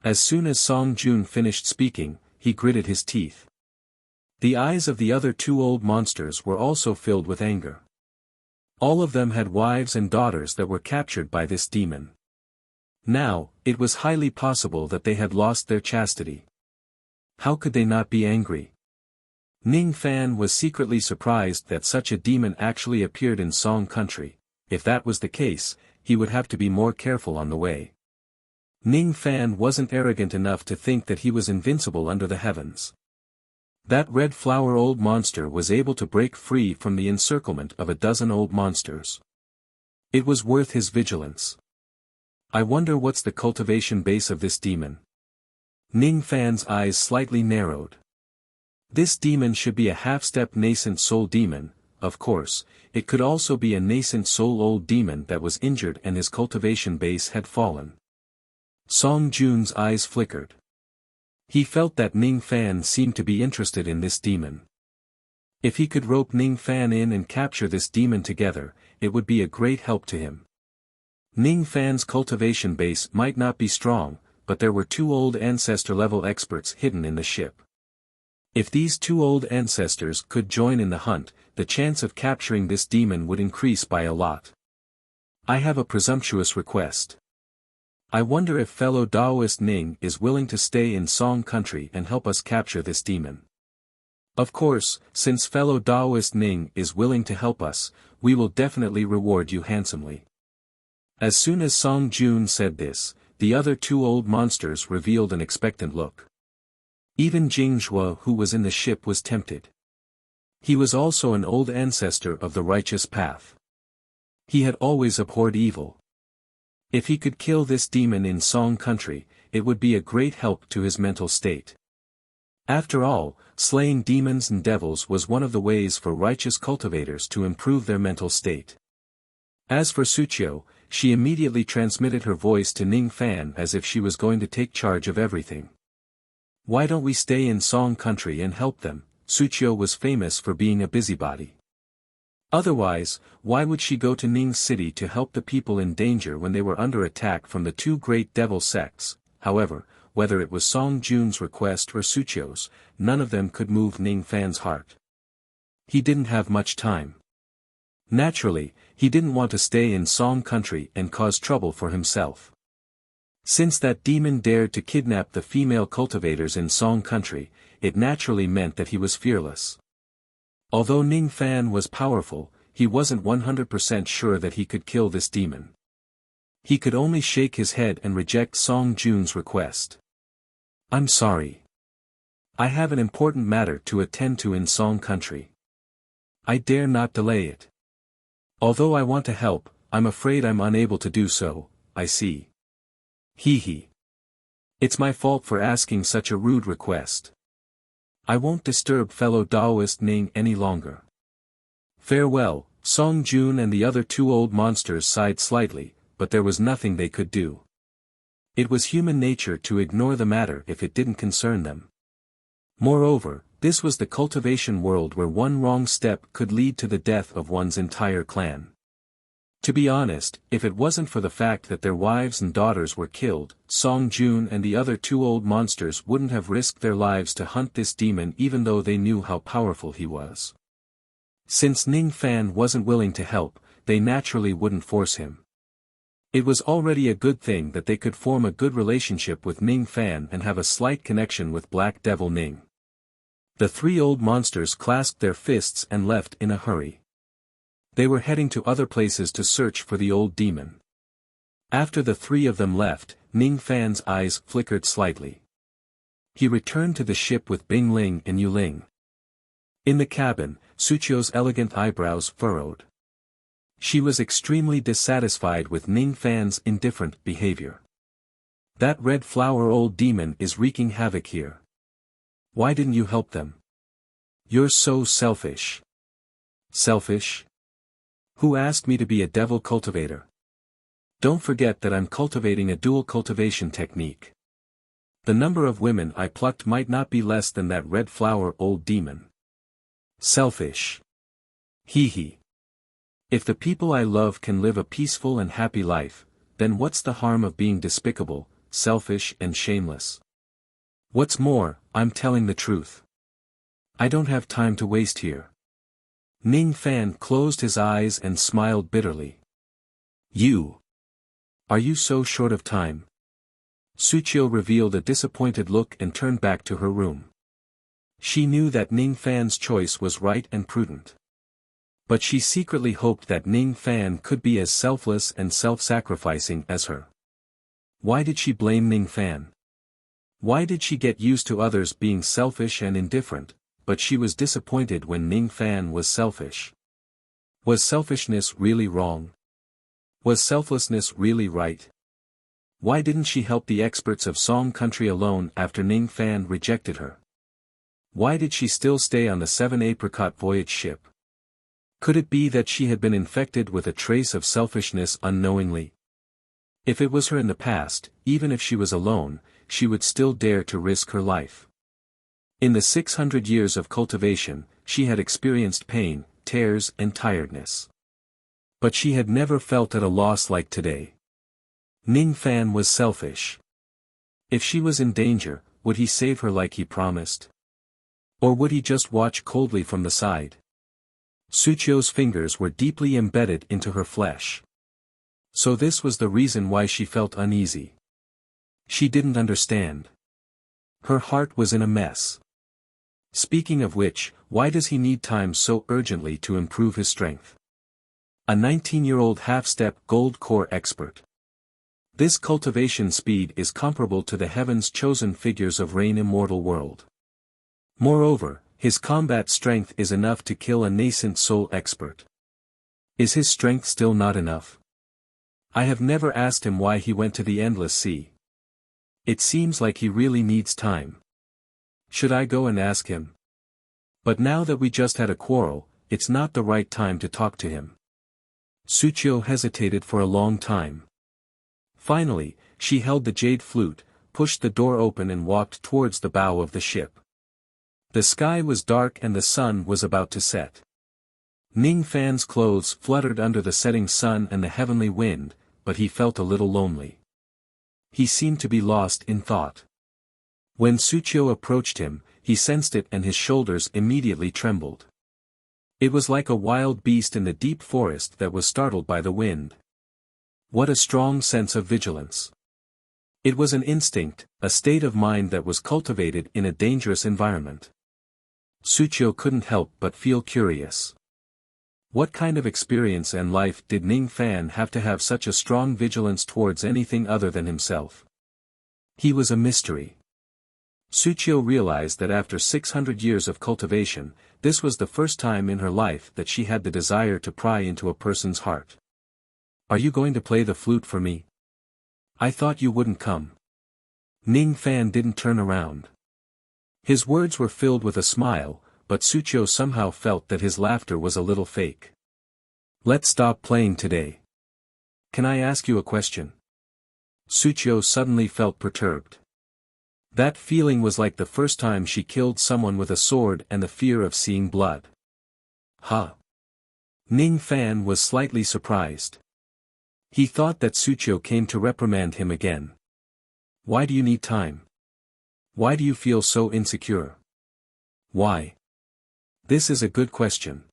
As soon as Song Jun finished speaking, he gritted his teeth. The eyes of the other 2 old monsters were also filled with anger. All of them had wives and daughters that were captured by this demon. Now, it was highly possible that they had lost their chastity. How could they not be angry? Ning Fan was secretly surprised that such a demon actually appeared in Song country. If that was the case, he would have to be more careful on the way. Ning Fan wasn't arrogant enough to think that he was invincible under the heavens. That red flower old monster was able to break free from the encirclement of a dozen old monsters. It was worth his vigilance. I wonder what's the cultivation base of this demon. Ning Fan's eyes slightly narrowed. This demon should be a half-step nascent soul demon. Of course, it could also be a nascent soul old demon that was injured and his cultivation base had fallen. Song Jun's eyes flickered. He felt that Ning Fan seemed to be interested in this demon. If he could rope Ning Fan in and capture this demon together, it would be a great help to him. Ning Fan's cultivation base might not be strong, but there were 2 old ancestor-level experts hidden in the ship. If these 2 old ancestors could join in the hunt, the chance of capturing this demon would increase by a lot. I have a presumptuous request. I wonder if fellow Taoist Ning is willing to stay in Song country and help us capture this demon. Of course, since fellow Taoist Ning is willing to help us, we will definitely reward you handsomely. As soon as Song Jun said this, the other 2 old monsters revealed an expectant look. Even Jing Zhuo, who was in the ship, was tempted. He was also an old ancestor of the righteous path. He had always abhorred evil. If he could kill this demon in Song country, it would be a great help to his mental state. After all, slaying demons and devils was one of the ways for righteous cultivators to improve their mental state. As for Suqiu, she immediately transmitted her voice to Ning Fan as if she was going to take charge of everything. Why don't we stay in Song country and help them? Suqiu was famous for being a busybody. Otherwise, why would she go to Ning's city to help the people in danger when they were under attack from the 2 great devil sects? However, whether it was Song Jun's request or Suqiu's, none of them could move Ning Fan's heart. He didn't have much time. Naturally, he didn't want to stay in Song country and cause trouble for himself. Since that demon dared to kidnap the female cultivators in Song country, it naturally meant that he was fearless. Although Ning Fan was powerful, he wasn't 100% sure that he could kill this demon. He could only shake his head and reject Song Jun's request. I'm sorry. I have an important matter to attend to in Song country. I dare not delay it. Although I want to help, I'm afraid I'm unable to do so. I see. Hee. It's my fault for asking such a rude request. I won't disturb fellow Taoist Ning any longer. Farewell. Song Jun and the other 2 old monsters sighed slightly, but there was nothing they could do. It was human nature to ignore the matter if it didn't concern them. Moreover, this was the cultivation world where one wrong step could lead to the death of one's entire clan. To be honest, if it wasn't for the fact that their wives and daughters were killed, Song Jun and the other 2 old monsters wouldn't have risked their lives to hunt this demon even though they knew how powerful he was. Since Ning Fan wasn't willing to help, they naturally wouldn't force him. It was already a good thing that they could form a good relationship with Ning Fan and have a slight connection with Black Devil Ning. The 3 old monsters clasped their fists and left in a hurry. They were heading to other places to search for the old demon. After the 3 of them left, Ning Fan's eyes flickered slightly. He returned to the ship with Bing Ling and Yu Ling. In the cabin, Suchio's elegant eyebrows furrowed. She was extremely dissatisfied with Ning Fan's indifferent behavior. That red flower old demon is wreaking havoc here. Why didn't you help them? You're so selfish. Selfish? Who asked me to be a devil cultivator? Don't forget that I'm cultivating a dual cultivation technique. The number of women I plucked might not be less than that red flower old demon. Selfish. Hee hee. If the people I love can live a peaceful and happy life, then what's the harm of being despicable, selfish and shameless? What's more, I'm telling the truth. I don't have time to waste here. Ning Fan closed his eyes and smiled bitterly. Are you so short of time? Suchio revealed a disappointed look and turned back to her room. She knew that Ning Fan's choice was right and prudent. But she secretly hoped that Ning Fan could be as selfless and self-sacrificing as her. Why did she blame Ning Fan? Why did she get used to others being selfish and indifferent, but she was disappointed when Ning Fan was selfish? Was selfishness really wrong? Was selflessness really right? Why didn't she help the experts of Song Country alone after Ning Fan rejected her? Why did she still stay on the 7-apricot voyage ship? Could it be that she had been infected with a trace of selfishness unknowingly? If it was her in the past, even if she was alone, she would still dare to risk her life. In the 600 years of cultivation, she had experienced pain, tears and tiredness. But she had never felt at a loss like today. Ning Fan was selfish. If she was in danger, would he save her like he promised? Or would he just watch coldly from the side? Suchio's fingers were deeply embedded into her flesh. So this was the reason why she felt uneasy. She didn't understand. Her heart was in a mess. Speaking of which, why does he need time so urgently to improve his strength? A 19-year-old half-step gold core expert. This cultivation speed is comparable to the heaven's chosen figures of Rain Immortal World. Moreover, his combat strength is enough to kill a nascent soul expert. Is his strength still not enough? I have never asked him why he went to the Endless Sea. It seems like he really needs time. Should I go and ask him? But now that we just had a quarrel, it's not the right time to talk to him. Suchio hesitated for a long time. Finally, she held the jade flute, pushed the door open and walked towards the bow of the ship. The sky was dark and the sun was about to set. Ning Fan's clothes fluttered under the setting sun and the heavenly wind, but he felt a little lonely. He seemed to be lost in thought. When Suchio approached him, he sensed it and his shoulders immediately trembled. It was like a wild beast in the deep forest that was startled by the wind. What a strong sense of vigilance. It was an instinct, a state of mind that was cultivated in a dangerous environment. Suchio couldn't help but feel curious. What kind of experience and life did Ning Fan have to have such a strong vigilance towards anything other than himself? He was a mystery. Suchio realized that after 600 years of cultivation, this was the first time in her life that she had the desire to pry into a person's heart. Are you going to play the flute for me? I thought you wouldn't come. Ning Fan didn't turn around. His words were filled with a smile, but Suchio somehow felt that his laughter was a little fake. Let's stop playing today. Can I ask you a question? Suchio suddenly felt perturbed. That feeling was like the first time she killed someone with a sword and the fear of seeing blood. Huh? Ning Fan was slightly surprised. He thought that Suchio came to reprimand him again. Why do you need time? Why do you feel so insecure? Why? This is a good question.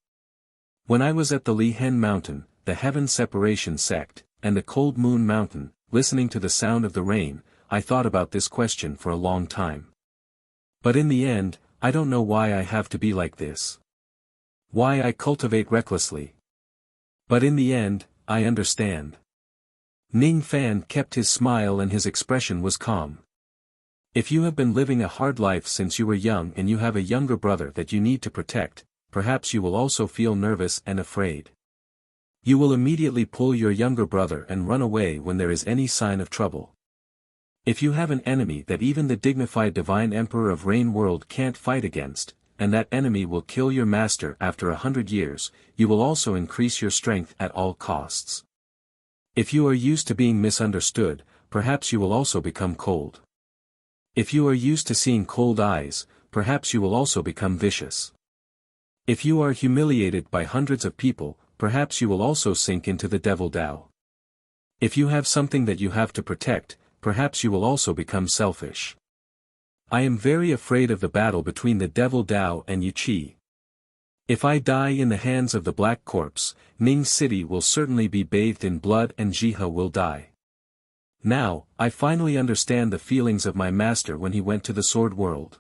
When I was at the Li Hen Mountain, the Heaven Separation sect, and the Cold Moon Mountain, listening to the sound of the rain, I thought about this question for a long time. But in the end, I don't know why I have to be like this. Why I cultivate recklessly. But in the end, I understand. Ning Fan kept his smile and his expression was calm. If you have been living a hard life since you were young and you have a younger brother that you need to protect, perhaps you will also feel nervous and afraid. You will immediately pull your younger brother and run away when there is any sign of trouble. If you have an enemy that even the dignified divine emperor of Rain World can't fight against, and that enemy will kill your master after 100 years, you will also increase your strength at all costs. If you are used to being misunderstood, perhaps you will also become cold. If you are used to seeing cold eyes, perhaps you will also become vicious. If you are humiliated by hundreds of people, perhaps you will also sink into the devil Tao. If you have something that you have to protect, perhaps you will also become selfish. I am very afraid of the battle between the devil Tao and Yu Qi. If I die in the hands of the Black Corpse, Ning City will certainly be bathed in blood and Jihe will die. Now, I finally understand the feelings of my master when he went to the Sword World.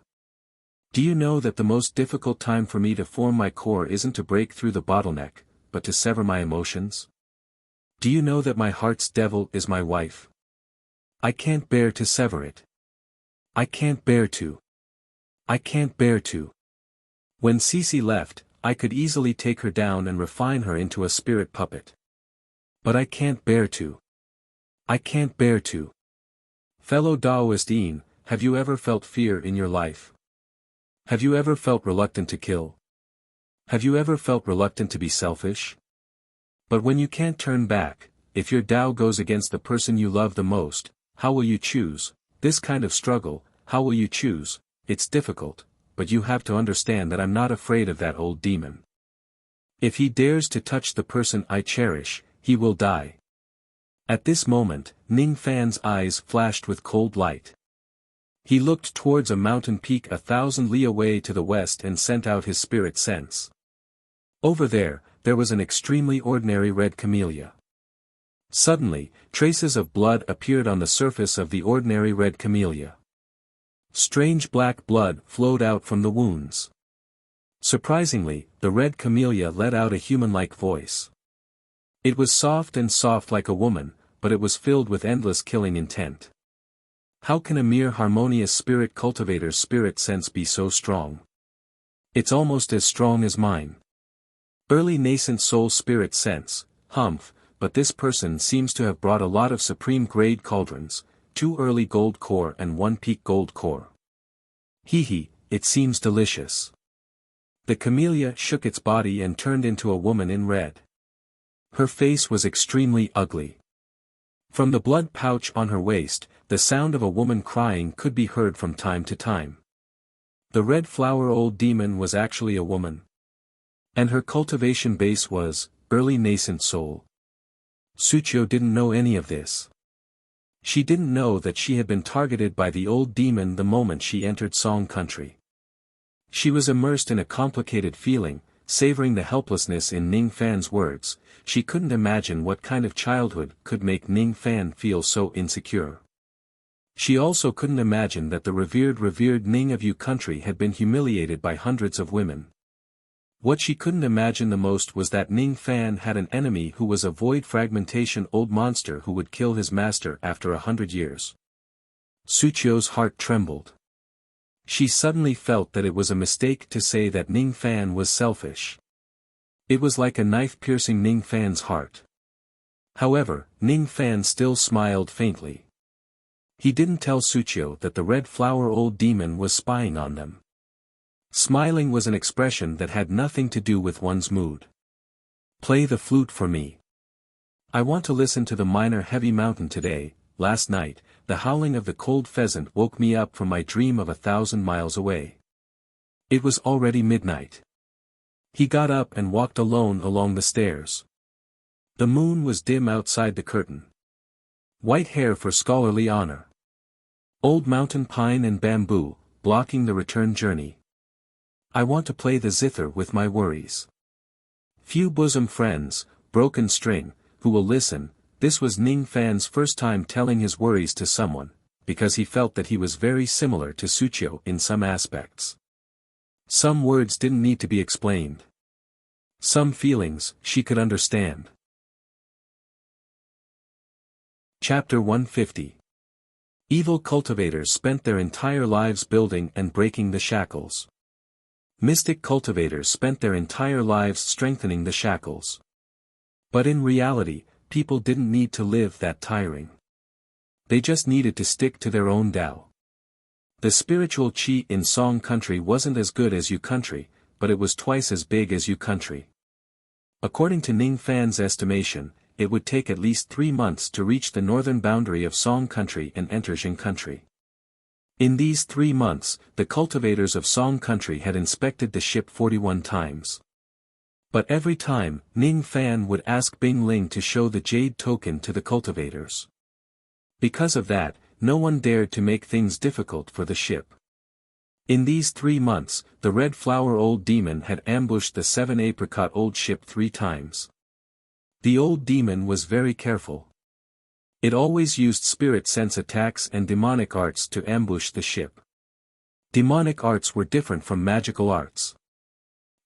Do you know that the most difficult time for me to form my core isn't to break through the bottleneck, but to sever my emotions? Do you know that my heart's devil is my wife? I can't bear to sever it. I can't bear to. I can't bear to. When Cece left, I could easily take her down and refine her into a spirit puppet. But I can't bear to. I can't bear to. Fellow Taoist Yin, have you ever felt fear in your life? Have you ever felt reluctant to kill? Have you ever felt reluctant to be selfish? But when you can't turn back, if your Tao goes against the person you love the most, how will you choose? This kind of struggle, how will you choose? It's difficult, but you have to understand that I'm not afraid of that old demon. If he dares to touch the person I cherish, he will die. At this moment, Ning Fan's eyes flashed with cold light. He looked towards a mountain peak 1,000 li away to the west and sent out his spirit sense. Over there was an extremely ordinary red camellia. Suddenly, traces of blood appeared on the surface of the ordinary red camellia. Strange black blood flowed out from the wounds. Surprisingly, the red camellia let out a human-like voice. It was soft like a woman, but it was filled with endless killing intent. How can a mere harmonious spirit cultivator's spirit sense be so strong? It's almost as strong as mine. Early nascent soul spirit sense, humph, but this person seems to have brought a lot of supreme grade cauldrons, 2 early gold core and 1 peak gold core. Hee, it seems delicious. The camellia shook its body and turned into a woman in red. Her face was extremely ugly. From the blood pouch on her waist, the sound of a woman crying could be heard from time to time. The red flower old demon was actually a woman. And her cultivation base was, early nascent soul. Suchio didn't know any of this. She didn't know that she had been targeted by the old demon the moment she entered Song Country. She was immersed in a complicated feeling, savoring the helplessness in Ning Fan's words. She couldn't imagine what kind of childhood could make Ning Fan feel so insecure. She also couldn't imagine that the revered Ning of Yu country had been humiliated by hundreds of women. What she couldn't imagine the most was that Ning Fan had an enemy who was a void fragmentation old monster who would kill his master after 100 years. Suchio's heart trembled. She suddenly felt that it was a mistake to say that Ning Fan was selfish. It was like a knife piercing Ning Fan's heart. However, Ning Fan still smiled faintly. He didn't tell Suchio that the red flower old demon was spying on them. Smiling was an expression that had nothing to do with one's mood. Play the flute for me. I want to listen to the minor heavy mountain today. Last night, the howling of the cold pheasant woke me up from my dream of 1,000 miles away. It was already midnight. He got up and walked alone along the stairs. The moon was dim outside the curtain. White hair for scholarly honor. Old mountain pine and bamboo, blocking the return journey. I want to play the zither with my worries. Few bosom friends, broken string, who will listen. This was Ning Fan's first time telling his worries to someone, because he felt that he was very similar to Suchio in some aspects. Some words didn't need to be explained. Some feelings, she could understand. Chapter 150. Evil cultivators spent their entire lives building and breaking the shackles. Mystic cultivators spent their entire lives strengthening the shackles. But in reality, people didn't need to live that tiring. They just needed to stick to their own Tao. The spiritual chi in Song country wasn't as good as Yu country, but it was twice as big as Yu country. According to Ning Fan's estimation, it would take at least 3 months to reach the northern boundary of Song country and enter Jing country. In these 3 months, the cultivators of Song country had inspected the ship 41 times. But every time, Ning Fan would ask Bing Ling to show the jade token to the cultivators. Because of that, no one dared to make things difficult for the ship. In these 3 months, the Red Flower Old Demon had ambushed the 7 Apricot Old Ship 3 times. The Old Demon was very careful. It always used spirit sense attacks and demonic arts to ambush the ship. Demonic arts were different from magical arts.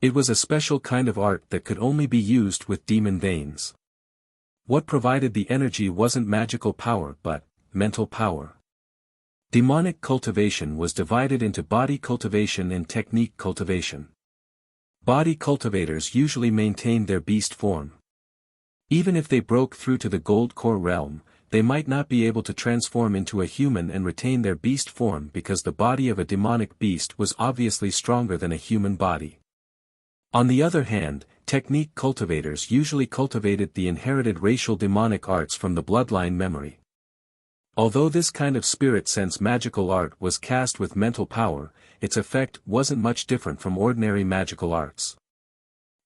It was a special kind of art that could only be used with demon veins. What provided the energy wasn't magical power but mental power. Demonic cultivation was divided into body cultivation and technique cultivation. Body cultivators usually maintained their beast form. Even if they broke through to the gold core realm, they might not be able to transform into a human and retain their beast form because the body of a demonic beast was obviously stronger than a human body. On the other hand, technique cultivators usually cultivated the inherited racial demonic arts from the bloodline memory. Although this kind of spirit sense magical art was cast with mental power, its effect wasn't much different from ordinary magical arts.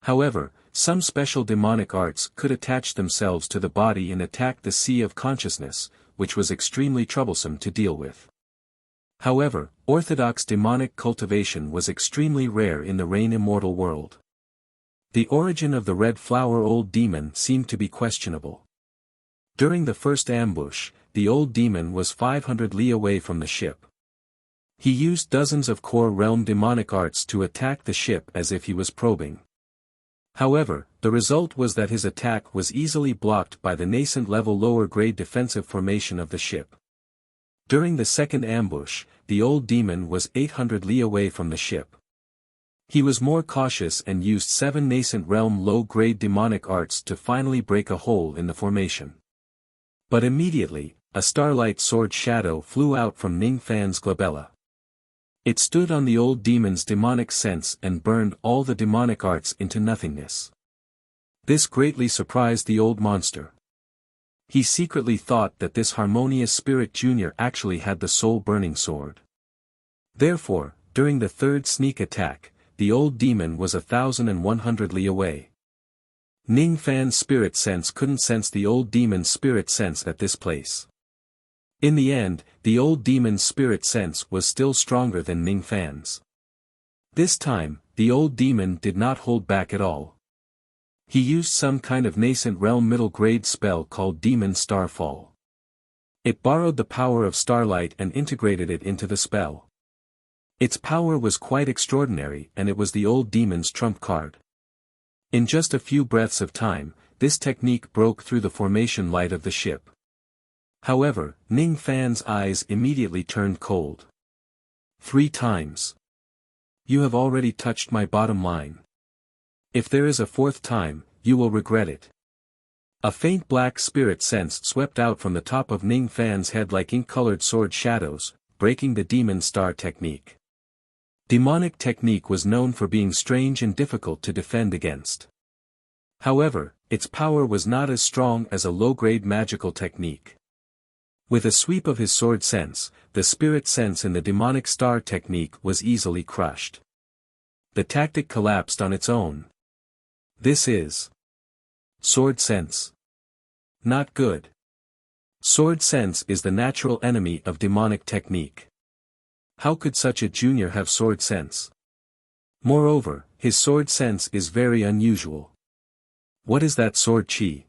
However, some special demonic arts could attach themselves to the body and attack the sea of consciousness, which was extremely troublesome to deal with. However, orthodox demonic cultivation was extremely rare in the Rain Immortal world. The origin of the Red Flower Old Demon seemed to be questionable. During the first ambush, the Old Demon was 500 li away from the ship. He used dozens of core realm demonic arts to attack the ship as if he was probing. However, the result was that his attack was easily blocked by the nascent level lower grade defensive formation of the ship. During the second ambush, the Old Demon was 800 li away from the ship. He was more cautious and used 7 nascent realm low grade demonic arts to finally break a hole in the formation. But immediately, a starlight sword shadow flew out from Ning Fan's glabella. It stood on the Old Demon's demonic sense and burned all the demonic arts into nothingness. This greatly surprised the old monster. He secretly thought that this harmonious spirit junior actually had the soul-burning sword. Therefore, during the third sneak attack, the Old Demon was 1,100 li away. Ning Fan's spirit sense couldn't sense the Old Demon's spirit sense at this place. In the end, the Old Demon's spirit sense was still stronger than Ning Fan's. This time, the Old Demon did not hold back at all. He used some kind of nascent realm middle grade spell called Demon Starfall. It borrowed the power of starlight and integrated it into the spell. Its power was quite extraordinary and it was the Old Demon's trump card. In just a few breaths of time, this technique broke through the formation light of the ship. However, Ning Fan's eyes immediately turned cold. 3 times. You have already touched my bottom line. If there is a 4th time, you will regret it. A faint black spirit sense swept out from the top of Ning Fan's head like ink-colored sword shadows, breaking the Demon Star technique. Demonic technique was known for being strange and difficult to defend against. However, its power was not as strong as a low-grade magical technique. With a sweep of his sword sense, the spirit sense in the demonic star technique was easily crushed. The tactic collapsed on its own. This is sword sense. Not good. Sword sense is the natural enemy of demonic technique. How could such a junior have sword sense? Moreover, his sword sense is very unusual. What is that sword chi?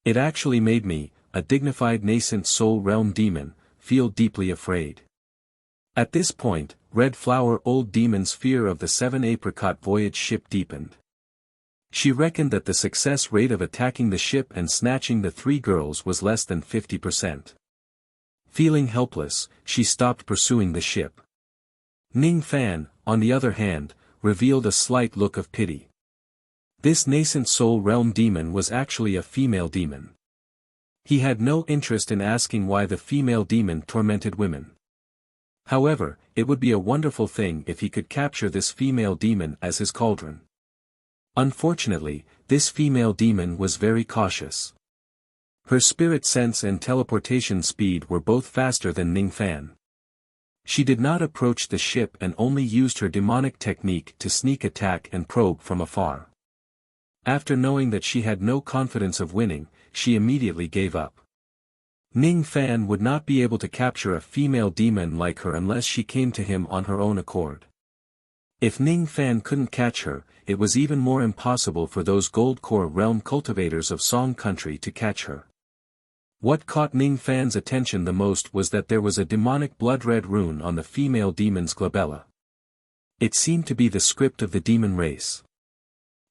It actually made me, a dignified nascent soul realm demon, feel deeply afraid. At this point, Red Flower Old Demon's fear of the 7 Apricot voyage ship deepened. She reckoned that the success rate of attacking the ship and snatching the 3 girls was less than 50%. Feeling helpless, she stopped pursuing the ship. Ning Fan, on the other hand, revealed a slight look of pity. This nascent soul realm demon was actually a female demon. He had no interest in asking why the female demon tormented women. However, it would be a wonderful thing if he could capture this female demon as his cauldron. Unfortunately, this female demon was very cautious. Her spirit sense and teleportation speed were both faster than Ning Fan. She did not approach the ship and only used her demonic technique to sneak attack and probe from afar. After knowing that she had no confidence of winning, she immediately gave up. Ning Fan would not be able to capture a female demon like her unless she came to him on her own accord. If Ning Fan couldn't catch her, it was even more impossible for those Gold Core realm cultivators of Song Country to catch her. What caught Ning Fan's attention the most was that there was a demonic blood-red rune on the female demon's glabella. It seemed to be the script of the demon race.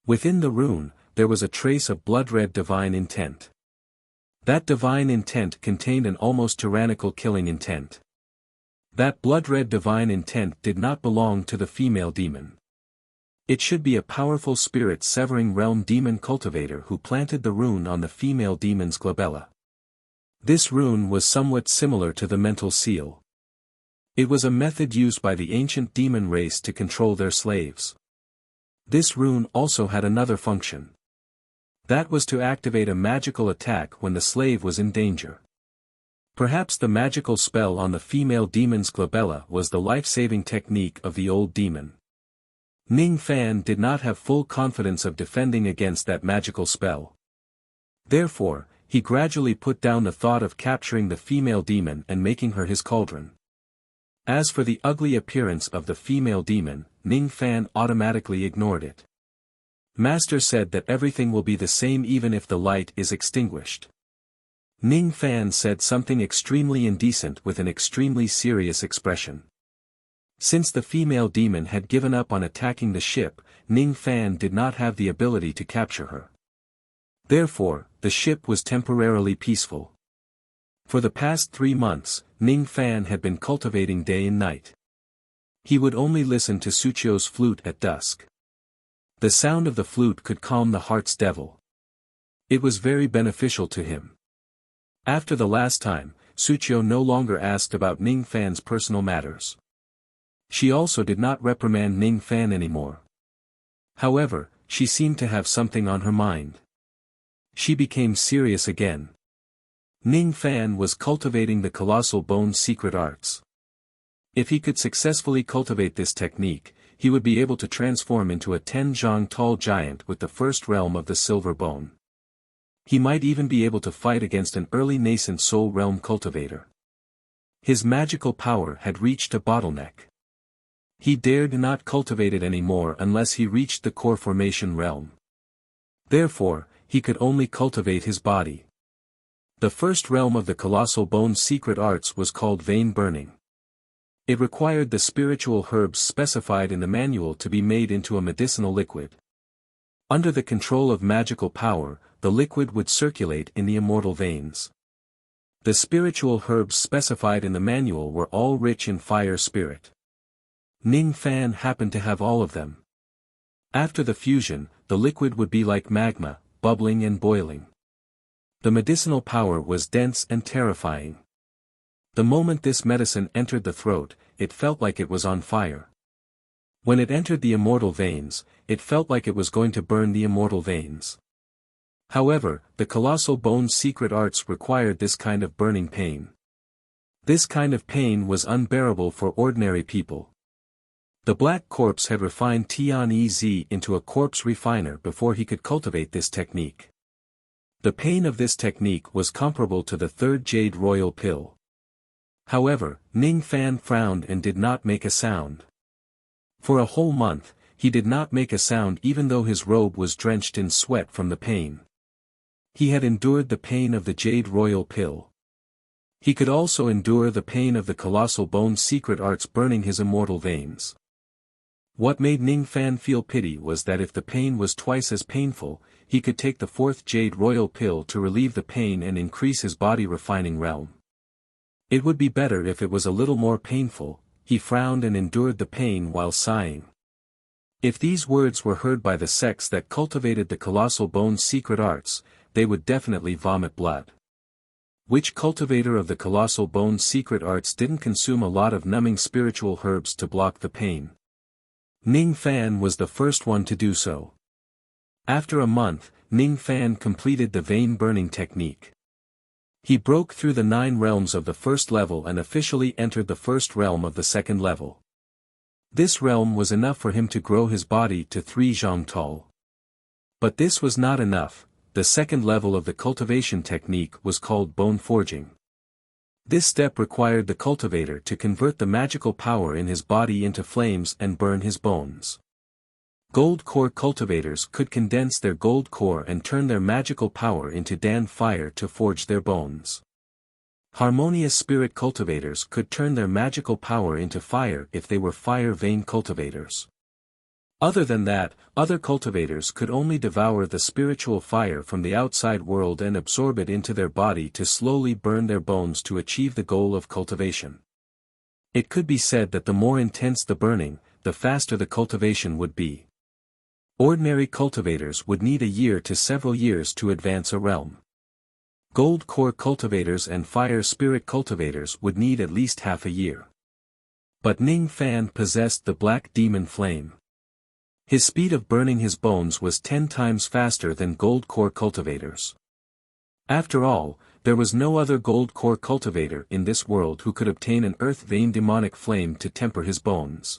Within the rune, there was a trace of blood-red divine intent. That divine intent contained an almost tyrannical killing intent. That blood-red divine intent did not belong to the female demon. It should be a powerful spirit-severing realm demon cultivator who planted the rune on the female demon's glabella. This rune was somewhat similar to the mental seal. It was a method used by the ancient demon race to control their slaves. This rune also had another function. That was to activate a magical attack when the slave was in danger. Perhaps the magical spell on the female demon's glabella was the life-saving technique of the old demon. Ning Fan did not have full confidence of defending against that magical spell. Therefore, he gradually put down the thought of capturing the female demon and making her his cauldron. As for the ugly appearance of the female demon, Ning Fan automatically ignored it. Master said that everything will be the same even if the light is extinguished. Ning Fan said something extremely indecent with an extremely serious expression. Since the female demon had given up on attacking the ship, Ning Fan did not have the ability to capture her. Therefore, the ship was temporarily peaceful. For the past 3 months, Ning Fan had been cultivating day and night. He would only listen to Suchio's flute at dusk. The sound of the flute could calm the heart's devil. It was very beneficial to him. After the last time, Suchio no longer asked about Ning Fan's personal matters. She also did not reprimand Ning Fan anymore. However, she seemed to have something on her mind. She became serious again. Ning Fan was cultivating the colossal bone's secret arts. If he could successfully cultivate this technique, he would be able to transform into a 10-zhang tall giant with the first realm of the silver bone. He might even be able to fight against an early nascent soul realm cultivator. His magical power had reached a bottleneck. He dared not cultivate it anymore unless he reached the core formation realm. Therefore, he could only cultivate his body. The first realm of the colossal bone's secret arts was called vein burning. It required the spiritual herbs specified in the manual to be made into a medicinal liquid. Under the control of magical power, the liquid would circulate in the immortal veins. The spiritual herbs specified in the manual were all rich in fire spirit. Ning Fan happened to have all of them. After the fusion, the liquid would be like magma, bubbling and boiling. The medicinal power was dense and terrifying. The moment this medicine entered the throat, it felt like it was on fire. When it entered the immortal veins, it felt like it was going to burn the immortal veins. However, the colossal bone's secret arts required this kind of burning pain. This kind of pain was unbearable for ordinary people. The Black Corpse had refined Tian Ez into a corpse refiner before he could cultivate this technique. The pain of this technique was comparable to the third Jade Royal Pill. However, Ning Fan frowned and did not make a sound. For a whole month, he did not make a sound even though his robe was drenched in sweat from the pain. He had endured the pain of the Jade Royal Pill. He could also endure the pain of the colossal bone's secret arts burning his immortal veins. What made Ning Fan feel pity was that if the pain was twice as painful, he could take the fourth Jade Royal Pill to relieve the pain and increase his body refining realm. It would be better if it was a little more painful. He frowned and endured the pain while sighing. If these words were heard by the sects that cultivated the Colossal Bone's secret arts, they would definitely vomit blood. Which cultivator of the Colossal Bone's secret arts didn't consume a lot of numbing spiritual herbs to block the pain? Ning Fan was the first one to do so. After a month, Ning Fan completed the vein burning technique. He broke through the 9 realms of the first level and officially entered the first realm of the second level. This realm was enough for him to grow his body to 3 zhang tall. But this was not enough. The second level of the cultivation technique was called bone forging. This step required the cultivator to convert the magical power in his body into flames and burn his bones. Gold core cultivators could condense their gold core and turn their magical power into Dan fire to forge their bones. Harmonious spirit cultivators could turn their magical power into fire if they were fire vein cultivators. Other than that, other cultivators could only devour the spiritual fire from the outside world and absorb it into their body to slowly burn their bones to achieve the goal of cultivation. It could be said that the more intense the burning, the faster the cultivation would be. Ordinary cultivators would need a year to several years to advance a realm. Gold core cultivators and fire spirit cultivators would need at least half a year. But Ning Fan possessed the black demon flame. His speed of burning his bones was 10 times faster than gold core cultivators. After all, there was no other gold core cultivator in this world who could obtain an earth vein demonic flame to temper his bones.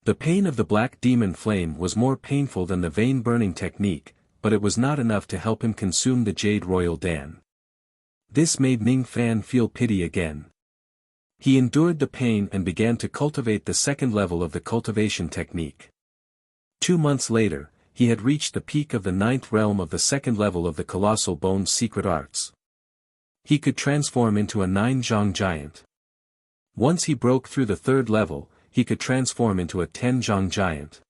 The pain of the black demon flame was more painful than the vein burning technique, but it was not enough to help him consume the Jade Royal Dan. This made Ning Fan feel pity again. He endured the pain and began to cultivate the second level of the cultivation technique. 2 months later, he had reached the peak of the 9th realm of the second level of the Colossal Bone's secret arts. He could transform into a 9-zhang giant. Once he broke through the 3rd level, he could transform into a 10-zhang giant.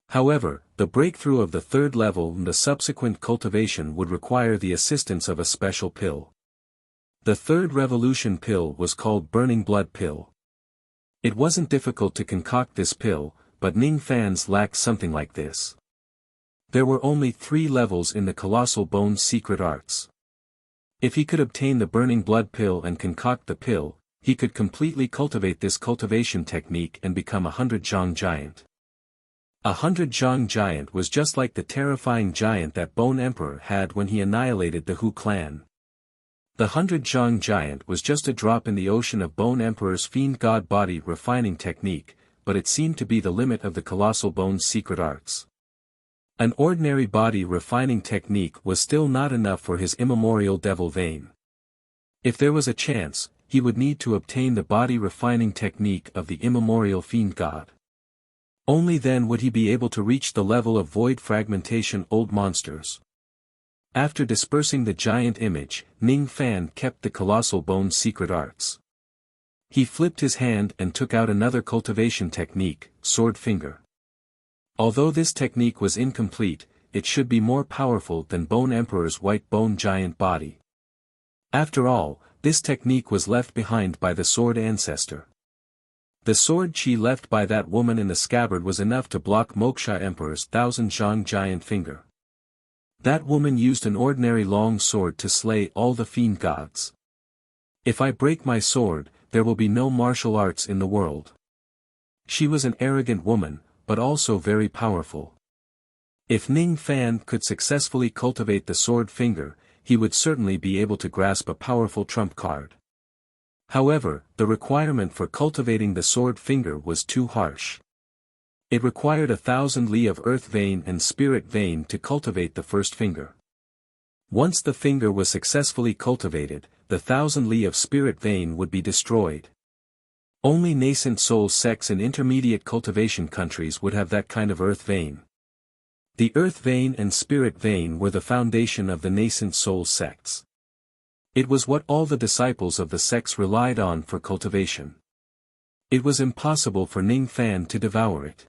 However, the breakthrough of the 3rd level and the subsequent cultivation would require the assistance of a special pill. The 3rd revolution pill was called Burning Blood Pill. It wasn't difficult to concoct this pill, but Ning Fan's lacked something like this. There were only 3 levels in the Colossal Bone's secret arts. If he could obtain the Burning Blood Pill and concoct the pill, he could completely cultivate this cultivation technique and become a 100-zhang giant. A 100-zhang giant was just like the terrifying giant that Bone Emperor had when he annihilated the Hu clan. The 100-zhang giant was just a drop in the ocean of Bone Emperor's fiend god body refining technique, but it seemed to be the limit of the Colossal Bone's secret arts. An ordinary body refining technique was still not enough for his immemorial devil vein. If there was a chance, he would need to obtain the body refining technique of the immemorial fiend god. Only then would he be able to reach the level of void fragmentation old monsters. After dispersing the giant image, Ning Fan kept the Colossal Bone's secret arts. He flipped his hand and took out another cultivation technique, Sword Finger. Although this technique was incomplete, it should be more powerful than Bone Emperor's white bone giant body. After all, this technique was left behind by the sword ancestor. The sword chi left by that woman in the scabbard was enough to block Moksha Emperor's 1000-zhang giant finger. That woman used an ordinary long sword to slay all the fiend gods. If I break my sword, there will be no martial arts in the world. She was an arrogant woman, but also very powerful. If Ning Fan could successfully cultivate the sword finger, he would certainly be able to grasp a powerful trump card. However, the requirement for cultivating the sword finger was too harsh. It required 1,000 li of earth vein and spirit vein to cultivate the first finger. Once the finger was successfully cultivated, the 1,000 li of spirit vein would be destroyed. Only nascent soul sects in intermediate cultivation countries would have that kind of earth vein. The earth vein and spirit vein were the foundation of the nascent soul sects. It was what all the disciples of the sects relied on for cultivation. It was impossible for Ning Fan to devour it.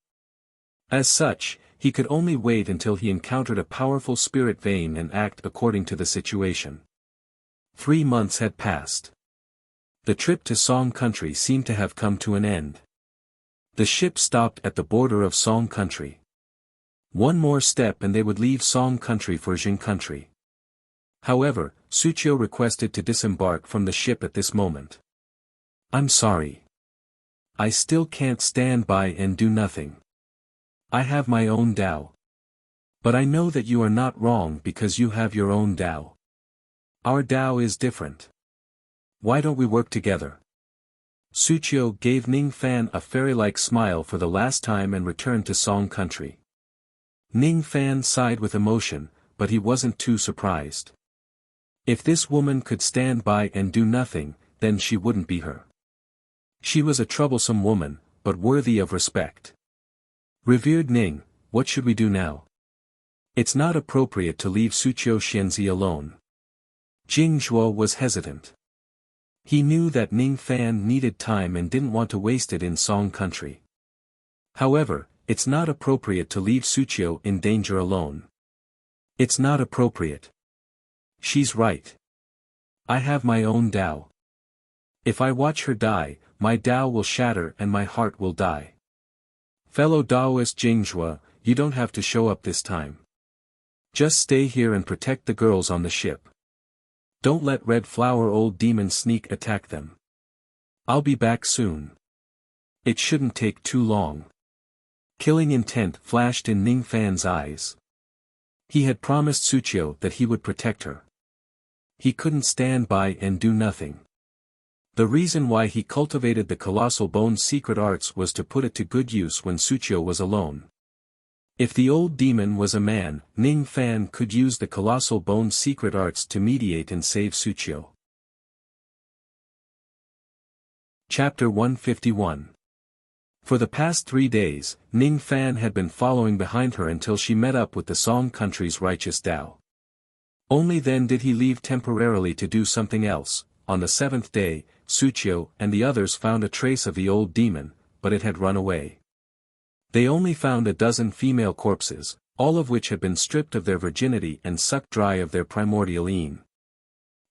As such, he could only wait until he encountered a powerful spirit vein and act according to the situation. 3 months had passed. The trip to Song Country seemed to have come to an end. The ship stopped at the border of Song Country. One more step and they would leave Song Country for Jing Country. However, Suqiu requested to disembark from the ship at this moment. "I'm sorry. I still can't stand by and do nothing. I have my own Tao. But I know that you are not wrong because you have your own Tao. Our Tao is different. Why don't we work together?" Suqiu gave Ning Fan a fairy-like smile for the last time and returned to Song Country. Ning Fan sighed with emotion, but he wasn't too surprised. If this woman could stand by and do nothing, then she wouldn't be her. She was a troublesome woman, but worthy of respect. "Revered Ning, what should we do now? It's not appropriate to leave Suqiu Xianzi alone." Jing Zhuo was hesitant. He knew that Ning Fan needed time and didn't want to waste it in Song Country. However, it's not appropriate to leave Suqiu in danger alone. It's not appropriate. She's right. I have my own Tao. If I watch her die, my Tao will shatter and my heart will die. Fellow Taoist Jingzhua, you don't have to show up this time. Just stay here and protect the girls on the ship. Don't let Red Flower Old Demon sneak attack them. I'll be back soon. It shouldn't take too long. Killing intent flashed in Ning Fan's eyes. He had promised Suqiu that he would protect her. He couldn't stand by and do nothing. The reason why he cultivated the Colossal Bone's secret arts was to put it to good use when Suqiu was alone. If the old demon was a man, Ning Fan could use the Colossal Bone's secret arts to mediate and save Suqiu. Chapter 151. For the past 3 days, Ning Fan had been following behind her until she met up with the Song Country's righteous Tao. Only then did he leave temporarily to do something else. On the 7th day, Suqiu and the others found a trace of the old demon, but it had run away. They only found a dozen female corpses, all of which had been stripped of their virginity and sucked dry of their primordial yin.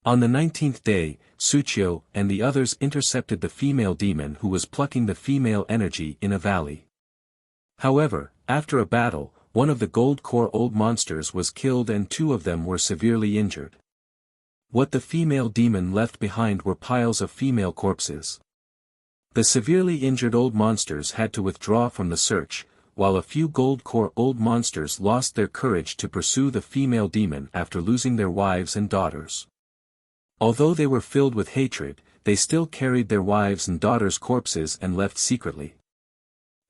On the 19th day, Suqiu and the others intercepted the female demon who was plucking the female energy in a valley. However, after a battle, one of the gold core old monsters was killed and 2 of them were severely injured. What the female demon left behind were piles of female corpses. The severely injured old monsters had to withdraw from the search, while a few gold core old monsters lost their courage to pursue the female demon after losing their wives and daughters. Although they were filled with hatred, they still carried their wives' and daughters' corpses and left secretly.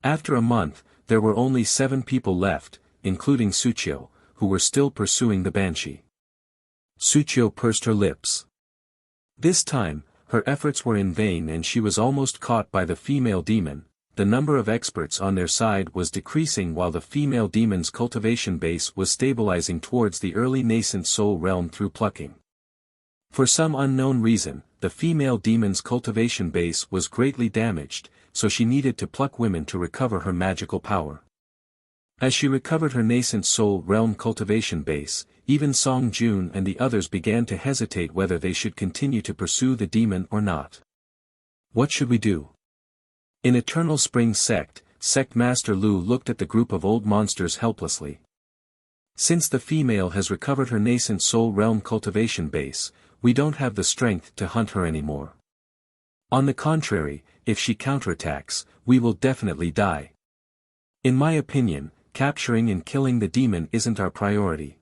After a month, there were only 7 people left, including Suqiu, who were still pursuing the banshee. Suqiu pursed her lips. This time, her efforts were in vain and she was almost caught by the female demon. The number of experts on their side was decreasing while the female demon's cultivation base was stabilizing towards the early nascent soul realm through plucking. For some unknown reason, the female demon's cultivation base was greatly damaged, so she needed to pluck women to recover her magical power. As she recovered her nascent soul realm cultivation base, even Song Jun and the others began to hesitate whether they should continue to pursue the demon or not. What should we do? In Eternal Spring Sect, Sect Master Lu looked at the group of old monsters helplessly. Since the female has recovered her nascent soul realm cultivation base, we don't have the strength to hunt her anymore. On the contrary, if she counterattacks, we will definitely die. In my opinion, capturing and killing the demon isn't our priority.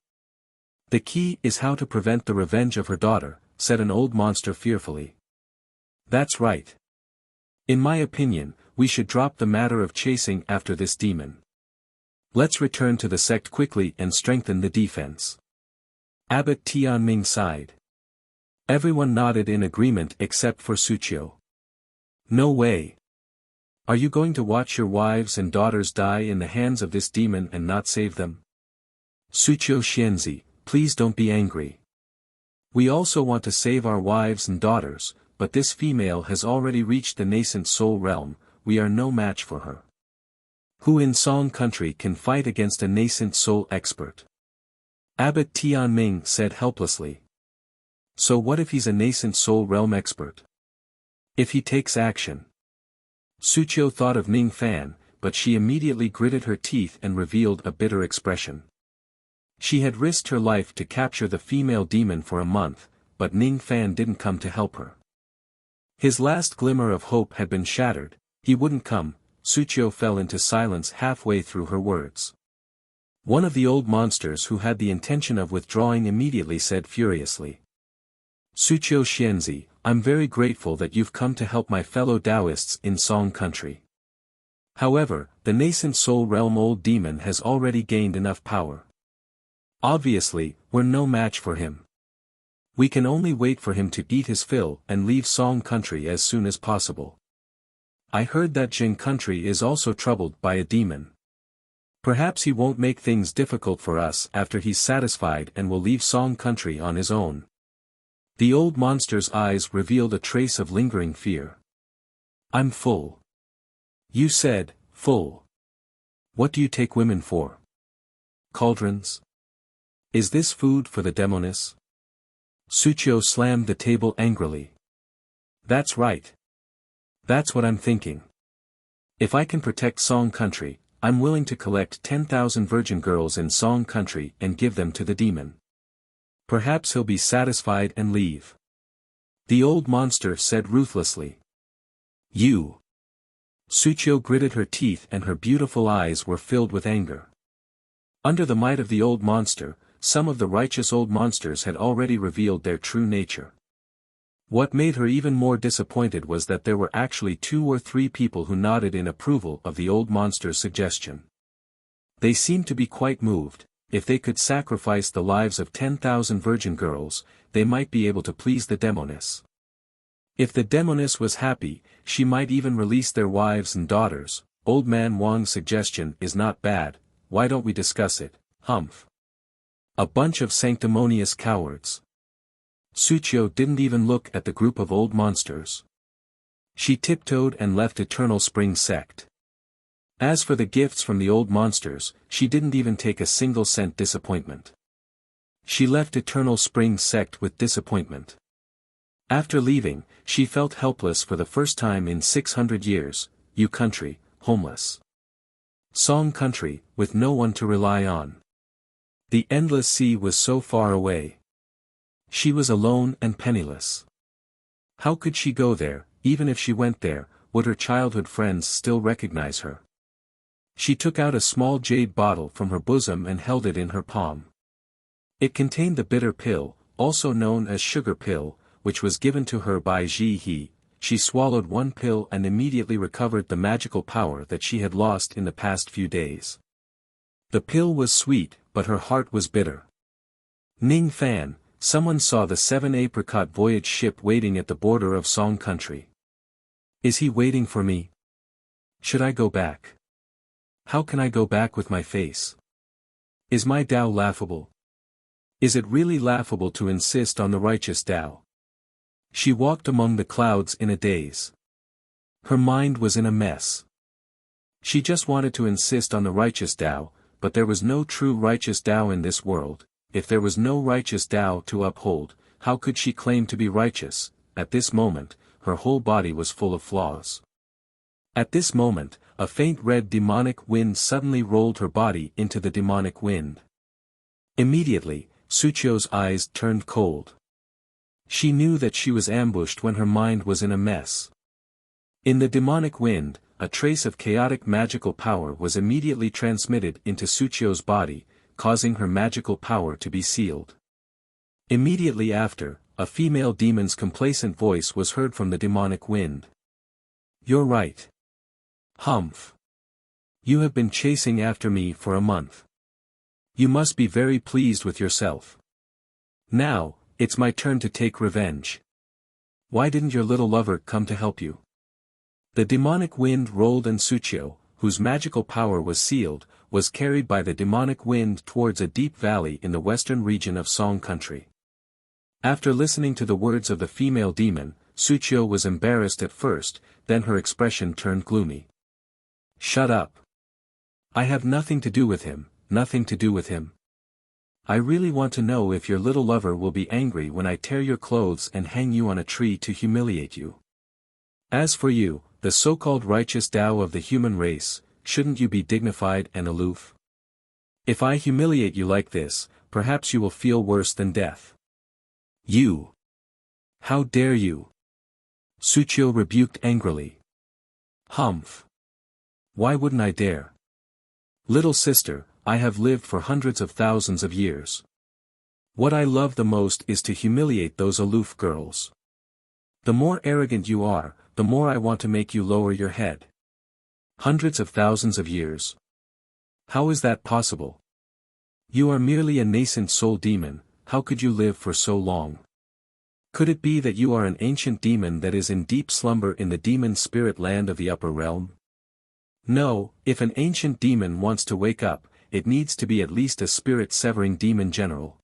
The key is how to prevent the revenge of her daughter, said an old monster fearfully. That's right. In my opinion, we should drop the matter of chasing after this demon. Let's return to the sect quickly and strengthen the defense. Abbot Tianming sighed. Everyone nodded in agreement except for Suqiu. No way. Are you going to watch your wives and daughters die in the hands of this demon and not save them? Suqiu Xianzi, please don't be angry. We also want to save our wives and daughters, but this female has already reached the nascent soul realm, we are no match for her. Who in Song country can fight against a nascent soul expert? Abbot Tianming said helplessly. So what if he's a nascent soul realm expert? If he takes action? Suqiu thought of Ning Fan, but she immediately gritted her teeth and revealed a bitter expression. She had risked her life to capture the female demon for a month, but Ning Fan didn't come to help her. His last glimmer of hope had been shattered. He wouldn't come. Suqiu fell into silence halfway through her words. One of the old monsters who had the intention of withdrawing immediately said furiously. Suqiu Xianzi, I'm very grateful that you've come to help my fellow Taoists in Song country. However, the nascent soul realm old demon has already gained enough power. Obviously, we're no match for him. We can only wait for him to eat his fill and leave Song country as soon as possible. I heard that Jing country is also troubled by a demon. Perhaps he won't make things difficult for us after he's satisfied and will leave Song country on his own. The old monster's eyes revealed a trace of lingering fear. I'm full. You said, full. What do you take women for? Cauldrons? Is this food for the demoness? Suqiu slammed the table angrily. That's right. That's what I'm thinking. If I can protect Song country, I'm willing to collect 10,000 virgin girls in Song country and give them to the demon. Perhaps he'll be satisfied and leave. The old monster said ruthlessly. You. Suqiu gritted her teeth and her beautiful eyes were filled with anger. Under the might of the old monster, some of the righteous old monsters had already revealed their true nature. What made her even more disappointed was that there were actually 2 or 3 people who nodded in approval of the old monster's suggestion. They seemed to be quite moved. If they could sacrifice the lives of 10,000 virgin girls, they might be able to please the demoness. If the demoness was happy, she might even release their wives and daughters. Old man Wang's suggestion is not bad, why don't we discuss it, humph. A bunch of sanctimonious cowards. Suqiu didn't even look at the group of old monsters. She tiptoed and left Eternal Spring Sect. As for the gifts from the old monsters, she didn't even take a single cent disappointment. She left Eternal Spring Sect with disappointment. After leaving, she felt helpless for the first time in 600 years, Yu country, homeless. Song country, with no one to rely on. The endless sea was so far away. She was alone and penniless. How could she go there? Even if she went there, would her childhood friends still recognize her? She took out a small jade bottle from her bosom and held it in her palm. It contained the bitter pill, also known as sugar pill, which was given to her by Ji He. She swallowed 1 pill and immediately recovered the magical power that she had lost in the past few days. The pill was sweet, but her heart was bitter. Ning Fan, someone saw the 7-apricot voyage ship waiting at the border of Song country. Is he waiting for me? Should I go back? How can I go back with my face? Is my Tao laughable? Is it really laughable to insist on the righteous Tao? She walked among the clouds in a daze. Her mind was in a mess. She just wanted to insist on the righteous Tao, but there was no true righteous Tao in this world. If there was no righteous Tao to uphold, how could she claim to be righteous? At this moment, her whole body was full of flaws. At this moment, a faint red demonic wind suddenly rolled her body into the demonic wind. Immediately, Suqiu's eyes turned cold. She knew that she was ambushed when her mind was in a mess. In the demonic wind, a trace of chaotic magical power was immediately transmitted into Suqiu's body, causing her magical power to be sealed. Immediately after, a female demon's complacent voice was heard from the demonic wind. You're right. Humph. You have been chasing after me for a month. You must be very pleased with yourself. Now, it's my turn to take revenge. Why didn't your little lover come to help you? The demonic wind rolled and Suqiu, whose magical power was sealed, was carried by the demonic wind towards a deep valley in the western region of Song country. After listening to the words of the female demon, Suchio was embarrassed at first, then her expression turned gloomy. "Shut up. I have nothing to do with him, nothing to do with him. I really want to know if your little lover will be angry when I tear your clothes and hang you on a tree to humiliate you. As for you, the so-called righteous Tao of the human race, shouldn't you be dignified and aloof? If I humiliate you like this, perhaps you will feel worse than death." "You! How dare you?" Suchio rebuked angrily. "Humph! Why wouldn't I dare? Little sister, I have lived for hundreds of thousands of years. What I love the most is to humiliate those aloof girls. The more arrogant you are, the more I want to make you lower your head. Hundreds of thousands of years. How is that possible? You are merely a nascent soul demon, how could you live for so long? Could it be that you are an ancient demon that is in deep slumber in the demon spirit land of the upper realm? No, if an ancient demon wants to wake up, it needs to be at least a spirit-severing demon general.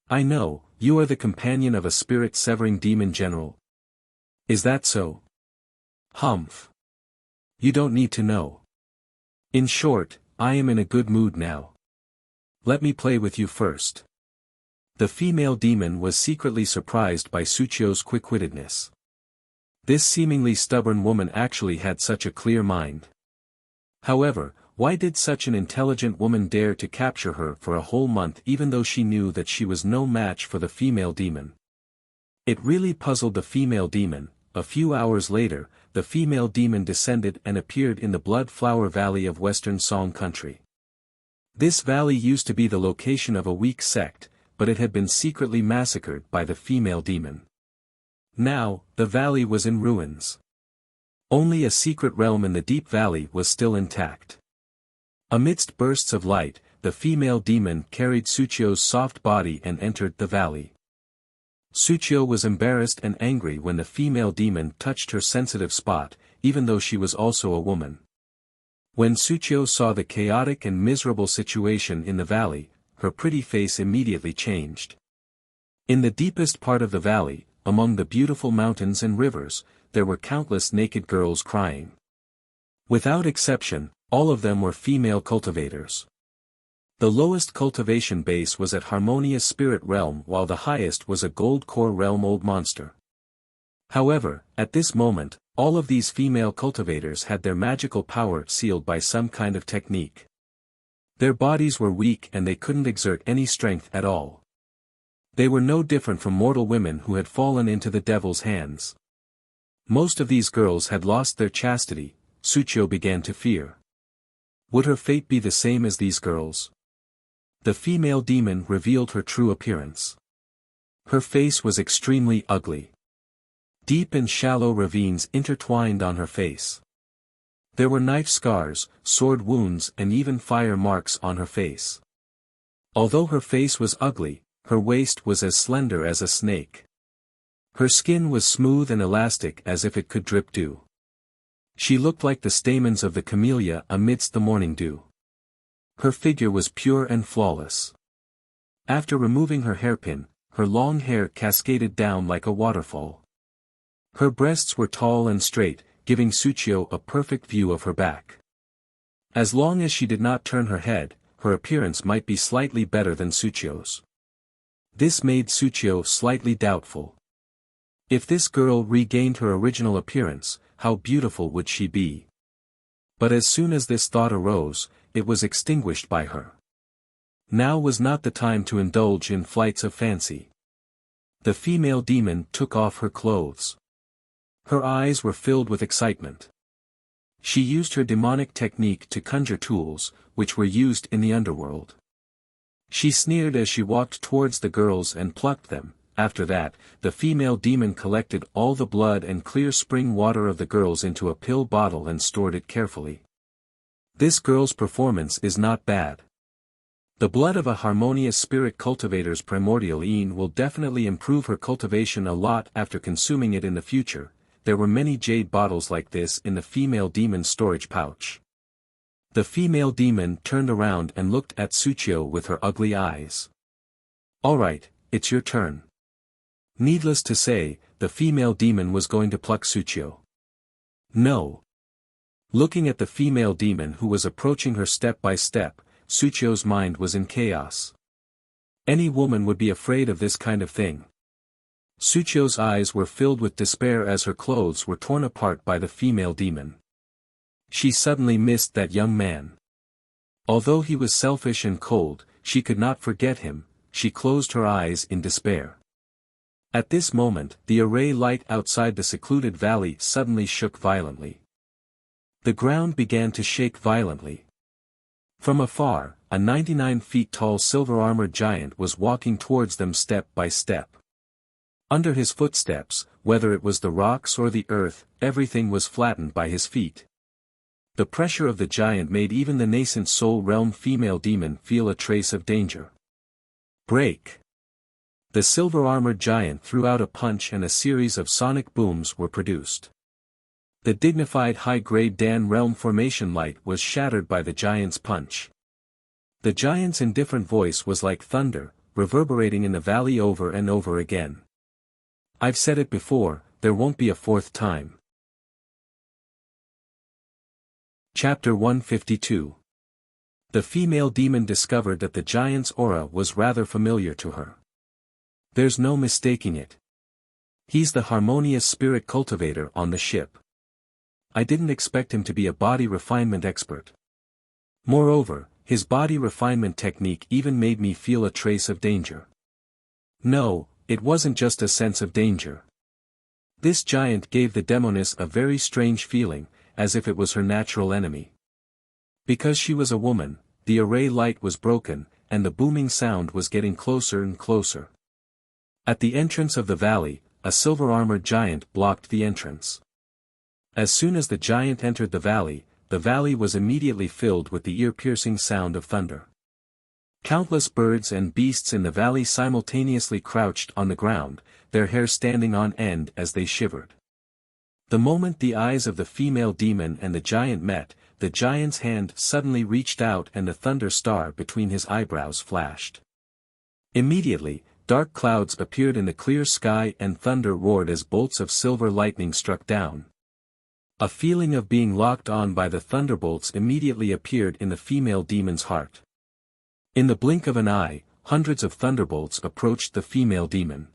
I know, you are the companion of a spirit-severing demon general. Is that so? Humph. You don't need to know. In short, I am in a good mood now. Let me play with you first." The female demon was secretly surprised by Suchio's quick-wittedness. This seemingly stubborn woman actually had such a clear mind. However, why did such an intelligent woman dare to capture her for a whole month even though she knew that she was no match for the female demon? It really puzzled the female demon. A few hours later, the female demon descended and appeared in the Blood Flower Valley of Western Song Country. This valley used to be the location of a weak sect, but it had been secretly massacred by the female demon. Now, the valley was in ruins. Only a secret realm in the deep valley was still intact. Amidst bursts of light, the female demon carried Suchio's soft body and entered the valley. Suchio was embarrassed and angry when the female demon touched her sensitive spot, even though she was also a woman. When Suchio saw the chaotic and miserable situation in the valley, her pretty face immediately changed. In the deepest part of the valley, among the beautiful mountains and rivers, there were countless naked girls crying. Without exception, all of them were female cultivators. The lowest cultivation base was at Harmonious Spirit Realm while the highest was a Gold Core Realm Old Monster. However, at this moment, all of these female cultivators had their magical power sealed by some kind of technique. Their bodies were weak and they couldn't exert any strength at all. They were no different from mortal women who had fallen into the devil's hands. Most of these girls had lost their chastity, Suchio began to fear. Would her fate be the same as these girls? The female demon revealed her true appearance. Her face was extremely ugly. Deep and shallow ravines intertwined on her face. There were knife scars, sword wounds and even fire marks on her face. Although her face was ugly, her waist was as slender as a snake. Her skin was smooth and elastic as if it could drip dew. She looked like the stamens of the camellia amidst the morning dew. Her figure was pure and flawless. After removing her hairpin, her long hair cascaded down like a waterfall. Her breasts were tall and straight, giving Suchio a perfect view of her back. As long as she did not turn her head, her appearance might be slightly better than Suchio's. This made Suchio slightly doubtful. If this girl regained her original appearance, how beautiful would she be? But as soon as this thought arose, it was extinguished by her. Now was not the time to indulge in flights of fancy. The female demon took off her clothes. Her eyes were filled with excitement. She used her demonic technique to conjure tools, which were used in the underworld. She sneered as she walked towards the girls and plucked them. After that, the female demon collected all the blood and clear spring water of the girls into a pill bottle and stored it carefully. This girl's performance is not bad. The blood of a harmonious spirit cultivator's primordial yin will definitely improve her cultivation a lot after consuming it in the future. There were many jade bottles like this in the female demon's storage pouch. The female demon turned around and looked at Suchio with her ugly eyes. Alright, it's your turn. Needless to say, the female demon was going to pluck Suchio. No. Looking at the female demon who was approaching her step by step, Suchio's mind was in chaos. Any woman would be afraid of this kind of thing. Suchio's eyes were filled with despair as her clothes were torn apart by the female demon. She suddenly missed that young man. Although he was selfish and cold, she could not forget him. She closed her eyes in despair. At this moment, the array light outside the secluded valley suddenly shook violently. The ground began to shake violently. From afar, a 99 feet tall silver-armored giant was walking towards them step by step. Under his footsteps, whether it was the rocks or the earth, everything was flattened by his feet. The pressure of the giant made even the nascent soul realm female demon feel a trace of danger. Break! The silver-armored giant threw out a punch and a series of sonic booms were produced. The dignified high-grade Dan realm formation light was shattered by the giant's punch. The giant's indifferent voice was like thunder, reverberating in the valley over and over again. I've said it before, there won't be a fourth time. Chapter 152. The female demon discovered that the giant's aura was rather familiar to her. There's no mistaking it. He's the harmonious spirit cultivator on the ship. I didn't expect him to be a body refinement expert. Moreover, his body refinement technique even made me feel a trace of danger. No, it wasn't just a sense of danger. This giant gave the demoness a very strange feeling, as if it was her natural enemy. Because she was a woman, the array light was broken, and the booming sound was getting closer and closer. At the entrance of the valley, a silver-armored giant blocked the entrance. As soon as the giant entered the valley was immediately filled with the ear-piercing sound of thunder. Countless birds and beasts in the valley simultaneously crouched on the ground, their hair standing on end as they shivered. The moment the eyes of the female demon and the giant met, the giant's hand suddenly reached out and the thunder star between his eyebrows flashed. Immediately, dark clouds appeared in the clear sky and thunder roared as bolts of silver lightning struck down. A feeling of being locked on by the thunderbolts immediately appeared in the female demon's heart. In the blink of an eye, hundreds of thunderbolts approached the female demon.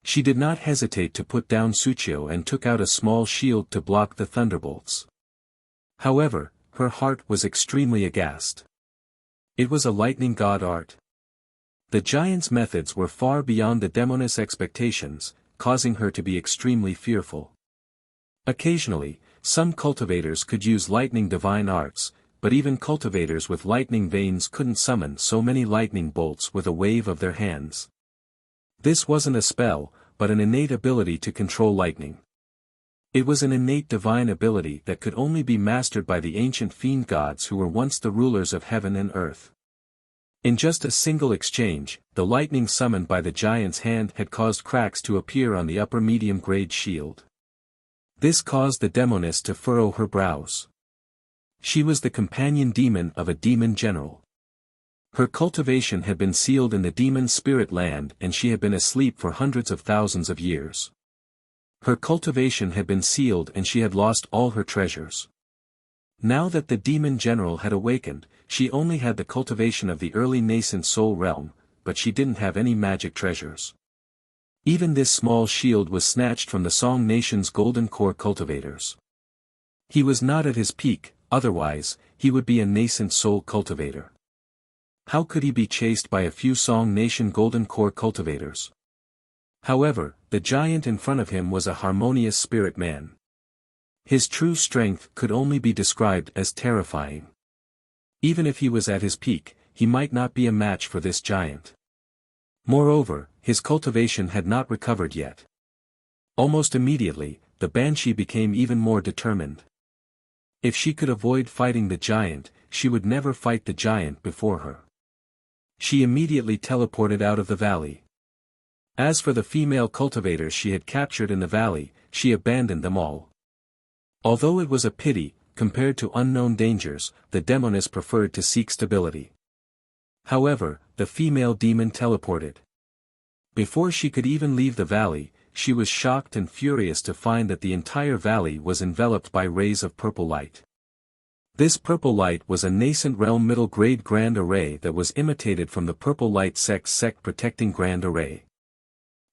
She did not hesitate to put down Suchio and took out a small shield to block the thunderbolts. However, her heart was extremely aghast. It was a lightning god art. The giant's methods were far beyond the demoness' expectations, causing her to be extremely fearful. Occasionally, some cultivators could use lightning divine arts, but even cultivators with lightning veins couldn't summon so many lightning bolts with a wave of their hands. This wasn't a spell, but an innate ability to control lightning. It was an innate divine ability that could only be mastered by the ancient fiend gods who were once the rulers of heaven and earth. In just a single exchange, the lightning summoned by the giant's hand had caused cracks to appear on the upper medium-grade shield. This caused the demoness to furrow her brows. She was the companion demon of a demon general. Her cultivation had been sealed in the demon spirit land and she had been asleep for hundreds of thousands of years. Her cultivation had been sealed and she had lost all her treasures. Now that the demon general had awakened, she only had the cultivation of the early nascent soul realm, but she didn't have any magic treasures. Even this small shield was snatched from the Song Nation's golden core cultivators. He was not at his peak, otherwise, he would be a nascent soul cultivator. How could he be chased by a few Song Nation golden core cultivators? However, the giant in front of him was a harmonious spirit man. His true strength could only be described as terrifying. Even if he was at his peak, he might not be a match for this giant. Moreover, his cultivation had not recovered yet. Almost immediately, the banshee became even more determined. If she could avoid fighting the giant, she would never fight the giant before her. She immediately teleported out of the valley. As for the female cultivators she had captured in the valley, she abandoned them all. Although it was a pity, compared to unknown dangers, the demoness preferred to seek stability. However, the female demon teleported. Before she could even leave the valley, she was shocked and furious to find that the entire valley was enveloped by rays of purple light. This purple light was a nascent realm middle-grade grand array that was imitated from the purple light sect protecting grand array.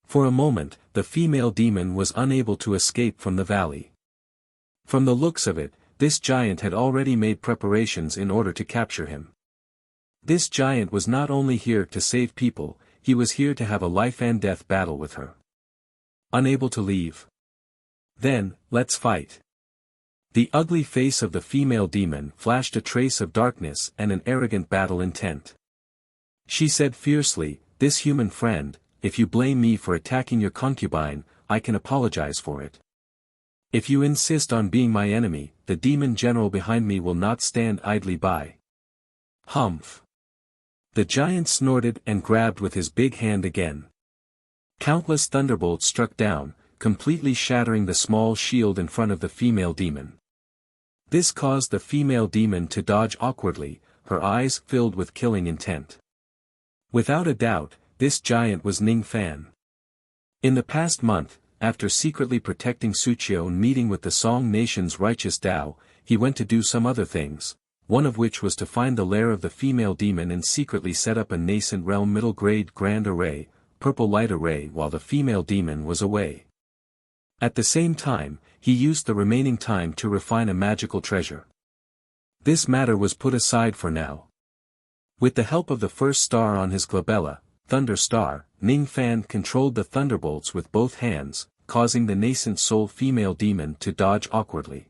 For a moment, the female demon was unable to escape from the valley. From the looks of it, this giant had already made preparations in order to capture him. This giant was not only here to save people, he was here to have a life-and-death battle with her. Unable to leave? Then, let's fight. The ugly face of the female demon flashed a trace of darkness and an arrogant battle intent. She said fiercely, "This human friend, if you blame me for attacking your concubine, I can apologize for it. If you insist on being my enemy, the demon general behind me will not stand idly by." Humph! The giant snorted and grabbed with his big hand again. Countless thunderbolts struck down, completely shattering the small shield in front of the female demon. This caused the female demon to dodge awkwardly, her eyes filled with killing intent. Without a doubt, this giant was Ning Fan. In the past month, after secretly protecting Suqiu and meeting with the Song Nation's righteous Tao, he went to do some other things, one of which was to find the lair of the female demon and secretly set up a nascent realm middle-grade grand array, purple light array while the female demon was away. At the same time, he used the remaining time to refine a magical treasure. This matter was put aside for now. With the help of the first star on his glabella, Thunder Star, Ning Fan controlled the thunderbolts with both hands, causing the nascent soul female demon to dodge awkwardly.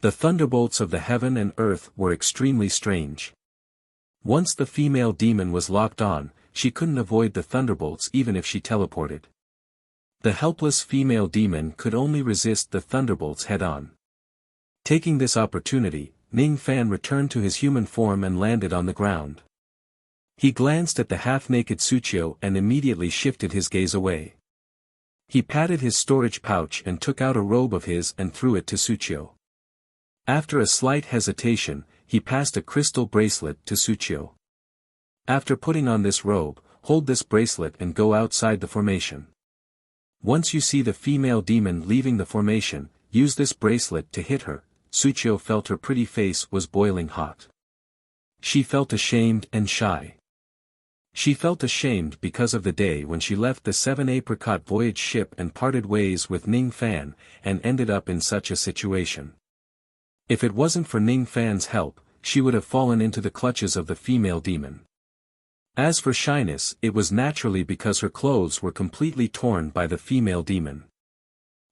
The thunderbolts of the heaven and earth were extremely strange. Once the female demon was locked on, she couldn't avoid the thunderbolts even if she teleported. The helpless female demon could only resist the thunderbolts head-on. Taking this opportunity, Ning Fan returned to his human form and landed on the ground. He glanced at the half-naked Suqiu and immediately shifted his gaze away. He patted his storage pouch and took out a robe of his and threw it to Suqiu. After a slight hesitation, he passed a crystal bracelet to Suqiu. After putting on this robe, hold this bracelet and go outside the formation. Once you see the female demon leaving the formation, use this bracelet to hit her. Suqiu felt her pretty face was boiling hot. She felt ashamed and shy. She felt ashamed because of the day when she left the 7-apricot voyage ship and parted ways with Ning Fan, and ended up in such a situation. If it wasn't for Ning Fan's help, she would have fallen into the clutches of the female demon. As for shyness, it was naturally because her clothes were completely torn by the female demon.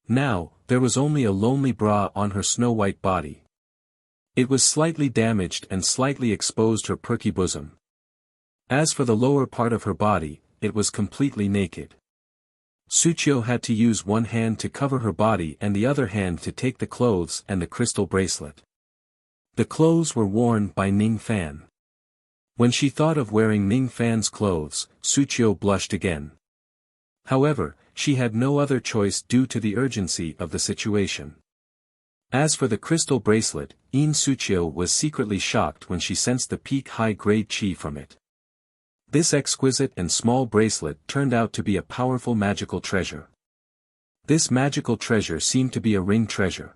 Now, there was only a lonely bra on her snow-white body. It was slightly damaged and slightly exposed her perky bosom. As for the lower part of her body, it was completely naked. Suqiu had to use one hand to cover her body and the other hand to take the clothes and the crystal bracelet. The clothes were worn by Ning Fan. When she thought of wearing Ning Fan's clothes, Suqiu blushed again. However, she had no other choice due to the urgency of the situation. As for the crystal bracelet, Suqiu was secretly shocked when she sensed the peak high-grade qi from it. This exquisite and small bracelet turned out to be a powerful magical treasure. This magical treasure seemed to be a ring treasure.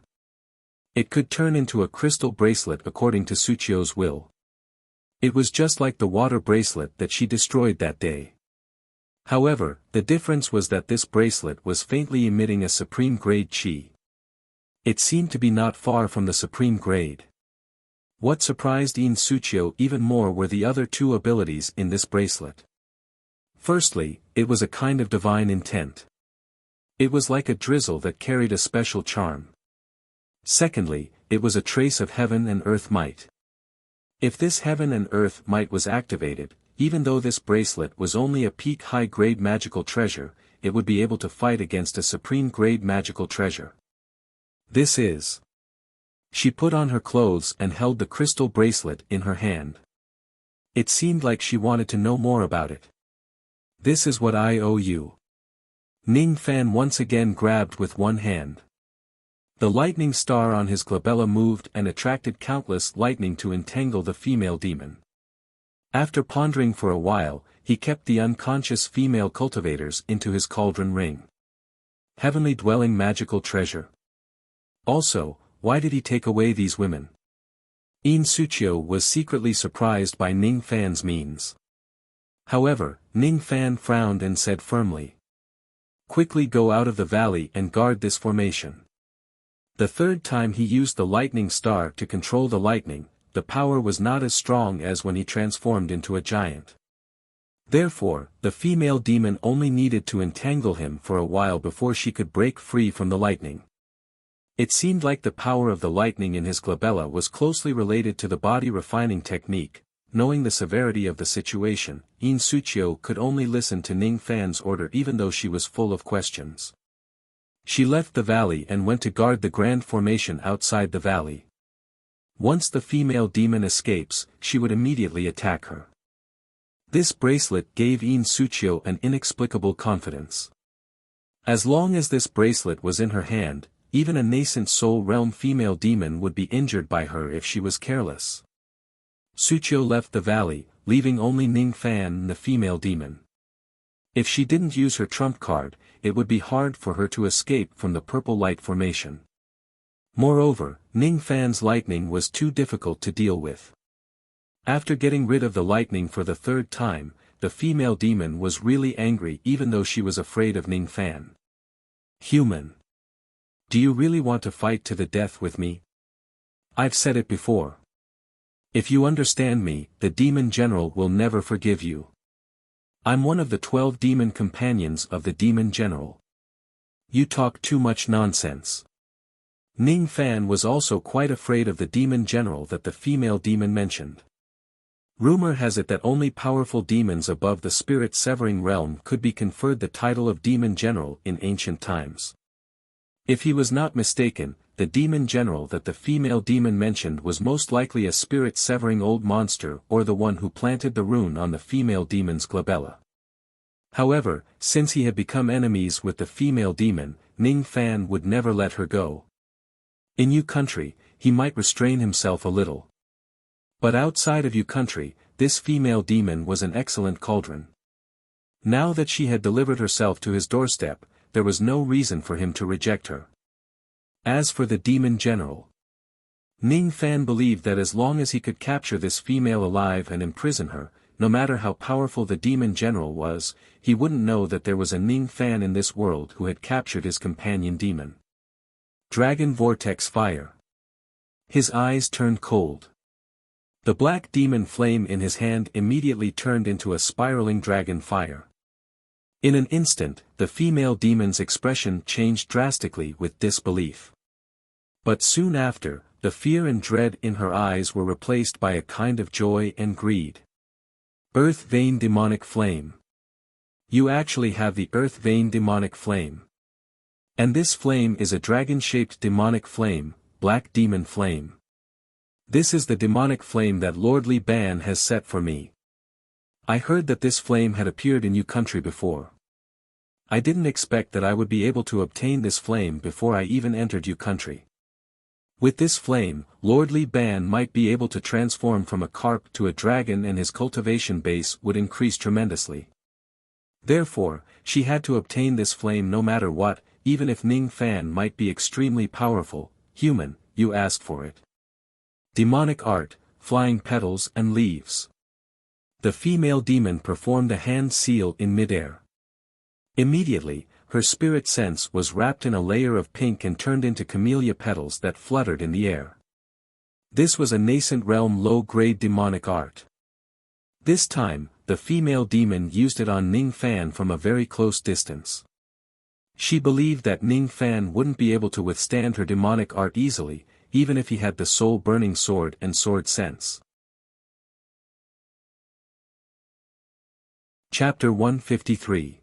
It could turn into a crystal bracelet according to Suqiu's will. It was just like the water bracelet that she destroyed that day. However, the difference was that this bracelet was faintly emitting a supreme grade qi. It seemed to be not far from the supreme grade. What surprised Suqiu even more were the other two abilities in this bracelet. Firstly, it was a kind of divine intent. It was like a drizzle that carried a special charm. Secondly, it was a trace of heaven and earth might. If this heaven and earth might was activated, even though this bracelet was only a peak high-grade magical treasure, it would be able to fight against a supreme-grade magical treasure. This is. She put on her clothes and held the crystal bracelet in her hand. It seemed like she wanted to know more about it. This is what I owe you. Ning Fan once again grabbed with one hand. The lightning star on his glabella moved and attracted countless lightning to entangle the female demon. After pondering for a while, he kept the unconscious female cultivators into his cauldron ring. Heavenly dwelling magical treasure. Also, why did he take away these women? Yin Suqiu was secretly surprised by Ning Fan's means. However, Ning Fan frowned and said firmly, "Quickly go out of the valley and guard this formation." The third time he used the lightning star to control the lightning, the power was not as strong as when he transformed into a giant. Therefore, the female demon only needed to entangle him for a while before she could break free from the lightning. It seemed like the power of the lightning in his glabella was closely related to the body refining technique. Knowing the severity of the situation, Yin Suqiu could only listen to Ning Fan's order even though she was full of questions. She left the valley and went to guard the grand formation outside the valley. Once the female demon escapes, she would immediately attack her. This bracelet gave Yin Suqiu an inexplicable confidence. As long as this bracelet was in her hand, even a nascent soul realm female demon would be injured by her if she was careless. Suqiu left the valley, leaving only Ning Fan, the female demon. If she didn't use her trump card, it would be hard for her to escape from the purple light formation. Moreover, Ning Fan's lightning was too difficult to deal with. After getting rid of the lightning for the third time, the female demon was really angry even though she was afraid of Ning Fan. "Human. Do you really want to fight to the death with me? I've said it before. If you understand me, the demon general will never forgive you. I'm one of the 12 demon companions of the demon general. You talk too much nonsense." Ning Fan was also quite afraid of the demon general that the female demon mentioned. Rumor has it that only powerful demons above the spirit-severing realm could be conferred the title of demon general in ancient times. If he was not mistaken, the demon general that the female demon mentioned was most likely a spirit-severing old monster or the one who planted the rune on the female demon's glabella. However, since he had become enemies with the female demon, Ning Fan would never let her go. In Yu country, he might restrain himself a little. But outside of Yu country, this female demon was an excellent cauldron. Now that she had delivered herself to his doorstep, there was no reason for him to reject her. As for the demon general, Ning Fan believed that as long as he could capture this female alive and imprison her, no matter how powerful the demon general was, he wouldn't know that there was a Ning Fan in this world who had captured his companion demon. Dragon Vortex Fire. His eyes turned cold. The black demon flame in his hand immediately turned into a spiraling dragon fire. In an instant, the female demon's expression changed drastically with disbelief. But soon after, the fear and dread in her eyes were replaced by a kind of joy and greed. Earth Vein Demonic Flame. You actually have the Earth Vein Demonic Flame. And this flame is a dragon-shaped demonic flame, Black Demon Flame. This is the demonic flame that Lord Li Ban has set for me. I heard that this flame had appeared in Yu country before. I didn't expect that I would be able to obtain this flame before I even entered Yu country. With this flame, Lord Li Ban might be able to transform from a carp to a dragon and his cultivation base would increase tremendously. Therefore, she had to obtain this flame no matter what, even if Ning Fan might be extremely powerful. Human, you asked for it. Demonic art, flying petals and leaves. The female demon performed a hand seal in midair. Immediately, her spirit sense was wrapped in a layer of pink and turned into camellia petals that fluttered in the air. This was a nascent realm low-grade demonic art. This time, the female demon used it on Ning Fan from a very close distance. She believed that Ning Fan wouldn't be able to withstand her demonic art easily, even if he had the soul-burning sword and sword sense. Chapter 153.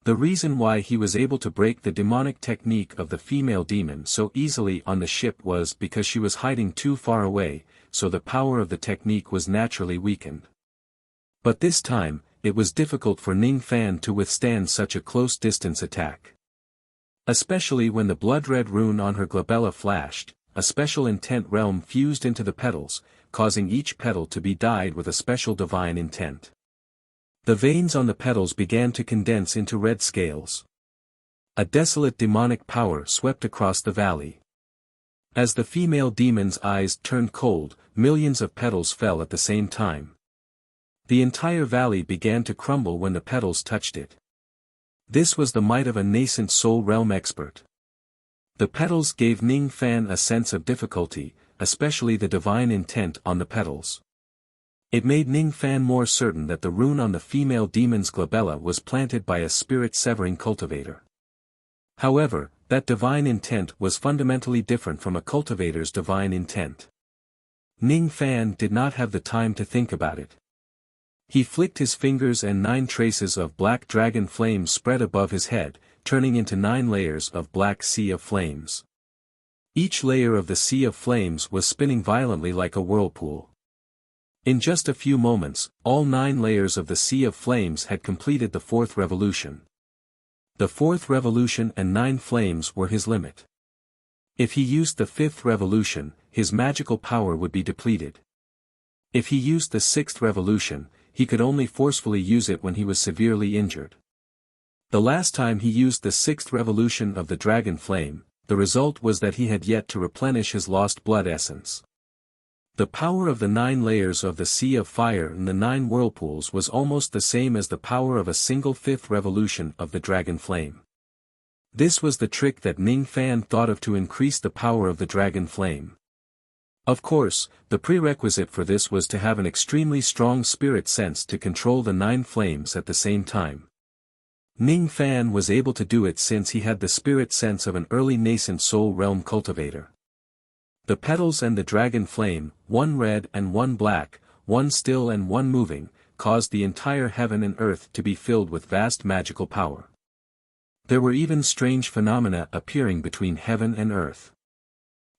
The reason why he was able to break the demonic technique of the female demon so easily on the ship was because she was hiding too far away, so the power of the technique was naturally weakened. But this time, it was difficult for Ning Fan to withstand such a close-distance attack. Especially when the blood-red rune on her glabella flashed, a special intent realm fused into the petals, causing each petal to be dyed with a special divine intent. The veins on the petals began to condense into red scales. A desolate demonic power swept across the valley. As the female demon's eyes turned cold, millions of petals fell at the same time. The entire valley began to crumble when the petals touched it. This was the might of a nascent soul realm expert. The petals gave Ning Fan a sense of difficulty, especially the divine intent on the petals. It made Ning Fan more certain that the rune on the female demon's glabella was planted by a spirit-severing cultivator. However, that divine intent was fundamentally different from a cultivator's divine intent. Ning Fan did not have the time to think about it. He flicked his fingers and 9 traces of black dragon flames spread above his head, turning into 9 layers of black sea of flames. Each layer of the sea of flames was spinning violently like a whirlpool. In just a few moments, all 9 layers of the sea of flames had completed the 4th revolution. The 4th revolution and 9 flames were his limit. If he used the 5th revolution, his magical power would be depleted. If he used the 6th revolution, he could only forcefully use it when he was severely injured. The last time he used the 6th revolution of the dragon flame, the result was that he had yet to replenish his lost blood essence. The power of the 9 layers of the sea of fire and the 9 whirlpools was almost the same as the power of a single 5th revolution of the dragon flame. This was the trick that Ning Fan thought of to increase the power of the dragon flame. Of course, the prerequisite for this was to have an extremely strong spirit sense to control the 9 flames at the same time. Ning Fan was able to do it since he had the spirit sense of an early nascent soul realm cultivator. The petals and the dragon flame, one red and one black, one still and one moving, caused the entire heaven and earth to be filled with vast magical power. There were even strange phenomena appearing between heaven and earth.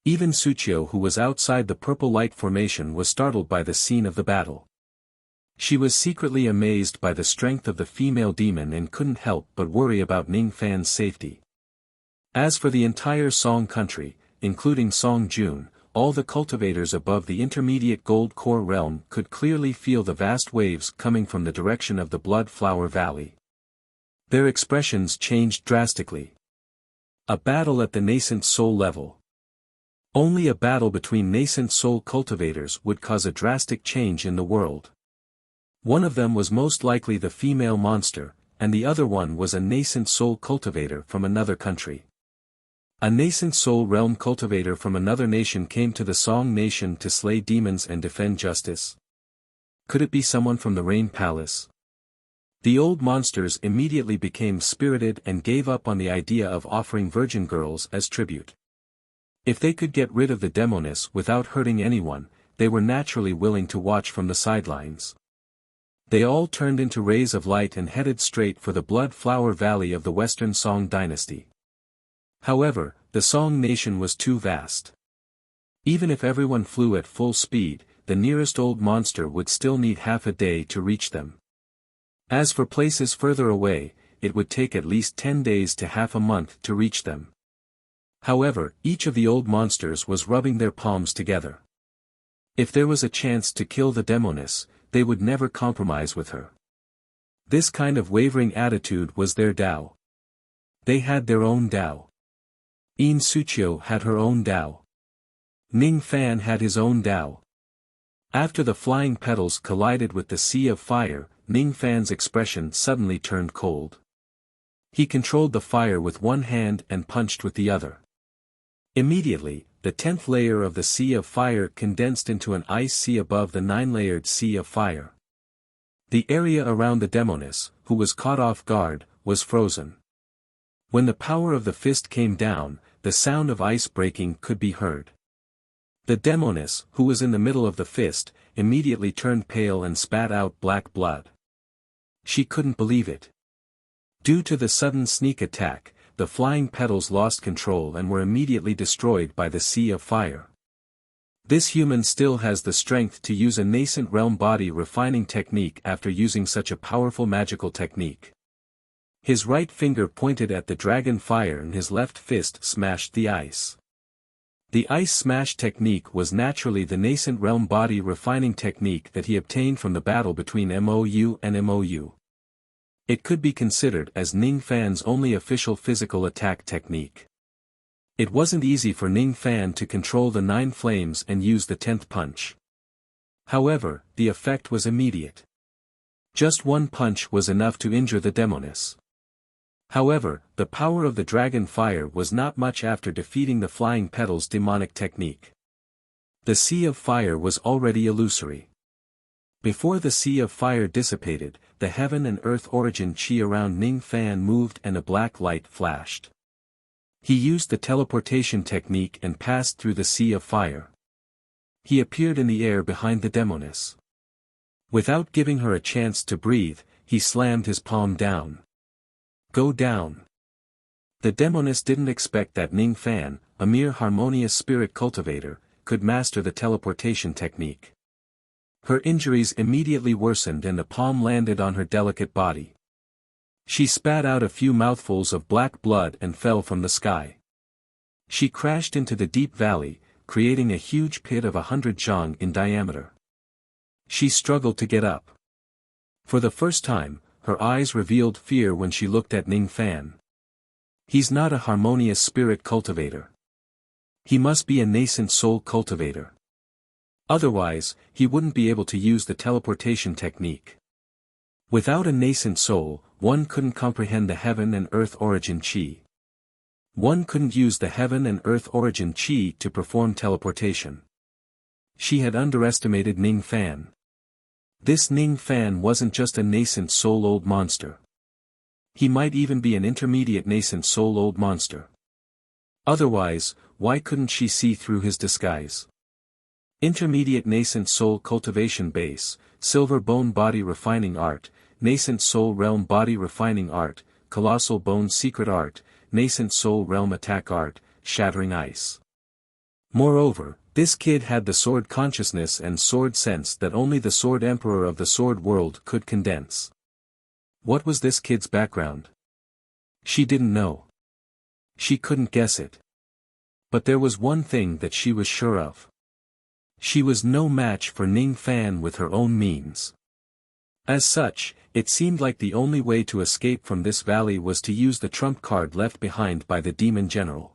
Even Suchio, who was outside the purple light formation, was startled by the scene of the battle. She was secretly amazed by the strength of the female demon and couldn't help but worry about Ning Fan's safety. As for the entire Song country, including Song Jun, all the cultivators above the intermediate gold core realm could clearly feel the vast waves coming from the direction of the Blood Flower Valley. Their expressions changed drastically. A battle at the nascent soul level. Only a battle between nascent soul cultivators would cause a drastic change in the world. One of them was most likely the female monster, and the other one was a nascent soul cultivator from another country. A nascent soul realm cultivator from another nation came to the Song nation to slay demons and defend justice. Could it be someone from the Rain Palace? The old monsters immediately became spirited and gave up on the idea of offering virgin girls as tribute. If they could get rid of the demoness without hurting anyone, they were naturally willing to watch from the sidelines. They all turned into rays of light and headed straight for the Blood Flower Valley of the Western Song dynasty. However, the Song nation was too vast. Even if everyone flew at full speed, the nearest old monster would still need half a day to reach them. As for places further away, it would take at least 10 days to half a month to reach them. However, each of the old monsters was rubbing their palms together. If there was a chance to kill the demoness, they would never compromise with her. This kind of wavering attitude was their Tao. They had their own Tao. In Suchio had her own Tao. Ning Fan had his own Tao. After the flying petals collided with the sea of fire, Ning Fan's expression suddenly turned cold. He controlled the fire with one hand and punched with the other. Immediately, the 10th layer of the sea of fire condensed into an ice sea above the 9-layered sea of fire. The area around the demoness, who was caught off guard, was frozen. When the power of the fist came down, the sound of ice breaking could be heard. The demoness, who was in the middle of the fist, immediately turned pale and spat out black blood. She couldn't believe it. Due to the sudden sneak attack, the flying petals lost control and were immediately destroyed by the sea of fire. This human still has the strength to use a nascent realm body refining technique after using such a powerful magical technique. His right finger pointed at the dragon fire and his left fist smashed the ice. The ice smash technique was naturally the nascent realm body refining technique that he obtained from the battle between Mou and Mou. It could be considered as Ning Fan's only official physical attack technique. It wasn't easy for Ning Fan to control the 9 flames and use the 10th punch. However, the effect was immediate. Just one punch was enough to injure the demoness. However, the power of the dragon fire was not much after defeating the flying petals demonic technique. The sea of fire was already illusory. Before the sea of fire dissipated, the heaven and earth origin chi around Ning Fan moved and a black light flashed. He used the teleportation technique and passed through the sea of fire. He appeared in the air behind the demoness. Without giving her a chance to breathe, he slammed his palm down. Go down. The demoness didn't expect that Ning Fan, a mere harmonious spirit cultivator, could master the teleportation technique. Her injuries immediately worsened and the palm landed on her delicate body. She spat out a few mouthfuls of black blood and fell from the sky. She crashed into the deep valley, creating a huge pit of 100 zhang in diameter. She struggled to get up. For the first time, her eyes revealed fear when she looked at Ning Fan. He's not a harmonious spirit cultivator. He must be a nascent soul cultivator. Otherwise, he wouldn't be able to use the teleportation technique. Without a nascent soul, one couldn't comprehend the heaven and earth origin chi. One couldn't use the heaven and earth origin chi to perform teleportation. She had underestimated Ning Fan. This Ning Fan wasn't just a nascent soul old monster. He might even be an intermediate nascent soul old monster. Otherwise, why couldn't she see through his disguise? Intermediate nascent soul cultivation base, silver bone body refining art, nascent soul realm body refining art, colossal bone secret art, nascent soul realm attack art, shattering ice. Moreover, this kid had the sword consciousness and sword sense that only the sword emperor of the sword world could condense. What was this kid's background? She didn't know. She couldn't guess it. But there was one thing that she was sure of. She was no match for Ning Fan with her own means. As such, it seemed like the only way to escape from this valley was to use the trump card left behind by the demon general.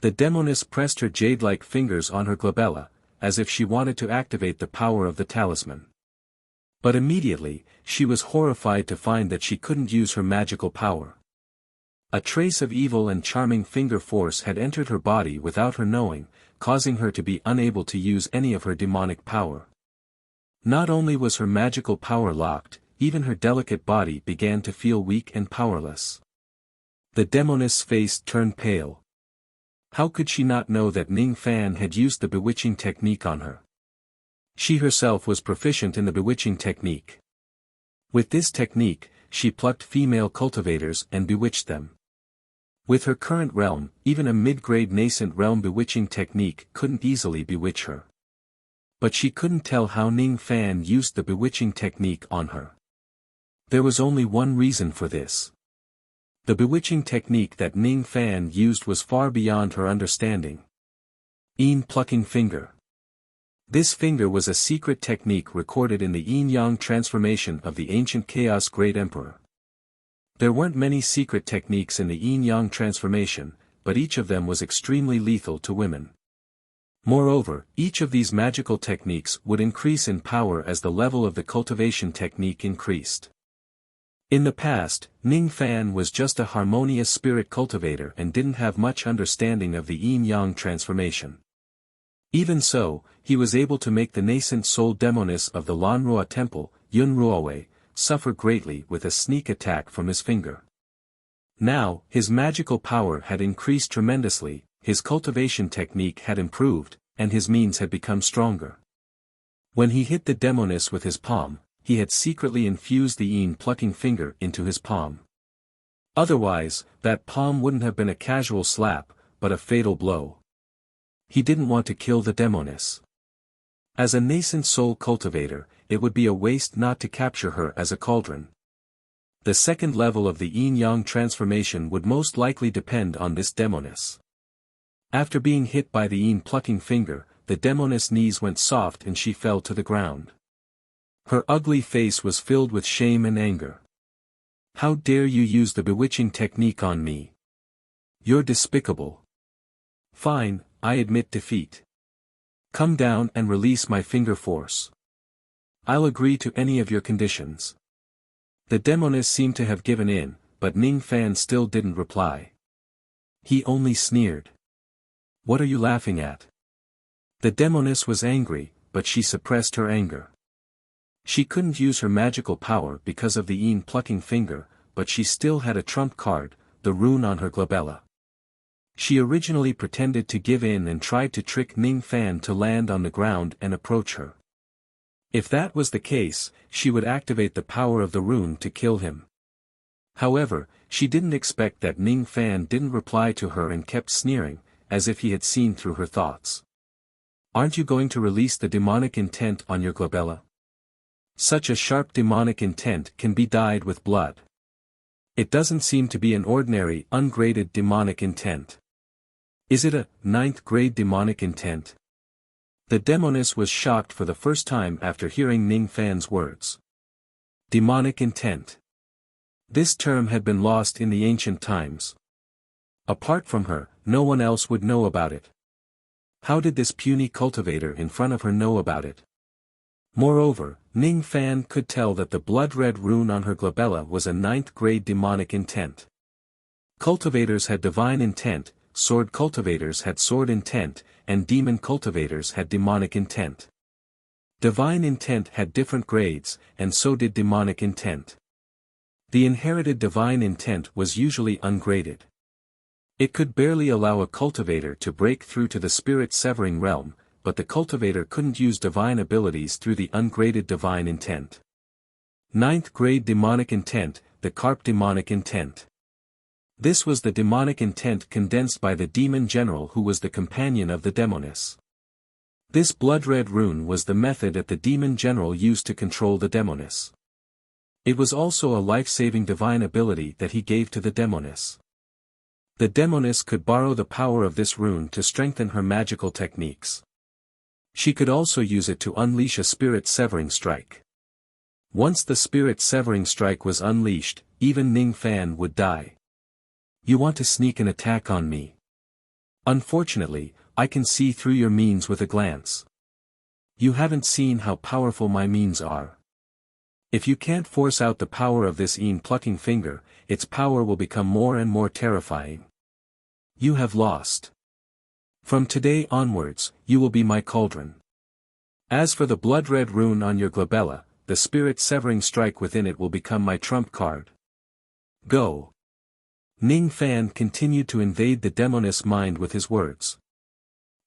The demoness pressed her jade-like fingers on her glabella, as if she wanted to activate the power of the talisman. But immediately, she was horrified to find that she couldn't use her magical power. A trace of evil and charming finger force had entered her body without her knowing, causing her to be unable to use any of her demonic power. Not only was her magical power locked, even her delicate body began to feel weak and powerless. The demoness' face turned pale. How could she not know that Ning Fan had used the bewitching technique on her? She herself was proficient in the bewitching technique. With this technique, she plucked female cultivators and bewitched them. With her current realm, even a mid-grade nascent realm bewitching technique couldn't easily bewitch her. But she couldn't tell how Ning Fan used the bewitching technique on her. There was only one reason for this. The bewitching technique that Ning Fan used was far beyond her understanding. Plucking finger. This finger was a secret technique recorded in the yin-yang transformation of the ancient Chaos Great Emperor. There weren't many secret techniques in the yin-yang transformation, but each of them was extremely lethal to women. Moreover, each of these magical techniques would increase in power as the level of the cultivation technique increased. In the past, Ning Fan was just a harmonious spirit cultivator and didn't have much understanding of the yin-yang transformation. Even so, he was able to make the nascent soul demoness of the Lanrua temple, Yun Ruowei, suffer greatly with a sneak attack from his finger. Now, his magical power had increased tremendously, his cultivation technique had improved, and his means had become stronger. When he hit the demoness with his palm, he had secretly infused the plucking finger into his palm. Otherwise, that palm wouldn't have been a casual slap, but a fatal blow. He didn't want to kill the demoness. As a nascent soul cultivator, it would be a waste not to capture her as a cauldron. The second level of the yin-yang transformation would most likely depend on this demoness. After being hit by the plucking finger, the demoness' knees went soft and she fell to the ground. Her ugly face was filled with shame and anger. How dare you use the bewitching technique on me? You're despicable. Fine, I admit defeat. Come down and release my finger force. I'll agree to any of your conditions. The demoness seemed to have given in, but Ning Fan still didn't reply. He only sneered. What are you laughing at? The demoness was angry, but she suppressed her anger. She couldn't use her magical power because of the plucking finger, but she still had a trump card, the rune on her glabella. She originally pretended to give in and tried to trick Ning Fan to land on the ground and approach her. If that was the case, she would activate the power of the rune to kill him. However, she didn't expect that Ning Fan didn't reply to her and kept sneering, as if he had seen through her thoughts. Aren't you going to release the demonic intent on your glabella? Such a sharp demonic intent can be dyed with blood. It doesn't seem to be an ordinary, ungraded demonic intent. Is it a 9th grade demonic intent? The demoness was shocked for the first time after hearing Ning Fan's words. Demonic intent. This term had been lost in the ancient times. Apart from her, no one else would know about it. How did this puny cultivator in front of her know about it? Moreover, Ning Fan could tell that the blood-red rune on her glabella was a 9th grade demonic intent. Cultivators had divine intent, sword cultivators had sword intent, and demon cultivators had demonic intent. Divine intent had different grades, and so did demonic intent. The inherited divine intent was usually ungraded. It could barely allow a cultivator to break through to the spirit-severing realm, but the cultivator couldn't use divine abilities through the ungraded divine intent. 9th grade demonic intent, the carp demonic intent. This was the demonic intent condensed by the demon general who was the companion of the demoness. This blood-red rune was the method that the demon general used to control the demoness. It was also a life-saving divine ability that he gave to the demoness. The demoness could borrow the power of this rune to strengthen her magical techniques. She could also use it to unleash a spirit-severing strike. Once the spirit-severing strike was unleashed, even Ning Fan would die. You want to sneak an attack on me? Unfortunately, I can see through your means with a glance. You haven't seen how powerful my means are. If you can't force out the power of this plucking finger, its power will become more and more terrifying. You have lost. From today onwards, you will be my cauldron. As for the blood-red rune on your glabella, the spirit-severing strike within it will become my trump card. Go. Ning Fan continued to invade the demoness' mind with his words.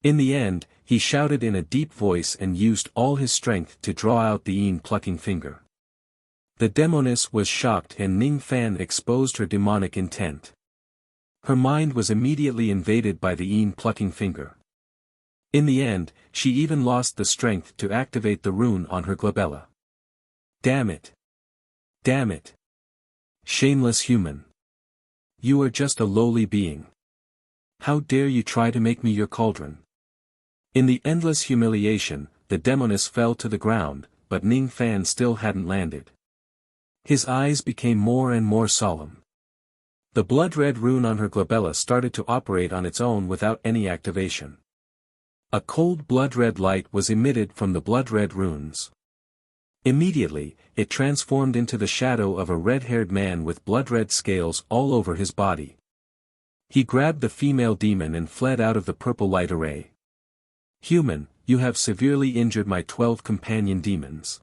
In the end, he shouted in a deep voice and used all his strength to draw out the plucking finger. The demoness was shocked and Ning Fan exposed her demonic intent. Her mind was immediately invaded by the plucking finger. In the end, she even lost the strength to activate the rune on her glabella. Damn it! Damn it! Shameless human! You are just a lowly being. How dare you try to make me your cauldron? In the endless humiliation, the demoness fell to the ground, but Ning Fan still hadn't landed. His eyes became more and more solemn. The blood-red rune on her glabella started to operate on its own without any activation. A cold blood-red light was emitted from the blood-red runes. Immediately, it transformed into the shadow of a red-haired man with blood-red scales all over his body. He grabbed the female demon and fled out of the purple light array. Human, you have severely injured my 12 companion demons.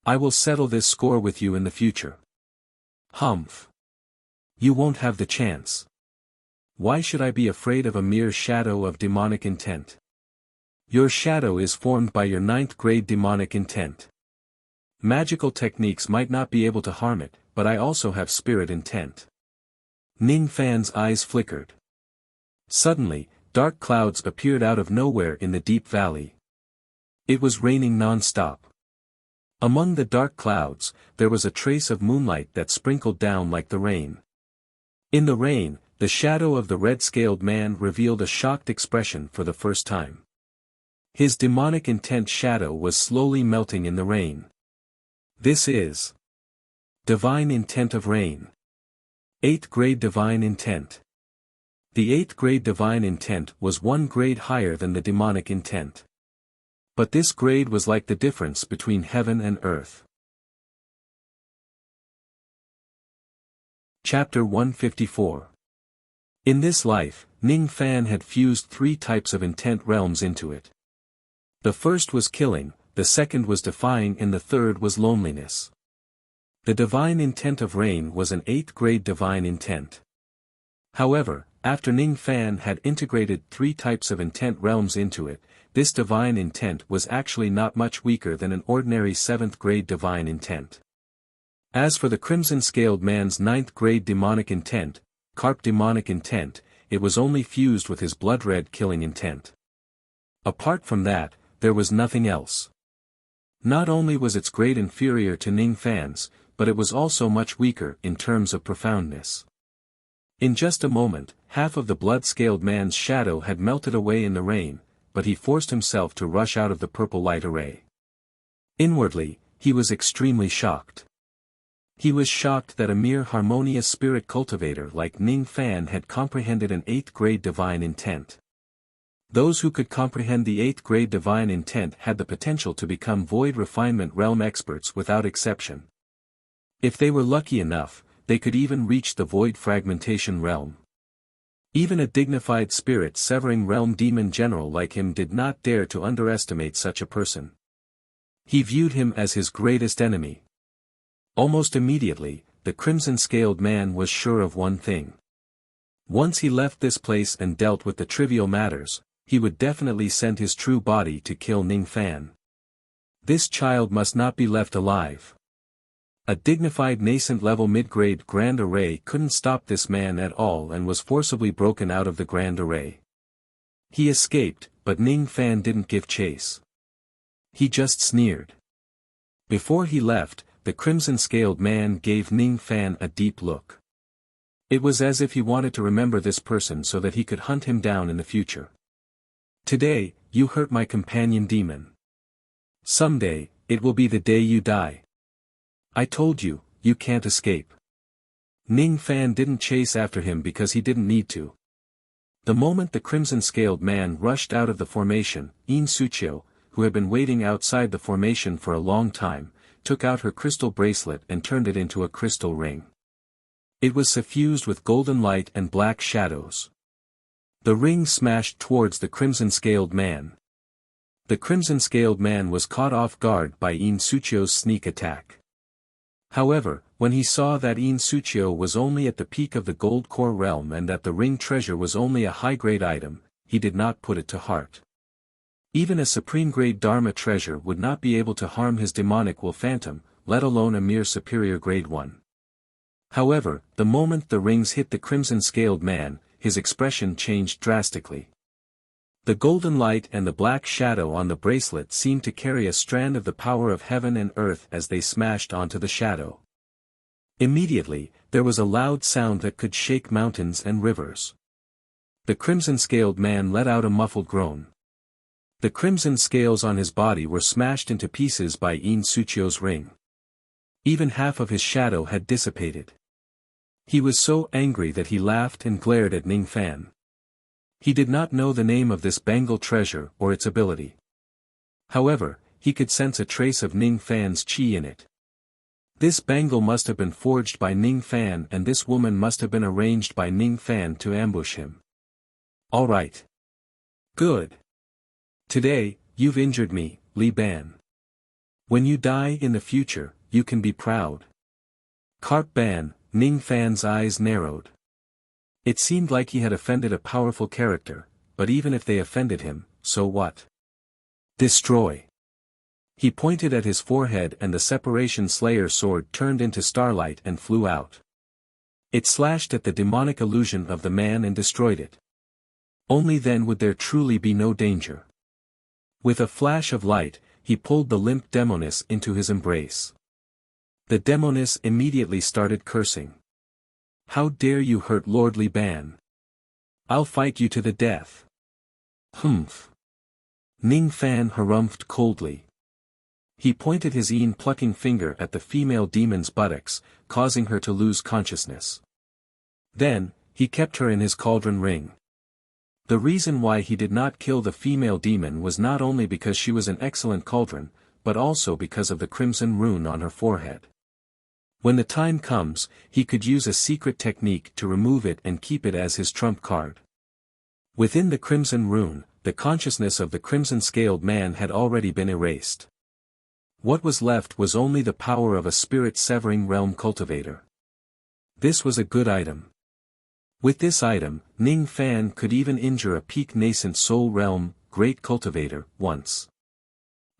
I will settle this score with you in the future. Humph. You won't have the chance. Why should I be afraid of a mere shadow of demonic intent? Your shadow is formed by your 9th grade demonic intent. Magical techniques might not be able to harm it, but I also have spirit intent. Ning Fan's eyes flickered. Suddenly, dark clouds appeared out of nowhere in the deep valley. It was raining non-stop. Among the dark clouds, there was a trace of moonlight that sprinkled down like the rain. In the rain, The shadow of the red-scaled man revealed a shocked expression for the first time. His demonic intent shadow was slowly melting in the rain. This is divine intent of rain. 8th grade divine intent. The 8th grade divine intent was 1 grade higher than the demonic intent. But this grade was like the difference between heaven and earth. Chapter 154. In this life, Ning Fan had fused 3 types of intent realms into it. The first was killing, the second was defying, and the third was loneliness. The divine intent of rain was an 8th grade divine intent. However, after Ning Fan had integrated 3 types of intent realms into it, this divine intent was actually not much weaker than an ordinary 7th grade divine intent. As for the crimson-scaled man's 9th grade demonic intent, Carp demonic intent, it was only fused with his blood-red killing intent. Apart from that, there was nothing else. Not only was its grade inferior to Ning Fan's, but it was also much weaker in terms of profoundness. In just a moment, half of the blood-scaled man's shadow had melted away in the rain, but he forced himself to rush out of the purple light array. Inwardly, he was extremely shocked. He was shocked that a mere harmonious spirit cultivator like Ning Fan had comprehended an 8th grade divine intent. Those who could comprehend the 8th grade divine intent had the potential to become void refinement realm experts without exception. If they were lucky enough, they could even reach the void fragmentation realm. Even a dignified spirit severing realm demon general like him did not dare to underestimate such a person. He viewed him as his greatest enemy. Almost immediately, the crimson-scaled man was sure of one thing. Once he left this place and dealt with the trivial matters, he would definitely send his true body to kill Ning Fan. This child must not be left alive. A dignified nascent-level mid-grade Grand Array couldn't stop this man at all and was forcibly broken out of the Grand Array. He escaped, but Ning Fan didn't give chase. He just sneered. Before he left, the crimson-scaled man gave Ning Fan a deep look. It was as if he wanted to remember this person so that he could hunt him down in the future. Today, you hurt my companion demon. Someday, it will be the day you die. I told you, you can't escape. Ning Fan didn't chase after him because he didn't need to. The moment the crimson-scaled man rushed out of the formation, In Suchio, who had been waiting outside the formation for a long time, took out her crystal bracelet and turned it into a crystal ring. It was suffused with golden light and black shadows. The ring smashed towards the crimson-scaled man. The crimson-scaled man was caught off guard by In Suchio's sneak attack. However, when he saw that In Suchio was only at the peak of the gold core realm and that the ring treasure was only a high-grade item, he did not put it to heart. Even a supreme-grade Dharma treasure would not be able to harm his demonic will phantom, let alone a mere superior grade one. However, the moment the rings hit the crimson-scaled man, his expression changed drastically. The golden light and the black shadow on the bracelet seemed to carry a strand of the power of heaven and earth as they smashed onto the shadow. Immediately, there was a loud sound that could shake mountains and rivers. The crimson-scaled man let out a muffled groan. The crimson scales on his body were smashed into pieces by In Suchio's ring. Even half of his shadow had dissipated. He was so angry that he laughed and glared at Ning Fan. He did not know the name of this bangle treasure or its ability. However, he could sense a trace of Ning Fan's chi in it. This bangle must have been forged by Ning Fan and this woman must have been arranged by Ning Fan to ambush him. All right. Good. Today, you've injured me, Li Ban. When you die in the future, you can be proud. Carp Ban, Ning Fan's eyes narrowed. It seemed like he had offended a powerful character, but even if they offended him, so what? Destroy. He pointed at his forehead and the Separation Slayer sword turned into starlight and flew out. It slashed at the demonic illusion of the man and destroyed it. Only then would there truly be no danger. With a flash of light, he pulled the limp demoness into his embrace. The demoness immediately started cursing. How dare you hurt Lord Li Ban? I'll fight you to the death. Humph. Ning Fan harumphed coldly. He pointed his plucking finger at the female demon's buttocks, causing her to lose consciousness. Then, he kept her in his cauldron ring. The reason why he did not kill the female demon was not only because she was an excellent cauldron, but also because of the crimson rune on her forehead. When the time comes, he could use a secret technique to remove it and keep it as his trump card. Within the crimson rune, the consciousness of the crimson-scaled man had already been erased. What was left was only the power of a spirit-severing realm cultivator. This was a good item. With this item, Ning Fan could even injure a peak nascent soul realm, great cultivator, once.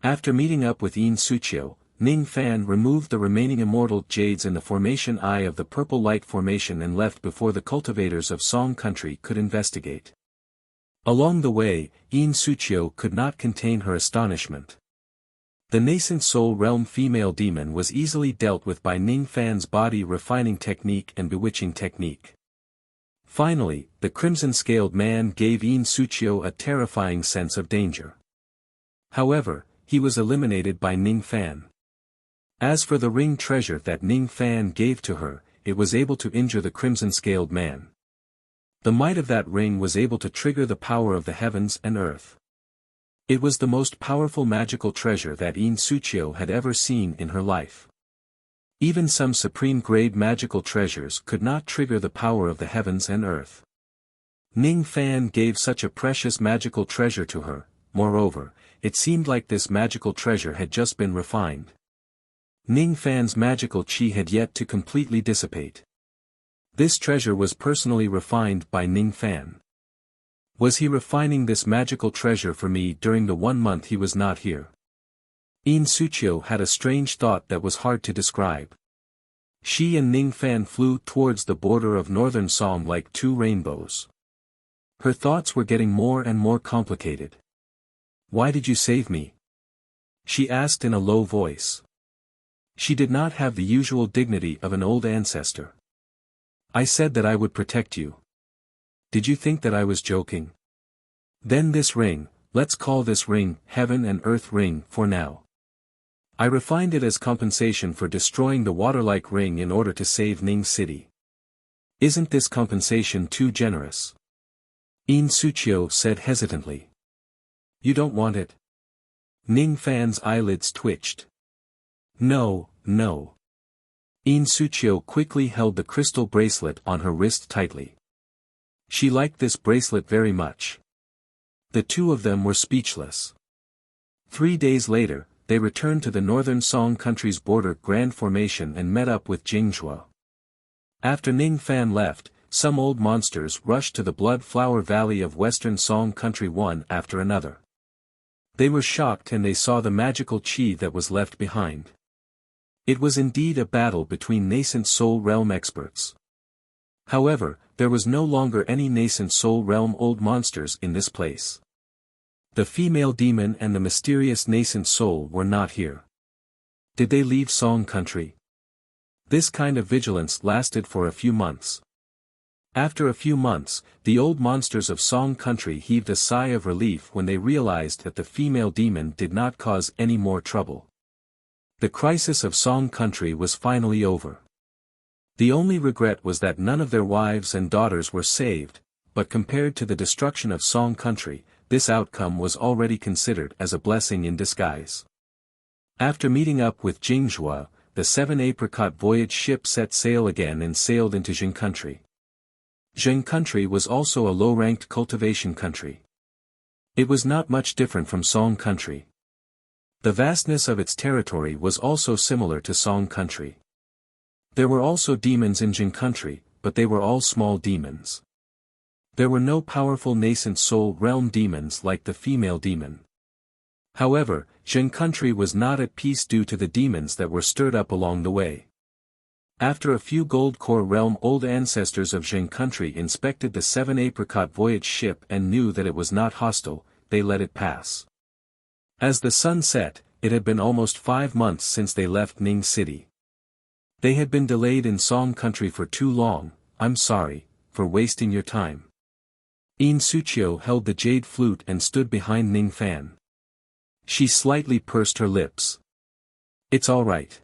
After meeting up with Yin Suchio, Ning Fan removed the remaining immortal jades in the formation eye of the purple light formation and left before the cultivators of Song Country could investigate. Along the way, Yin Suchio could not contain her astonishment. The nascent soul realm female demon was easily dealt with by Ning Fan's body refining technique and bewitching technique. Finally, the crimson-scaled man gave Yin Suchio a terrifying sense of danger. However, he was eliminated by Ning Fan. As for the ring treasure that Ning Fan gave to her, it was able to injure the crimson-scaled man. The might of that ring was able to trigger the power of the heavens and earth. It was the most powerful magical treasure that Yin Suchio had ever seen in her life. Even some supreme-grade magical treasures could not trigger the power of the heavens and earth. Ning Fan gave such a precious magical treasure to her, moreover, it seemed like this magical treasure had just been refined. Ning Fan's magical qi had yet to completely dissipate. This treasure was personally refined by Ning Fan. Was he refining this magical treasure for me during the 1 month he was not here? Yin Suchio had a strange thought that was hard to describe. She and Ning Fan flew towards the border of northern Song like two rainbows. Her thoughts were getting more and more complicated. Why did you save me? She asked in a low voice. She did not have the usual dignity of an old ancestor. I said that I would protect you. Did you think that I was joking? Then this ring, let's call this ring Heaven and Earth Ring for now. I refined it as compensation for destroying the water-like ring in order to save Ning City. Isn't this compensation too generous? Yin Suchio said hesitantly. You don't want it? Ning Fan's eyelids twitched. No, no. Yin Suchio quickly held the crystal bracelet on her wrist tightly. She liked this bracelet very much. The two of them were speechless. 3 days later, they returned to the northern Song Country's border Grand Formation and met up with Jingzhua. After Ning Fan left, some old monsters rushed to the Blood Flower Valley of western Song Country one after another. They were shocked and they saw the magical qi that was left behind. It was indeed a battle between nascent soul realm experts. However, there was no longer any nascent soul realm old monsters in this place. The female demon and the mysterious nascent soul were not here. Did they leave Song Country? This kind of vigilance lasted for a few months. After a few months, the old monsters of Song Country heaved a sigh of relief when they realized that the female demon did not cause any more trouble. The crisis of Song Country was finally over. The only regret was that none of their wives and daughters were saved, but compared to the destruction of Song Country, this outcome was already considered as a blessing in disguise. After meeting up with Jingzhua, the 7-apricot voyage ship set sail again and sailed into Jing Country. Jing Country was also a low-ranked cultivation country. It was not much different from Song Country. The vastness of its territory was also similar to Song Country. There were also demons in Jing Country, but they were all small demons. There were no powerful nascent soul realm demons like the female demon. However, Jing Country was not at peace due to the demons that were stirred up along the way. After a few gold core realm old ancestors of Jing Country inspected the 7-apricot voyage ship and knew that it was not hostile, they let it pass. As the sun set, it had been almost 5 months since they left Ning City. They had been delayed in Song Country for too long, I'm sorry, for wasting your time. Yin Suqiu held the jade flute and stood behind Ning Fan. She slightly pursed her lips. It's all right.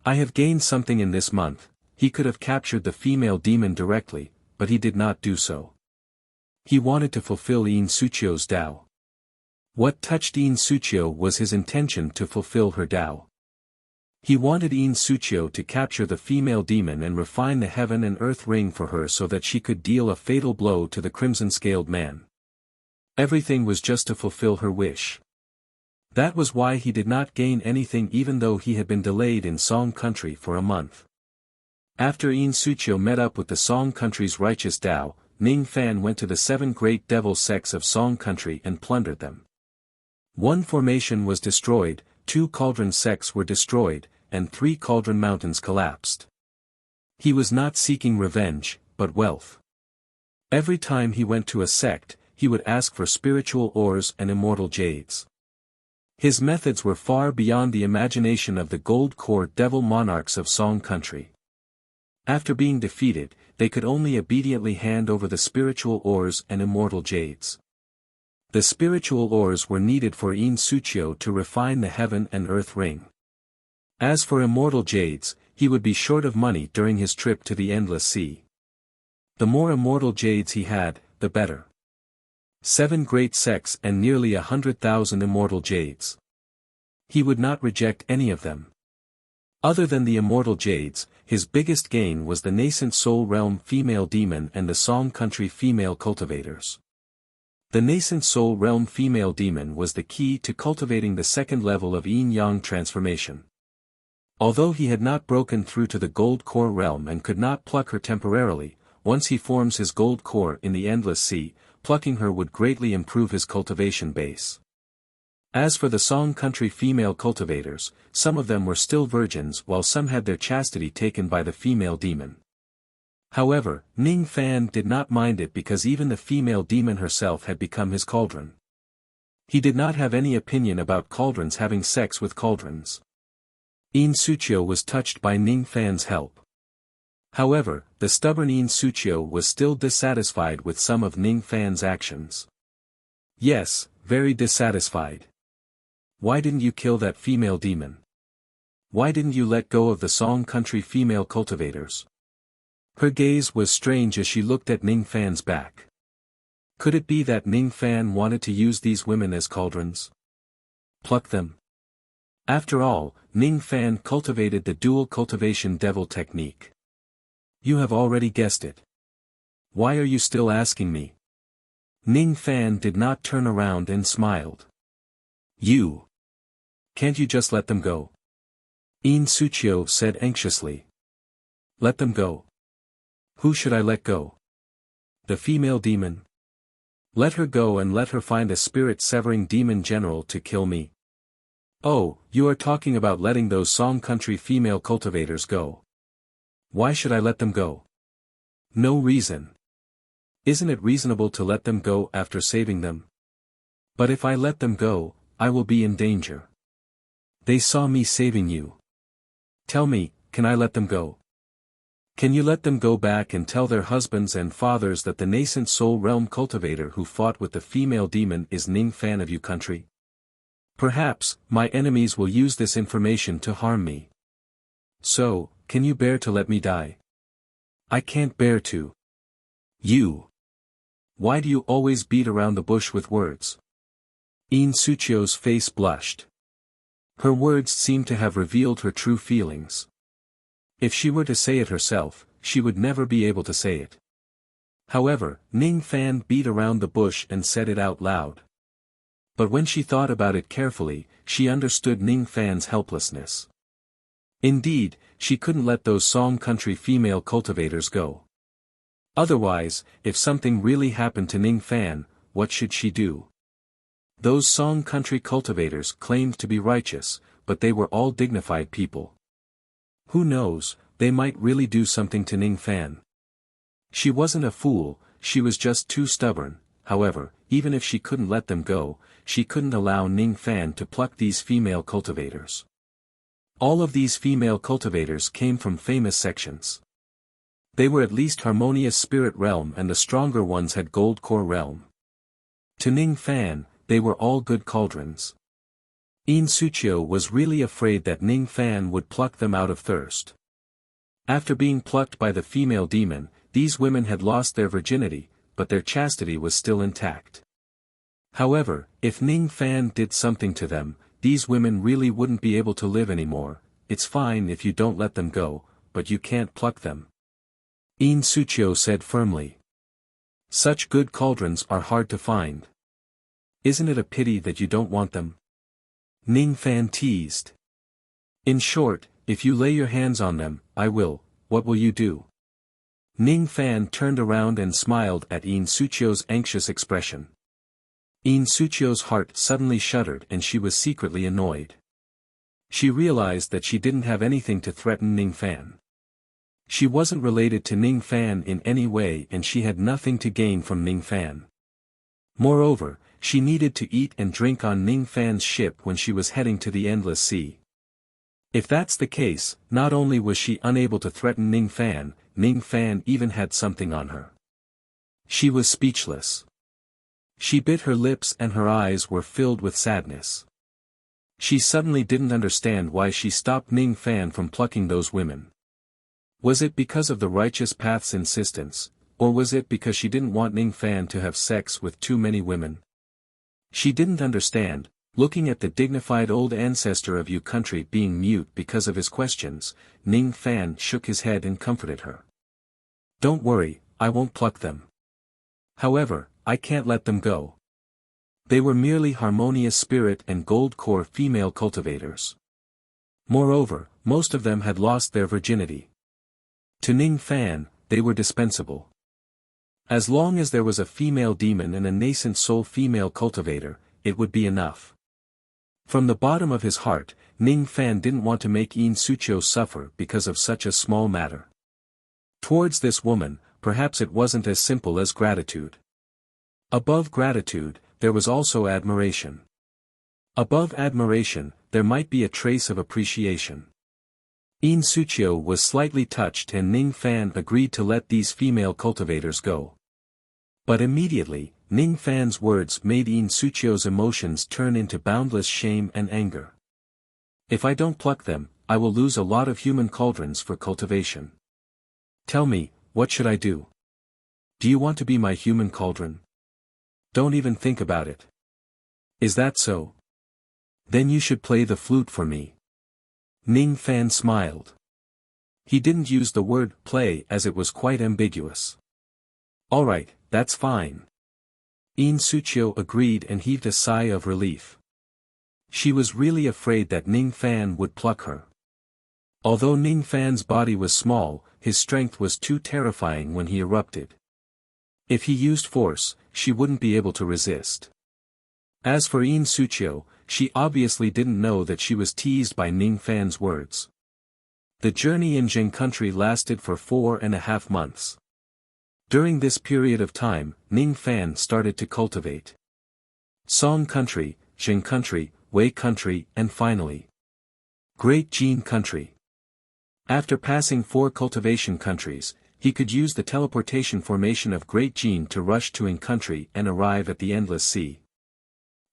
I have gained something in this month. He could have captured the female demon directly, but he did not do so. He wanted to fulfill Yin Suqiu's Tao. What touched Yin Suqiu was his intention to fulfill her Tao. He wanted Yin Suqiu to capture the female demon and refine the heaven and earth ring for her so that she could deal a fatal blow to the crimson-scaled man. Everything was just to fulfill her wish. That was why he did not gain anything even though he had been delayed in Song Country for a month. After Yin Suqiu met up with the Song Country's righteous Tao, Ning Fan went to the 7 great devil sects of Song Country and plundered them. 1 formation was destroyed, 2 cauldron sects were destroyed, and 3 cauldron mountains collapsed. He was not seeking revenge, but wealth. Every time he went to a sect, he would ask for spiritual ores and immortal jades. His methods were far beyond the imagination of the gold-core devil monarchs of Song Country. After being defeated, they could only obediently hand over the spiritual ores and immortal jades. The spiritual ores were needed for Yin Suqiu to refine the heaven and earth ring. As for immortal jades, he would be short of money during his trip to the Endless Sea. The more immortal jades he had, the better. 7 great sects and nearly 100,000 immortal jades. He would not reject any of them. Other than the immortal jades, his biggest gain was the nascent soul realm female demon and the Song Country female cultivators. The nascent soul realm female demon was the key to cultivating the 2nd level of yin-yang transformation. Although he had not broken through to the gold core realm and could not pluck her temporarily, once he forms his gold core in the Endless Sea, plucking her would greatly improve his cultivation base. As for the Song Country female cultivators, some of them were still virgins while some had their chastity taken by the female demon. However, Ning Fan did not mind it because even the female demon herself had become his cauldron. He did not have any opinion about cauldrons having sex with cauldrons. Yin Suqiu was touched by Ning Fan's help. However, the stubborn Yin Suqiu was still dissatisfied with some of Ning Fan's actions. Yes, very dissatisfied. Why didn't you kill that female demon? Why didn't you let go of the Song Country female cultivators? Her gaze was strange as she looked at Ning Fan's back. Could it be that Ning Fan wanted to use these women as cauldrons? Pluck them. After all, Ning Fan cultivated the dual cultivation devil technique. You have already guessed it. Why are you still asking me? Ning Fan did not turn around and smiled. You. Can't you just let them go? Yin Suqiu said anxiously. Let them go. Who should I let go? The female demon? Let her go and let her find a spirit-severing demon general to kill me. Oh, you are talking about letting those Song Country female cultivators go. Why should I let them go? No reason. Isn't it reasonable to let them go after saving them? But if I let them go, I will be in danger. They saw me saving you. Tell me, can I let them go? Can you let them go back and tell their husbands and fathers that the nascent soul realm cultivator who fought with the female demon is Ning Fan of you country? Perhaps, my enemies will use this information to harm me. So, can you bear to let me die? I can't bear to. You. Why do you always beat around the bush with words? Yin Suqiu's face blushed. Her words seemed to have revealed her true feelings. If she were to say it herself, she would never be able to say it. However, Ning Fan beat around the bush and said it out loud. But when she thought about it carefully, she understood Ning Fan's helplessness. Indeed, she couldn't let those Song Country female cultivators go. Otherwise, if something really happened to Ning Fan, what should she do? Those Song Country cultivators claimed to be righteous, but they were all dignified people. Who knows, they might really do something to Ning Fan. She wasn't a fool, she was just too stubborn. However, even if she couldn't let them go, she couldn't allow Ning Fan to pluck these female cultivators. All of these female cultivators came from famous sections. They were at least harmonious spirit realm and the stronger ones had gold core realm. To Ning Fan, they were all good cauldrons. In Suchio was really afraid that Ning Fan would pluck them out of thirst. After being plucked by the female demon, these women had lost their virginity, but their chastity was still intact. However, if Ning Fan did something to them, these women really wouldn't be able to live anymore. It's fine if you don't let them go, but you can't pluck them. In Suchio said firmly. Such good cauldrons are hard to find. Isn't it a pity that you don't want them? Ning Fan teased. In short, if you lay your hands on them, I will. What will you do? Ning Fan turned around and smiled at In Suchio's anxious expression. In Suchio's heart suddenly shuddered and she was secretly annoyed. She realized that she didn't have anything to threaten Ning Fan. She wasn't related to Ning Fan in any way and she had nothing to gain from Ning Fan. Moreover, she needed to eat and drink on Ning Fan's ship when she was heading to the Endless Sea. If that's the case, not only was she unable to threaten Ning Fan even had something on her. She was speechless. She bit her lips and her eyes were filled with sadness. She suddenly didn't understand why she stopped Ning Fan from plucking those women. Was it because of the righteous path's insistence, or was it because she didn't want Ning Fan to have sex with too many women? She didn't understand, looking at the dignified old ancestor of Yu country being mute because of his questions. Ning Fan shook his head and comforted her. Don't worry, I won't pluck them. However, I can't let them go. They were merely harmonious spirit and gold core female cultivators. Moreover, most of them had lost their virginity. To Ning Fan, they were dispensable. As long as there was a female demon and a nascent soul female cultivator, it would be enough. From the bottom of his heart, Ning Fan didn't want to make In Suchio suffer because of such a small matter. Towards this woman, perhaps it wasn't as simple as gratitude. Above gratitude, there was also admiration. Above admiration, there might be a trace of appreciation. In Suchio was slightly touched and Ning Fan agreed to let these female cultivators go. But immediately, Ning Fan's words made In Suchio's emotions turn into boundless shame and anger. If I don't pluck them, I will lose a lot of human cauldrons for cultivation. Tell me, what should I do? Do you want to be my human cauldron? Don't even think about it. Is that so? Then you should play the flute for me. Ning Fan smiled. He didn't use the word play as it was quite ambiguous. Alright, that's fine. In Suchio agreed and heaved a sigh of relief. She was really afraid that Ning Fan would pluck her. Although Ning Fan's body was small, his strength was too terrifying when he erupted. If he used force, she wouldn't be able to resist. As for In Suchio, she obviously didn't know that she was teased by Ning Fan's words. The journey in Jing country lasted for 4.5 months. During this period of time, Ning Fan started to cultivate Song country, Jing country, Wei country, and finally Great Jin country. After passing 4 cultivation countries, he could use the teleportation formation of Great Jin to rush to Ing country and arrive at the Endless Sea.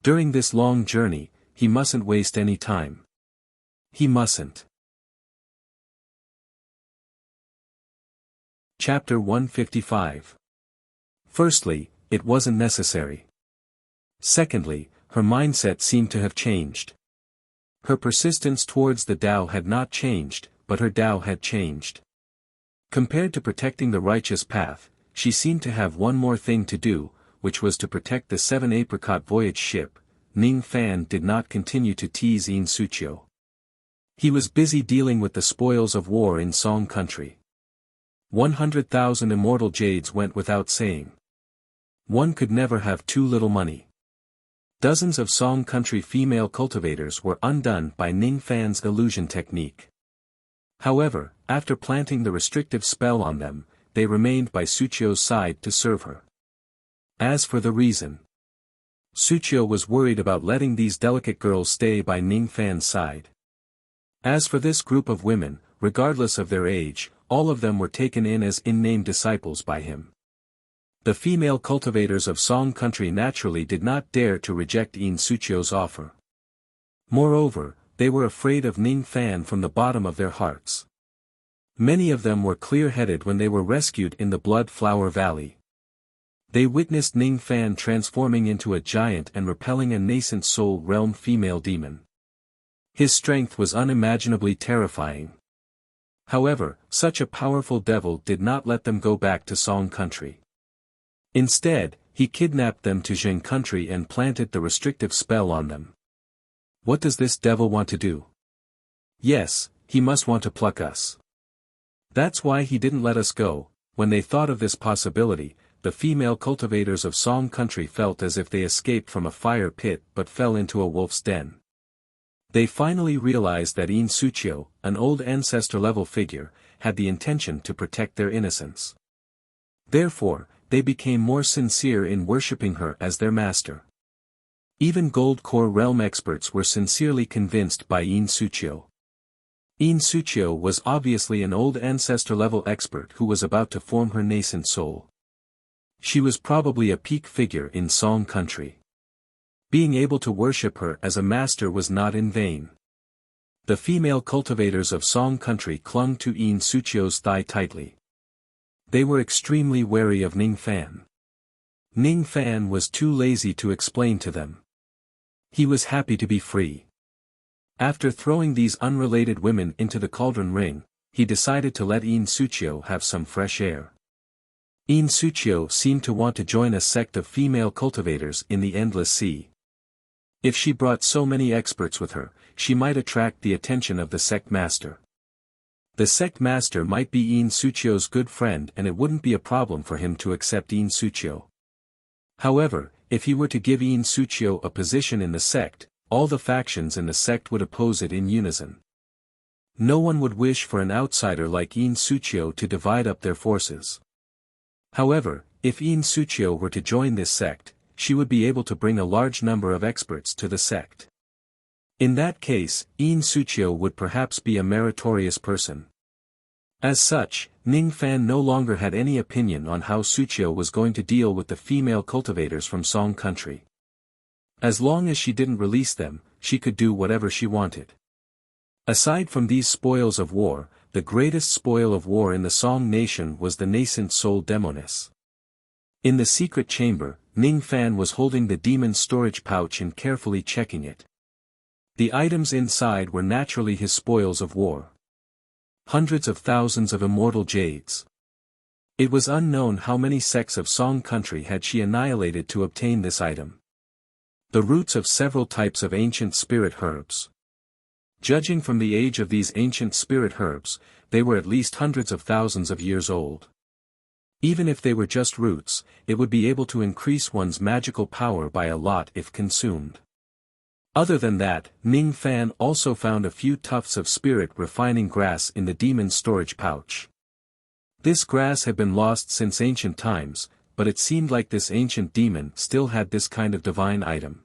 During this long journey, he mustn't waste any time. He mustn't. Chapter 155. Firstly, it wasn't necessary. Secondly, her mindset seemed to have changed. Her persistence towards the Tao had not changed, but her Tao had changed. Compared to protecting the righteous path, she seemed to have one more thing to do, which was to protect the 7 apricot voyage ship. Ning Fan did not continue to tease In Suchio. He was busy dealing with the spoils of war in Song country. 100,000 immortal jades went without saying. One could never have too little money. Dozens of Song country female cultivators were undone by Ning Fan's illusion technique. However, after planting the restrictive spell on them, they remained by Suchio's side to serve her. As for the reason, Suchio was worried about letting these delicate girls stay by Ning Fan's side. As for this group of women, regardless of their age, all of them were taken in as in-name disciples by him. The female cultivators of Song country naturally did not dare to reject Yin Suchio's offer. Moreover, they were afraid of Ning Fan from the bottom of their hearts. Many of them were clear-headed when they were rescued in the Blood Flower Valley. They witnessed Ning Fan transforming into a giant and repelling a nascent soul realm female demon. His strength was unimaginably terrifying. However, such a powerful devil did not let them go back to Song country. Instead, he kidnapped them to Zheng country and planted the restrictive spell on them. What does this devil want to do? Yes, he must want to pluck us. That's why he didn't let us go. When they thought of this possibility, the female cultivators of Song country felt as if they escaped from a fire pit but fell into a wolf's den. They finally realized that Yin Suchio, an old ancestor-level figure, had the intention to protect their innocence. Therefore, they became more sincere in worshipping her as their master. Even Gold Core realm experts were sincerely convinced by Yin Suchio. Yin Suchio was obviously an old ancestor-level expert who was about to form her nascent soul. She was probably a peak figure in Song country. Being able to worship her as a master was not in vain. The female cultivators of Song country clung to Yin Suchio's thigh tightly. They were extremely wary of Ning Fan. Ning Fan was too lazy to explain to them. He was happy to be free. After throwing these unrelated women into the cauldron ring, he decided to let Yin Suchio have some fresh air. Yin Suchio seemed to want to join a sect of female cultivators in the Endless Sea. If she brought so many experts with her, she might attract the attention of the sect master. The sect master might be Yin Suchio's good friend and it wouldn't be a problem for him to accept Yin Suchio. However, if he were to give Yin Suchio a position in the sect, all the factions in the sect would oppose it in unison. No one would wish for an outsider like Yin Suchio to divide up their forces. However, if Yin Suchio were to join this sect, she would be able to bring a large number of experts to the sect. In that case, Yin Suchio would perhaps be a meritorious person. As such, Ning Fan no longer had any opinion on how Suchio was going to deal with the female cultivators from Song country. As long as she didn't release them, she could do whatever she wanted. Aside from these spoils of war, the greatest spoil of war in the Song nation was the nascent soul demoness. In the secret chamber, Ning Fan was holding the demon storage pouch and carefully checking it. The items inside were naturally his spoils of war. Hundreds of thousands of immortal jades. It was unknown how many sects of Song country had she annihilated to obtain this item. The roots of several types of ancient spirit herbs. Judging from the age of these ancient spirit herbs, they were at least hundreds of thousands of years old. Even if they were just roots, it would be able to increase one's magical power by a lot if consumed. Other than that, Ning Fan also found a few tufts of spirit refining grass in the demon's storage pouch. This grass had been lost since ancient times, but it seemed like this ancient demon still had this kind of divine item.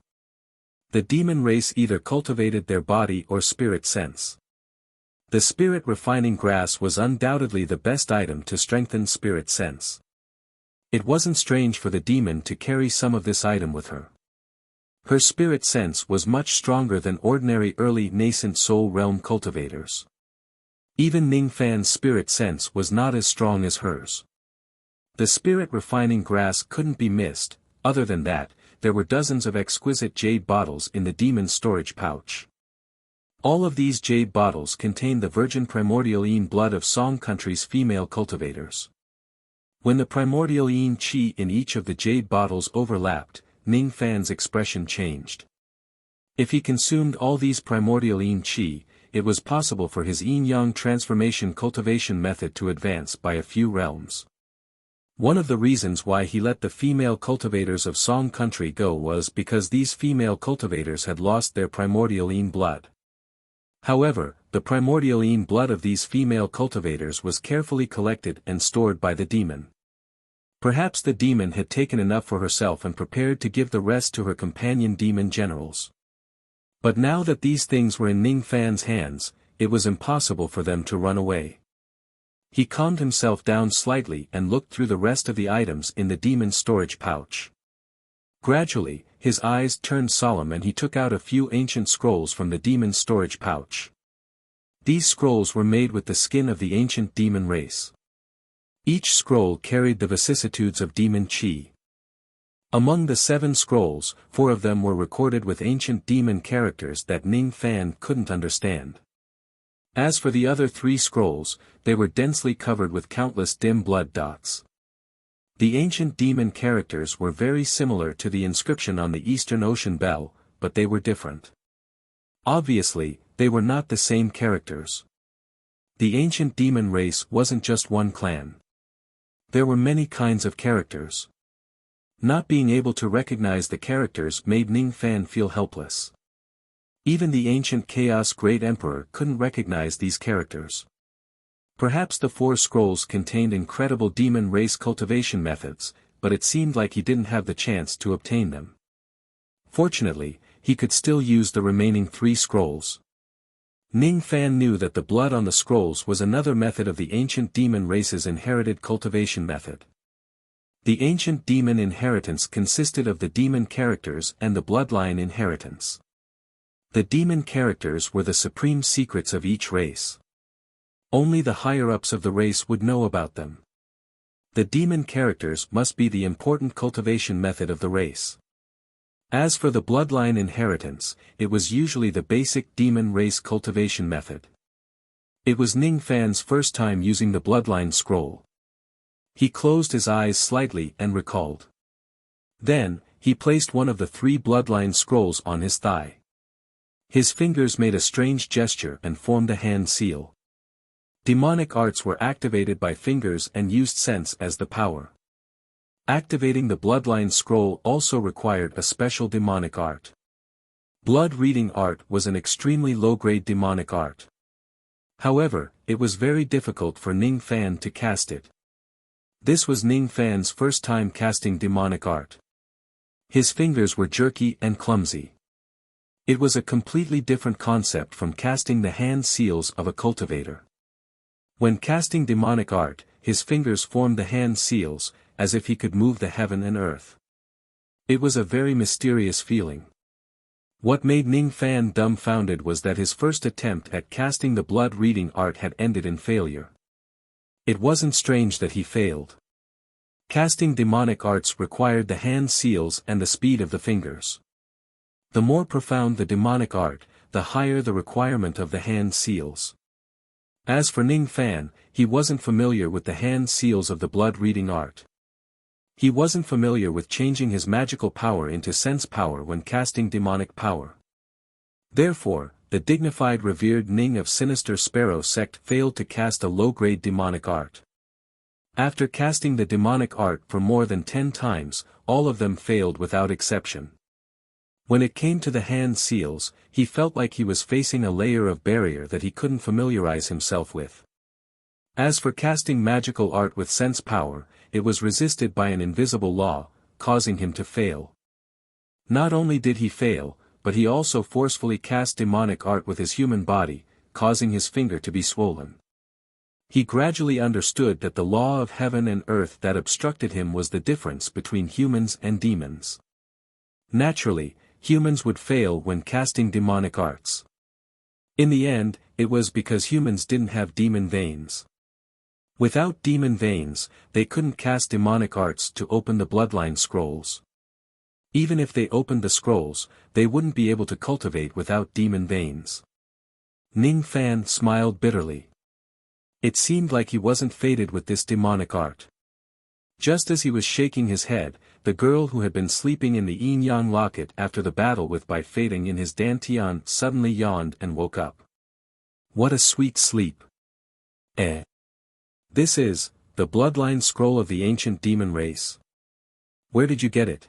The demon race either cultivated their body or spirit sense. The spirit refining grass was undoubtedly the best item to strengthen spirit sense. It wasn't strange for the demon to carry some of this item with her. Her spirit sense was much stronger than ordinary early nascent soul realm cultivators. Even Ning Fan's spirit sense was not as strong as hers. The spirit refining grass couldn't be missed. Other than that, there were dozens of exquisite jade bottles in the demon's storage pouch. All of these jade bottles contained the virgin primordial Yin blood of Song country's female cultivators. When the primordial Yin chi in each of the jade bottles overlapped, Ning Fan's expression changed. If he consumed all these primordial Yin chi, it was possible for his yin-yang transformation cultivation method to advance by a few realms. One of the reasons why he let the female cultivators of Song country go was because these female cultivators had lost their primordial Yin blood. However, the primordial Yin blood of these female cultivators was carefully collected and stored by the demon. Perhaps the demon had taken enough for herself and prepared to give the rest to her companion demon generals. But now that these things were in Ning Fan's hands, it was impossible for them to run away. He calmed himself down slightly and looked through the rest of the items in the demon's storage pouch. Gradually, his eyes turned solemn and he took out a few ancient scrolls from the demon's storage pouch. These scrolls were made with the skin of the ancient demon race. Each scroll carried the vicissitudes of demon chi. Among the 7 scrolls, 4 of them were recorded with ancient demon characters that Ning Fan couldn't understand. As for the other 3 scrolls, they were densely covered with countless dim blood dots. The ancient demon characters were very similar to the inscription on the Eastern Ocean bell, but they were different. Obviously, they were not the same characters. The ancient demon race wasn't just one clan. There were many kinds of characters. Not being able to recognize the characters made Ning Fan feel helpless. Even the ancient Chaos Great Emperor couldn't recognize these characters. Perhaps the 4 scrolls contained incredible demon race cultivation methods, but it seemed like he didn't have the chance to obtain them. Fortunately, he could still use the remaining 3 scrolls. Ning Fan knew that the blood on the scrolls was another method of the ancient demon race's inherited cultivation method. The ancient demon inheritance consisted of the demon characters and the bloodline inheritance. The demon characters were the supreme secrets of each race. Only the higher-ups of the race would know about them. The demon characters must be the important cultivation method of the race. As for the bloodline inheritance, it was usually the basic demon race cultivation method. It was Ning Fan's first time using the bloodline scroll. He closed his eyes slightly and recalled. Then, he placed one of the 3 bloodline scrolls on his thigh. His fingers made a strange gesture and formed a hand seal. Demonic arts were activated by fingers and used sense as the power. Activating the bloodline scroll also required a special demonic art. Blood reading art was an extremely low-grade demonic art. However, it was very difficult for Ning Fan to cast it. This was Ning Fan's first time casting demonic art. His fingers were jerky and clumsy. It was a completely different concept from casting the hand seals of a cultivator. When casting demonic art, his fingers formed the hand seals, as if he could move the heaven and earth. It was a very mysterious feeling. What made Ning Fan dumbfounded was that his first attempt at casting the blood reading art had ended in failure. It wasn't strange that he failed. Casting demonic arts required the hand seals and the speed of the fingers. The more profound the demonic art, the higher the requirement of the hand seals. As for Ning Fan, he wasn't familiar with the hand seals of the blood reading art. He wasn't familiar with changing his magical power into sense power when casting demonic power. Therefore, the dignified revered Ning of Sinister Sparrow sect failed to cast a low-grade demonic art. After casting the demonic art for more than 10 times, all of them failed without exception. When it came to the hand seals, he felt like he was facing a layer of barrier that he couldn't familiarize himself with. As for casting magical art with sense power, it was resisted by an invisible law, causing him to fail. Not only did he fail, but he also forcefully cast demonic art with his human body, causing his finger to be swollen. He gradually understood that the law of heaven and earth that obstructed him was the difference between humans and demons. Naturally, humans would fail when casting demonic arts. In the end, it was because humans didn't have demon veins. Without demon veins, they couldn't cast demonic arts to open the bloodline scrolls. Even if they opened the scrolls, they wouldn't be able to cultivate without demon veins. Ning Fan smiled bitterly. It seemed like he wasn't fated with this demonic art. Just as he was shaking his head, the girl who had been sleeping in the yin-yang locket after the battle with Bai fading in his dantian suddenly yawned and woke up. What a sweet sleep. This is, the bloodline scroll of the ancient demon race. Where did you get it?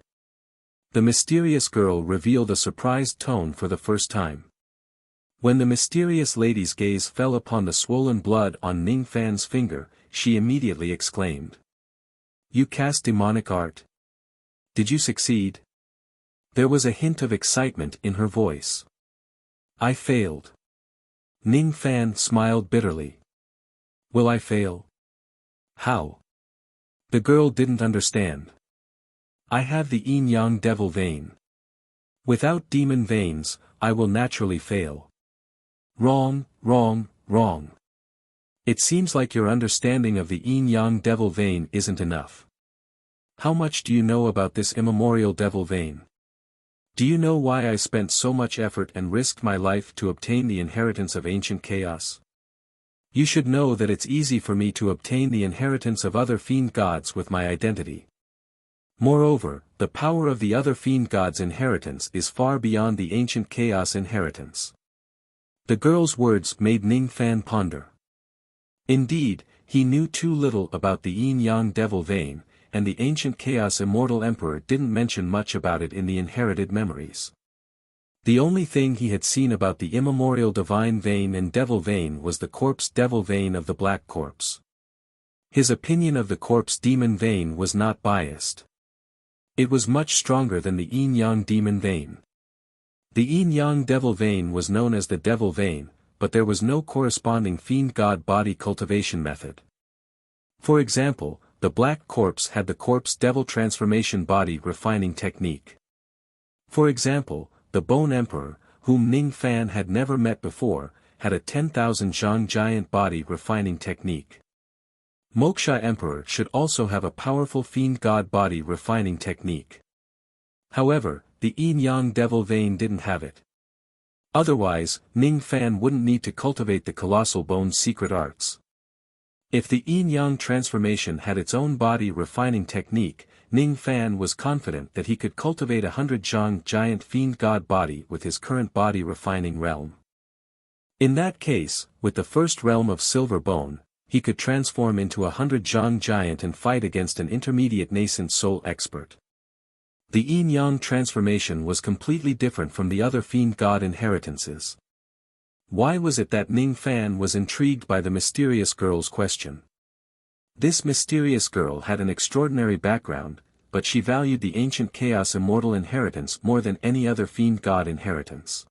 The mysterious girl revealed a surprised tone for the first time. When the mysterious lady's gaze fell upon the swollen blood on Ning Fan's finger, she immediately exclaimed. You cast demonic art? Did you succeed? There was a hint of excitement in her voice. I failed. Ning Fan smiled bitterly. Will I fail? How? The girl didn't understand. I have the yin-yang devil vein. Without demon veins, I will naturally fail. Wrong, wrong, wrong. It seems like your understanding of the yin-yang devil vein isn't enough. How much do you know about this immemorial devil vein? Do you know why I spent so much effort and risked my life to obtain the inheritance of ancient chaos? You should know that it's easy for me to obtain the inheritance of other fiend gods with my identity. Moreover, the power of the other fiend gods' inheritance is far beyond the ancient chaos inheritance. The girl's words made Ning Fan ponder. Indeed, he knew too little about the yin-yang devil vein, and the ancient chaos immortal emperor didn't mention much about it in the inherited memories. The only thing he had seen about the immemorial divine vein and devil vein was the corpse devil vein of the black corpse. His opinion of the corpse demon vein was not biased. It was much stronger than the yin-yang demon vein. The yin-yang devil vein was known as the devil vein, but there was no corresponding fiend god body cultivation method. For example, the black corpse had the corpse devil transformation body refining technique. For example, the bone emperor, whom Ning Fan had never met before, had a 10,000 zhang giant body refining technique. Moksha emperor should also have a powerful fiend god body refining technique. However, the yin-yang devil vein didn't have it. Otherwise, Ning Fan wouldn't need to cultivate the colossal bone's secret arts. If the yin-yang transformation had its own body refining technique, Ning Fan was confident that he could cultivate 100 zhang giant fiend god body with his current body refining realm. In that case, with the first realm of silver bone, he could transform into 100 zhang giant and fight against an intermediate nascent soul expert. The yin-yang transformation was completely different from the other fiend god inheritances. Why was it that Ning Fan was intrigued by the mysterious girl's question? This mysterious girl had an extraordinary background, but she valued the ancient chaos immortal inheritance more than any other fiend god inheritance.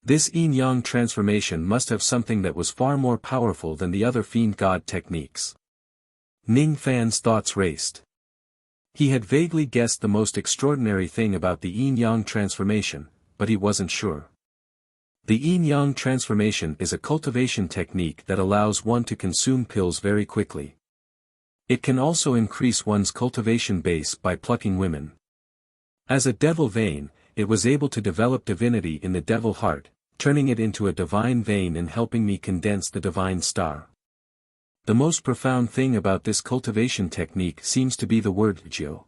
This yin-yang transformation must have something that was far more powerful than the other fiend god techniques. Ning Fan's thoughts raced. He had vaguely guessed the most extraordinary thing about the yin-yang transformation, but he wasn't sure. The yin-yang transformation is a cultivation technique that allows one to consume pills very quickly. It can also increase one's cultivation base by plucking women. As a devil vein, it was able to develop divinity in the devil heart, turning it into a divine vein and helping me condense the divine star. The most profound thing about this cultivation technique seems to be the word Jio.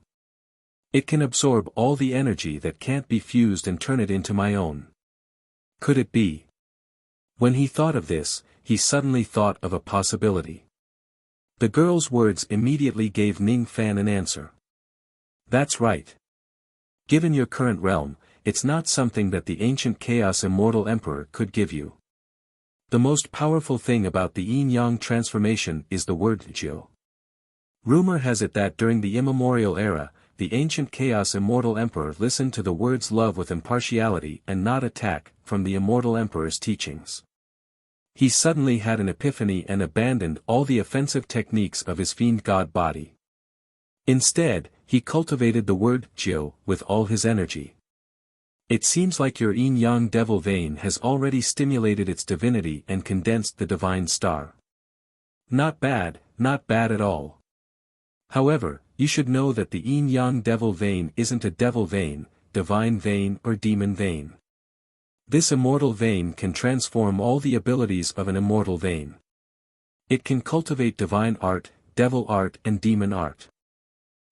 It can absorb all the energy that can't be fused and turn it into my own. Could it be? When he thought of this, he suddenly thought of a possibility. The girl's words immediately gave Ning Fan an answer. That's right. Given your current realm, it's not something that the ancient chaos immortal emperor could give you. The most powerful thing about the yin-yang transformation is the word Jio. Rumor has it that during the immemorial era, the ancient chaos immortal emperor listened to the words love with impartiality and not attack from the immortal emperor's teachings. He suddenly had an epiphany and abandoned all the offensive techniques of his fiend god body. Instead, he cultivated the word Jio with all his energy. It seems like your yin-yang devil vein has already stimulated its divinity and condensed the divine star. Not bad at all. However, you should know that the yin-yang devil vein isn't a devil vein, divine vein or demon vein. This immortal vein can transform all the abilities of an immortal vein. It can cultivate divine art, devil art and demon art.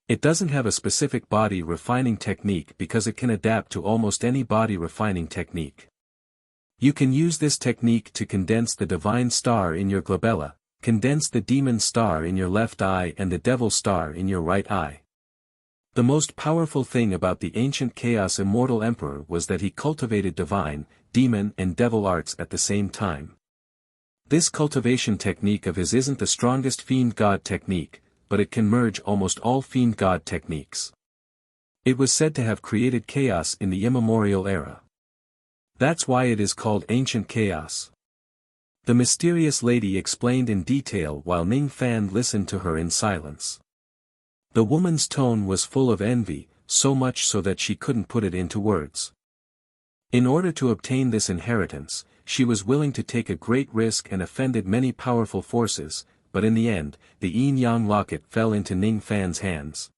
It doesn't have a specific body refining technique because it can adapt to almost any body refining technique. You can use this technique to condense the divine star in your glabella, condense the demon star in your left eye and the devil star in your right eye. The most powerful thing about the ancient chaos immortal emperor was that he cultivated divine, demon and devil arts at the same time. This cultivation technique of his isn't the strongest fiend god technique, but it can merge almost all fiend god techniques. It was said to have created chaos in the immemorial era. That's why it is called ancient chaos. The mysterious lady explained in detail while Ning Fan listened to her in silence. The woman's tone was full of envy, so much so that she couldn't put it into words. In order to obtain this inheritance, she was willing to take a great risk and offended many powerful forces, but in the end, the yin-yang locket fell into Ning Fan's hands.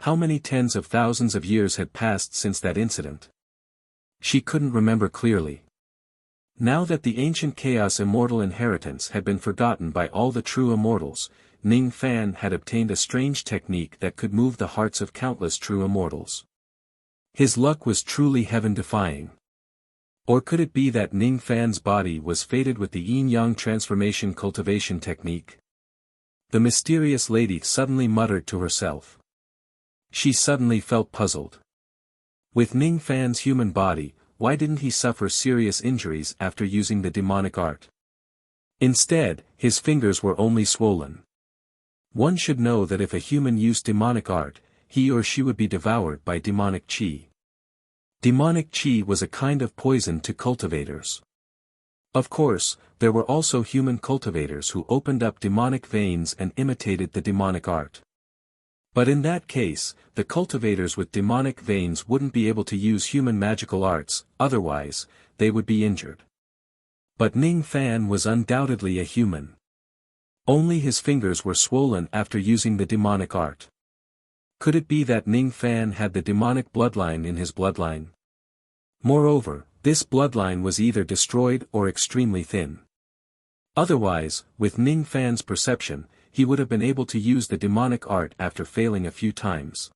How many tens of thousands of years had passed since that incident? She couldn't remember clearly. Now that the ancient chaos immortal inheritance had been forgotten by all the true immortals, Ning Fan had obtained a strange technique that could move the hearts of countless true immortals. His luck was truly heaven-defying. Or could it be that Ning Fan's body was fated with the yin-yang transformation cultivation technique? The mysterious lady suddenly muttered to herself. She suddenly felt puzzled. With Ning Fan's human body, why didn't he suffer serious injuries after using the demonic art? Instead, his fingers were only swollen. One should know that if a human used demonic art, he or she would be devoured by demonic qi. Demonic qi was a kind of poison to cultivators. Of course, there were also human cultivators who opened up demonic veins and imitated the demonic art. But in that case, the cultivators with demonic veins wouldn't be able to use human magical arts, otherwise, they would be injured. But Ning Fan was undoubtedly a human. Only his fingers were swollen after using the demonic art. Could it be that Ning Fan had the demonic bloodline in his bloodline? Moreover, this bloodline was either destroyed or extremely thin. Otherwise, with Ning Fan's perception, he would have been able to use the demonic art after failing a few times.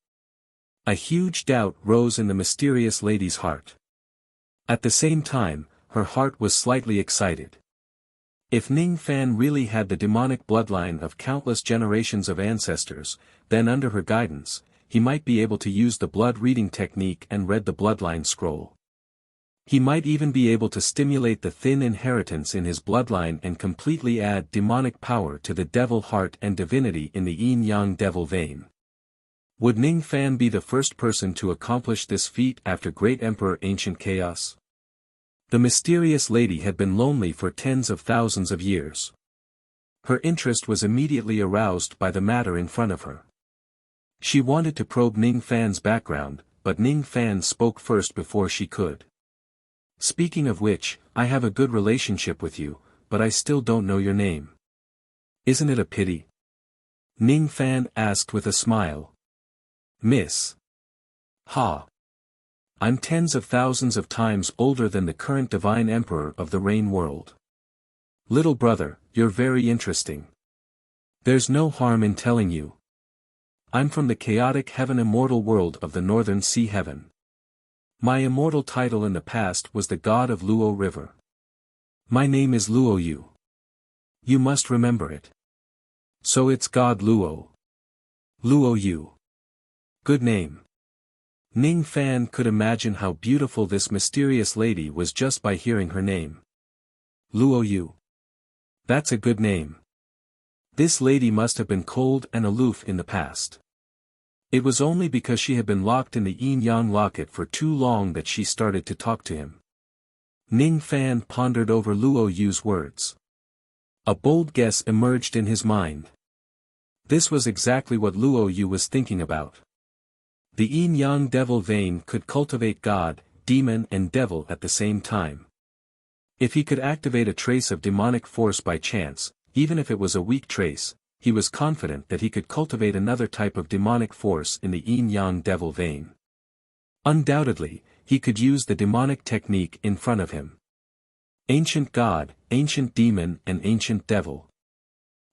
A huge doubt rose in the mysterious lady's heart. At the same time, her heart was slightly excited. If Ning Fan really had the demonic bloodline of countless generations of ancestors, then under her guidance, he might be able to use the blood reading technique and read the bloodline scroll. He might even be able to stimulate the thin inheritance in his bloodline and completely add demonic power to the devil heart and divinity in the yin-yang devil vein. Would Ning Fan be the first person to accomplish this feat after Great Emperor Ancient Chaos? The mysterious lady had been lonely for tens of thousands of years. Her interest was immediately aroused by the matter in front of her. She wanted to probe Ning Fan's background, but Ning Fan spoke first before she could. Speaking of which, I have a good relationship with you, but I still don't know your name. Isn't it a pity? Ning Fan asked with a smile. Miss. Ha. I'm tens of thousands of times older than the current divine emperor of the Rain world. Little brother, you're very interesting. There's no harm in telling you. I'm from the chaotic heaven immortal world of the northern sea heaven. My immortal title in the past was the god of Luo River. My name is Luo Yu. You must remember it. So it's God Luo. Luo Yu. Good name. Ning Fan could imagine how beautiful this mysterious lady was just by hearing her name. Luo Yu. That's a good name. This lady must have been cold and aloof in the past. It was only because she had been locked in the yin-yang locket for too long that she started to talk to him. Ning Fan pondered over Luo Yu's words. A bold guess emerged in his mind. This was exactly what Luo Yu was thinking about. The yin-yang devil vein could cultivate god, demon and devil at the same time. If he could activate a trace of demonic force by chance, even if it was a weak trace, he was confident that he could cultivate another type of demonic force in the yin-yang devil vein. Undoubtedly, he could use the demonic technique in front of him. Ancient god, ancient demon and ancient devil.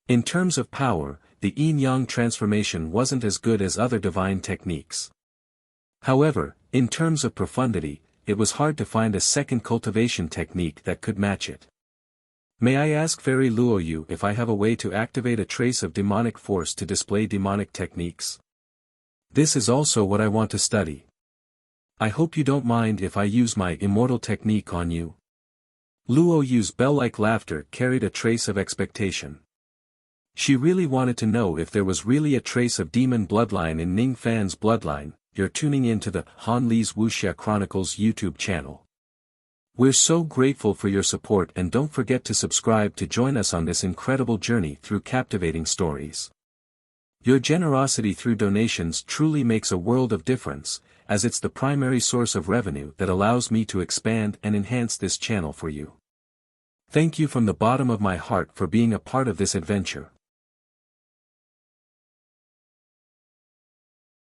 In terms of power, the yin-yang transformation wasn't as good as other divine techniques. However, in terms of profundity, it was hard to find a second cultivation technique that could match it. May I ask Fairy Luo Yu if I have a way to activate a trace of demonic force to display demonic techniques? This is also what I want to study. I hope you don't mind if I use my immortal technique on you. Luo Yu's bell-like laughter carried a trace of expectation. She really wanted to know if there was really a trace of demon bloodline in Ning Fan's bloodline. You're tuning in to the Han Li's Wuxia Chronicles YouTube channel. We're so grateful for your support, and don't forget to subscribe to join us on this incredible journey through captivating stories. Your generosity through donations truly makes a world of difference, as it's the primary source of revenue that allows me to expand and enhance this channel for you. Thank you from the bottom of my heart for being a part of this adventure.